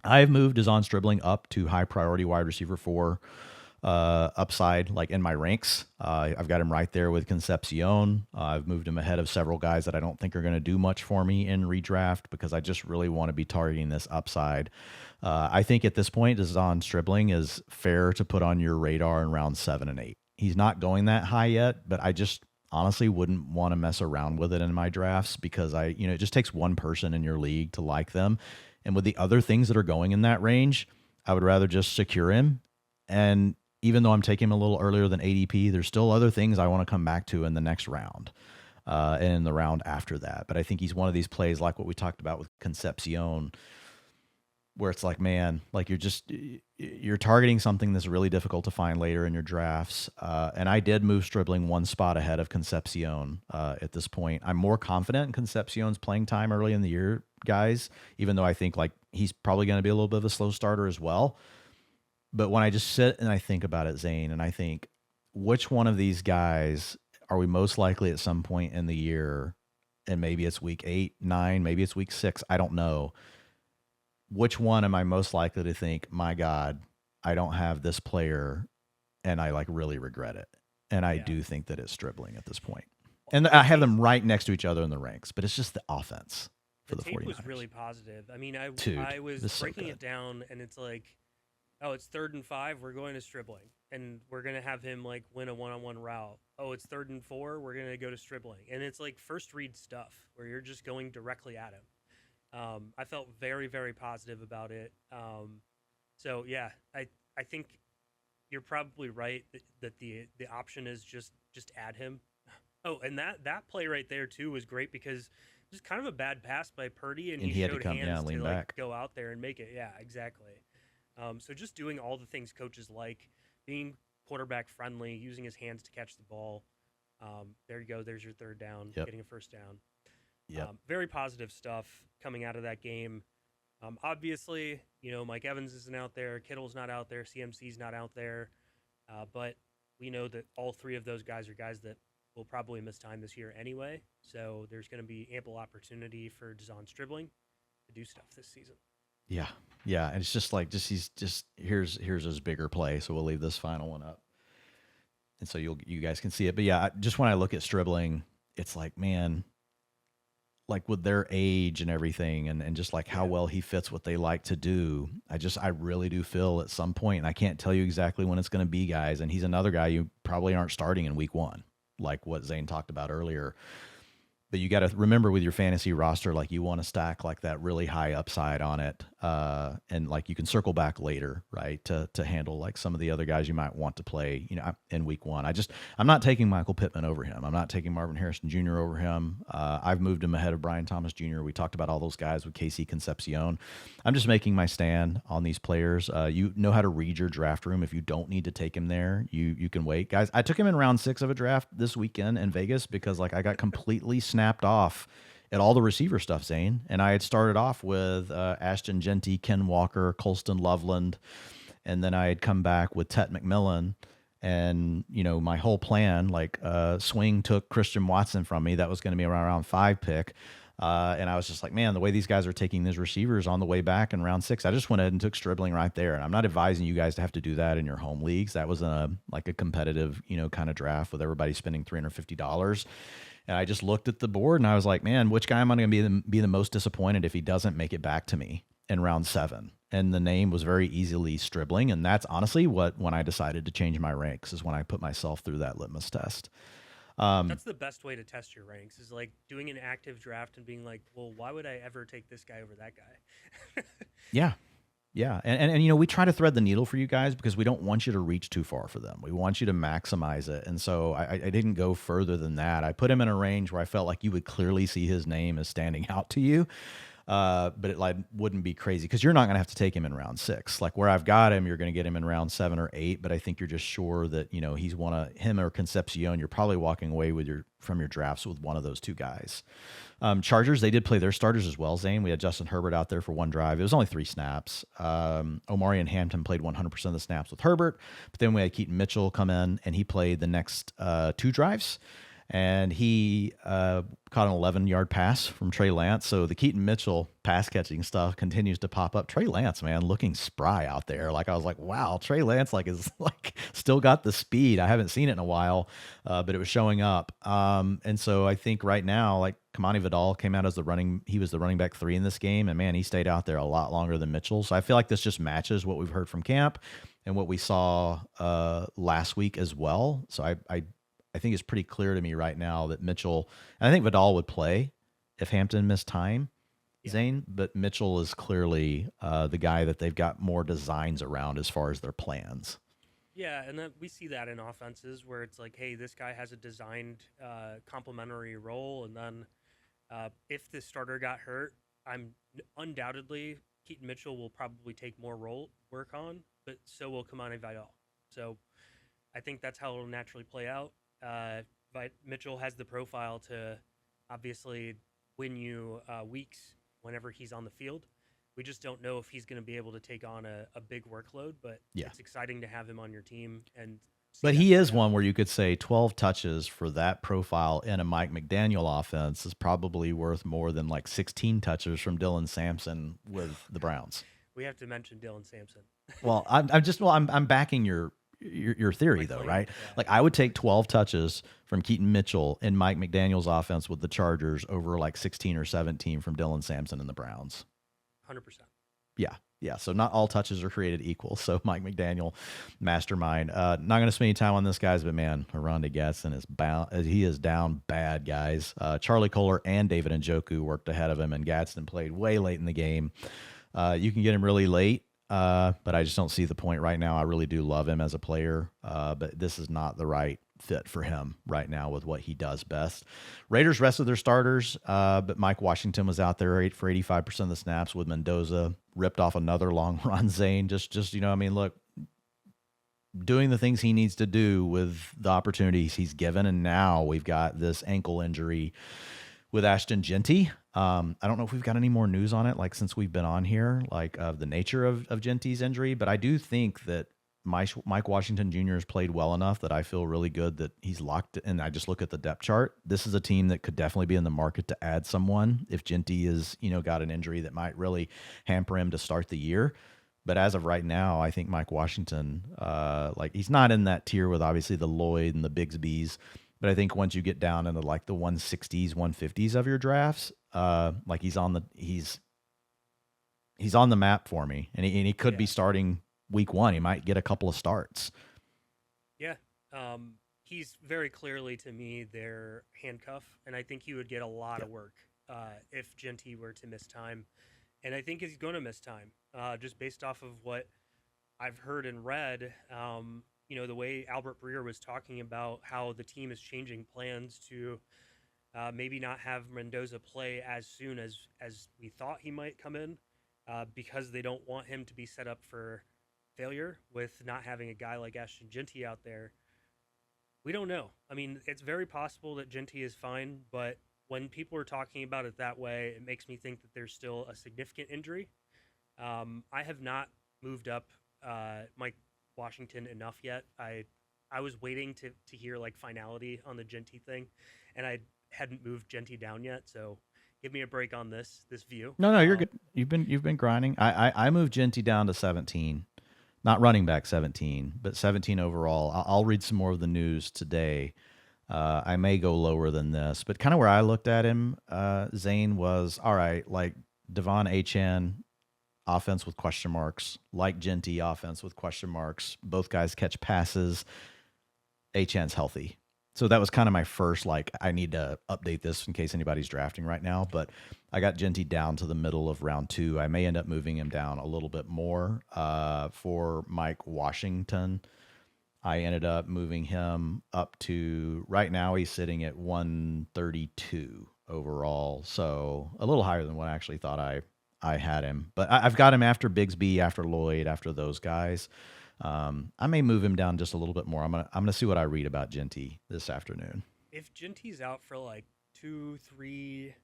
I've moved Dhanani Stribling up to high priority wide receiver 4 upside, like in my ranks. I've got him right there with Concepcion. I've moved him ahead of several guys that I don't think are going to do much for me in redraft because I just really want to be targeting this upside. I think at this point, Dhanani Stribling is fair to put on your radar in round 7 and 8. He's not going that high yet, but I just honestly wouldn't want to mess around with it in my drafts because it just takes one person in your league to like them. And with the other things that are going in that range, I would rather just secure him. And even though I'm taking him a little earlier than ADP, there's still other things I want to come back to in the next round and in the round after that. But I think he's one of these plays like what we talked about with Concepcion, where it's like, man, like you're targeting something that's really difficult to find later in your drafts. And I did move Stribling one spot ahead of Concepcion at this point. I'm more confident in Concepcion's playing time early in the year, guys, even though I think like he's probably going to be a little bit of a slow starter as well. But when I just sit and I think about it, Zain, and I think, which one of these guys are we most likely at some point in the year, and maybe it's week 8, 9, maybe it's week 6, I don't know. Which one am I most likely to think, my God, I don't have this player and I like really regret it? And I do think that it's Stribling at this point. And I have them right next to each other in the ranks, but it's just the offense for the 49ers. The tape was really positive. I mean, I was breaking it down, and it's like, oh, it's 3rd and 5, we're going to Stribling, and we're going to have him like win a one-on-one route. Oh, it's 3rd and 4, we're going to go to Stribling. And it's like first read stuff where you're just going directly at him. I felt very, very positive about it. So yeah, I think you're probably right that the option is just add him. Oh, and that play right there too was great because it was kind of a bad pass by Purdy, and he showed to hands to like go out there and make it. Yeah, exactly. So just doing all the things coaches like, being quarterback friendly, using his hands to catch the ball. There you go. There's your 3rd down, getting a 1st down. Very positive stuff coming out of that game. Obviously, Mike Evans isn't out there. Kittle's not out there. CMC's not out there. But we know that all 3 of those guys are guys that will probably miss time this year anyway. So there's going to be ample opportunity for Dhanani Stribling to do stuff this season. Yeah. Yeah. And it's just like, here's his bigger play. So we'll leave this final one up. And so you guys can see it. But yeah, just when I look at Stribling, it's like, man, like with their age and everything and just like how well he fits what they like to do. I really do feel at some point, and I can't tell you exactly when it's going to be, guys. And he's another guy you probably aren't starting in week 1, like what Zain talked about earlier. But you got to remember with your fantasy roster, like you want to stack like that really high upside on it. And like you can circle back later, right, to handle like some of the other guys you might want to play, in week one. I'm not taking Michael Pittman over him. I'm not taking Marvin Harrison Jr. over him. I've moved him ahead of Brian Thomas Jr. We talked about all those guys with KC Concepcion. I'm just making my stand on these players. You know how to read your draft room. If you don't need to take him there, you can wait, guys. I took him in round 6 of a draft this weekend in Vegas because like I got completely snapped off at all the receiver stuff, Zain. And I had started off with Ashton Jeanty, Ken Walker, Colston Loveland, and then I had come back with Tet McMillan. And, my whole plan, like Swing took Christian Watson from me. That was going to be around round 5 pick. And I was just like, man, the way these guys are taking these receivers on the way back in round 6, I just went ahead and took Stribling right there. And I'm not advising you guys to have to do that in your home leagues. That was a competitive, kind of draft with everybody spending $350. And I just looked at the board and I was like, man, which guy am I going to be the most disappointed if he doesn't make it back to me in round 7? And the name was very easily Stribling. And that's honestly when I decided to change my ranks, is when I put myself through that litmus test. That's the best way to test your ranks, is like doing an active draft and being like, well, why would I ever take this guy over that guy? Yeah. Yeah. And we try to thread the needle for you guys because we don't want you to reach too far for them. We want you to maximize it. And so I didn't go further than that. I put him in a range where I felt like you would clearly see his name as standing out to you. But it like wouldn't be crazy because you're not going to have to take him in round 6. Like where I've got him, you're going to get him in round 7 or 8. But I think you're just sure that, he's him or Concepcion. You're probably walking away from your drafts with one of those two guys. Chargers, they did play their starters as well, Zain. We had Justin Herbert out there for one drive. It was only 3 snaps. Omari and Hampton played 100% of the snaps with Herbert. But then we had Keaton Mitchell come in, and he played the next 2 drives. And he caught an 11-yard pass from Trey Lance. So the Keaton Mitchell pass-catching stuff continues to pop up. Trey Lance, man, looking spry out there. Like I was like, wow, Trey Lance is still got the speed. I haven't seen it in a while, but it was showing up. And so I think right now, like Kamani Vidal came out as he was the running back 3 in this game. And man, he stayed out there a lot longer than Mitchell. So I feel like this just matches what we've heard from camp and what we saw last week as well. So I think it's pretty clear to me right now that Mitchell, and I think Vidal would play if Hampton missed time, Zain, but Mitchell is clearly the guy that they've got more designs around as far as their plans. Yeah, and then we see that in offenses where it's like, hey, this guy has a designed complementary role, and then if the starter got hurt, undoubtedly Keaton Mitchell will probably take more work on, but so will Kamani Vidal. So I think that's how it'll naturally play out. Mitchell has the profile to obviously win you weeks whenever he's on the field. We just don't know if he's going to be able to take on a big workload, but it's exciting to have him on your team. But he is one where you could say 12 touches for that profile in a Mike McDaniel offense is probably worth more than like 16 touches from Dylan Sampson with the Browns. We have to mention Dylan Sampson. Well, I'm backing your theory though, right? Yeah. Like I would take 12 touches from Keaton Mitchell in Mike McDaniel's offense with the Chargers over like 16 or 17 from Dylan Sampson and the Browns. 100%. Yeah. So not all touches are created equal. So Mike McDaniel, mastermind. Not going to spend any time on this, guys, but man, Aranda Gadsden he is down bad, guys. Charlie Kohler and David Njoku worked ahead of him, and Gadsden played way late in the game. You can get him really late. But I just don't see the point right now. I really do love him as a player, but this is not the right fit for him right now with what he does best. Raiders rested their starters, but Mike Washington was out there for 85% of the snaps with Mendoza, ripped off another long run. Zain, just look, doing the things he needs to do with the opportunities he's given, and now we've got this ankle injury with Ashton Jeanty. I don't know if we've got any more news on it, like since we've been on here, like of the nature of Jeanty's injury. But I do think that Mike Washington Jr. has played well enough that I feel really good that he's locked. And I just look at the depth chart. This is a team that could definitely be in the market to add someone if Jeanty is, got an injury that might really hamper him to start the year. But as of right now, I think Mike Washington, he's not in that tier with obviously the Lloyd and the Bigsbys. But I think once you get down into like the 160s, 150s of your drafts, he's on the map for me, and he could be starting week 1. He might get a couple of starts. Yeah, he's very clearly to me their handcuff, and I think he would get a lot of work if Jeanty were to miss time. and I think he's going to miss time, just based off of what I've heard and read. The way Albert Breer was talking about how the team is changing plans to maybe not have Mendoza play as soon as we thought he might come in, because they don't want him to be set up for failure with not having a guy like Ashton Genty out there. We don't know. I mean, it's very possible that Genty is fine, but when people are talking about it that way, it makes me think that there's still a significant injury. I have not moved up Mike Washington enough yet. I was waiting to hear like finality on the Genty thing, and I hadn't moved Genty down yet. So give me a break on this view. No, you're good. You've been grinding. I moved Genty down to 17, not running back 17, but 17 overall. I'll read some more of the news today. I may go lower than this, but kind of where I looked at him, Zain was all right. Like Devon Achane, offense with question marks. Like Genty, offense with question marks. Both guys catch passes. Achane's healthy. So that was kind of my first, like, I need to update this in case anybody's drafting right now. But I got Genty down to the middle of round 2. I may end up moving him down a little bit more for Mike Washington. I ended up moving him up to, right now he's sitting at 132 overall. So a little higher than what I actually thought I had him. But I've got him after Bigsby, after Lloyd, after those guys. I may move him down just a little bit more. I'm gonna see what I read about Genty this afternoon. If Genty's out for like 2, 3,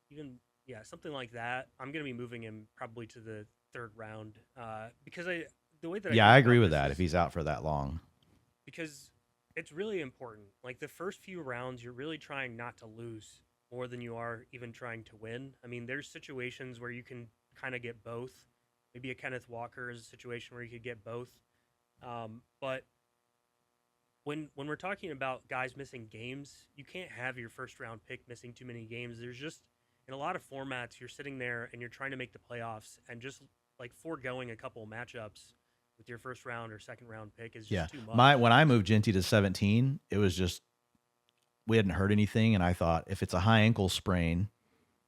even something like that, I'm gonna be moving him probably to the third round, because the way that I think agree about with this that is if he's out for that long. because it's really important. Like the first few rounds, you're really trying not to lose more than you are even trying to win. I mean, there's situations where you can kind of get both. Maybe a Kenneth Walker is a situation where you could get both. But when we're talking about guys missing games, you can't have your first round pick missing too many games. There's just in a lot of formats, you're sitting there and you're trying to make the playoffs, and just like foregoing a couple matchups with your first round or second round pick is just too much. When I moved Genty to 17, it was just we hadn't heard anything, and I thought if it's a high ankle sprain,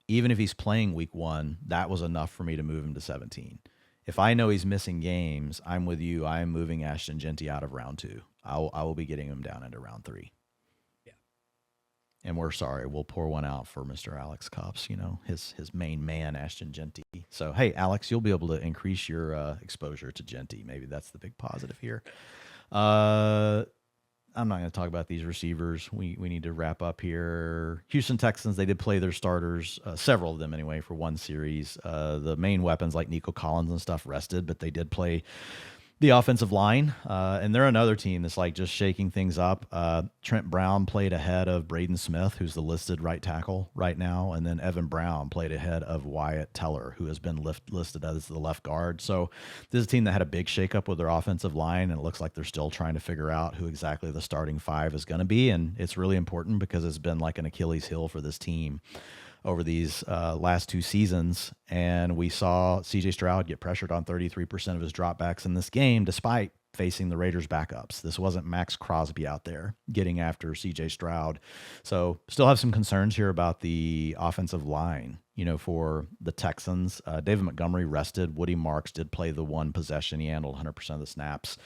even if he's playing week 1, that was enough for me to move him to 17. If I know he's missing games, I'm with you. I am moving Ashton Genty out of round 2. I will be getting him down into round 3. Yeah. And we're sorry. We'll pour one out for Mr. Alex Cops, his main man, Ashton Genty. So, hey, Alex, you'll be able to increase your exposure to Genty. Maybe that's the big positive here. I'm not going to talk about these receivers. We need to wrap up here. Houston Texans, they did play their starters, several of them anyway, for one series. The main weapons like Nico Collins and stuff rested, but they did play the offensive line. And they're another team that's like just shaking things up. Trent Brown played ahead of Braden Smith, who's the listed right tackle right now. And then Evan Brown played ahead of Wyatt Teller, who has been listed as the left guard. So this is a team that had a big shakeup with their offensive line, and it looks like they're still trying to figure out who exactly the starting 5 is going to be. And it's really important because it's been like an Achilles heel for this team over these last 2 seasons. And we saw C.J. Stroud get pressured on 33% of his dropbacks in this game, despite facing the Raiders backups. This wasn't Max Crosby out there getting after C.J. Stroud. So still have some concerns here about the offensive line, for the Texans. David Montgomery rested. Woody Marks did play the one possession. He handled 100% of the snaps.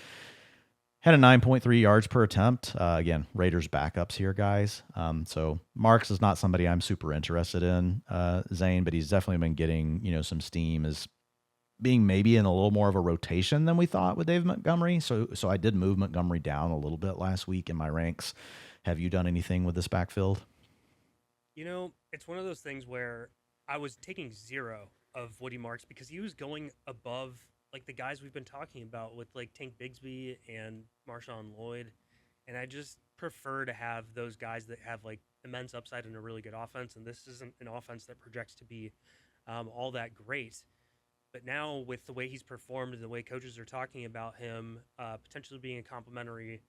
Had a 9.3 yards per attempt. Again, Raiders backups here, guys. So Marks is not somebody I'm super interested in, Zain, but he's definitely been getting, some steam as being maybe in a little more of a rotation than we thought with David Montgomery. So I did move Montgomery down a little bit last week in my ranks. Have you done anything with this backfield? It's one of those things where I was taking 0 of Woody Marks because he was going above like the guys we've been talking about with like Tank Bigsby and MarShawn Lloyd. And I just prefer to have those guys that have like immense upside and a really good offense. And this isn't an offense that projects to be all that great. But now with the way he's performed and the way coaches are talking about him potentially being a complimentary,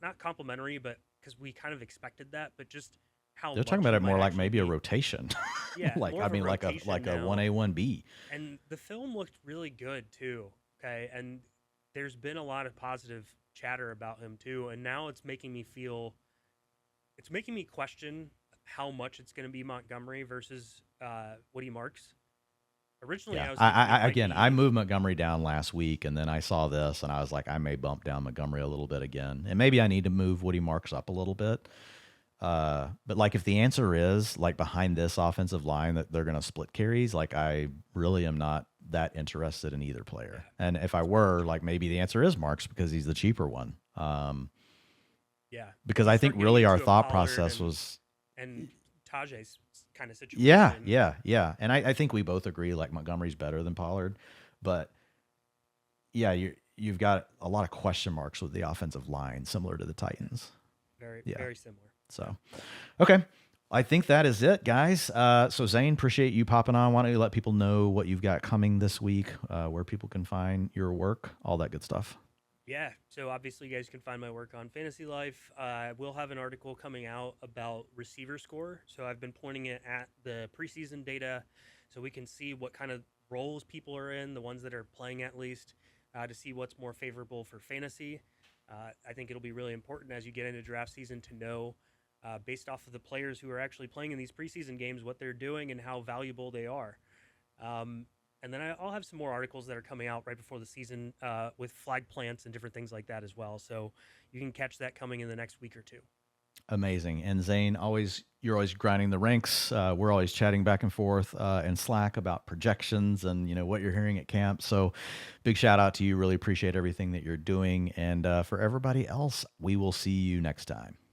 not complimentary, but because we kind of expected that, but just how they're talking about it more like maybe a rotation. Yeah, like more of a like rotation a now. 1A 1B. And the film looked really good too. Okay, and there's been a lot of positive chatter about him too, and now it's making me question how much it's going to be Montgomery versus Woody Marks. Originally, Yeah. I was thinking it might Again, I be. moved Montgomery down last week, and then I saw this, and I was like, I may bump down Montgomery a little bit again, and maybe I need to move Woody Marks up a little bit. But like, if the answer is like behind this offensive line that they're going to split carries, like I really am not that interested in either player. Yeah, And if I that's very were, true. like, maybe the answer is Marks because he's the cheaper one. Yeah, Because you I start think getting really our into a thought Pollard process was, and Tajay's kind of yeah, situation. yeah, yeah. And I think we both agree like Montgomery's better than Pollard, but yeah, you've got a lot of question marks with the offensive line, similar to the Yeah, Titans. very Yeah. very similar. Yeah. So, okay. I think that is it, guys. So Zain, appreciate you popping on. Why don't you let people know what you've got coming this week, where people can find your work, all that good stuff. Yeah, so obviously you guys can find my work on Fantasy Life. We'll have an article coming out about receiver score. So I've been pointing it at the preseason data so we can see what kind of roles people are in, the ones that are playing at least, to see what's more favorable for fantasy. I think it'll be really important as you get into draft season to know, based off of the players who are actually playing in these preseason games, what they're doing and how valuable they are. Um, and then I'll have some more articles that are coming out right before the season with flag plants and different things like that as well. So you can catch that coming in the next week or two. Amazing. And Zain, you're always grinding the ranks. We're always chatting back and forth in Slack about projections and what you're hearing at camp. So big shout out to you. Really appreciate everything that you're doing. And for everybody else, we will see you next time.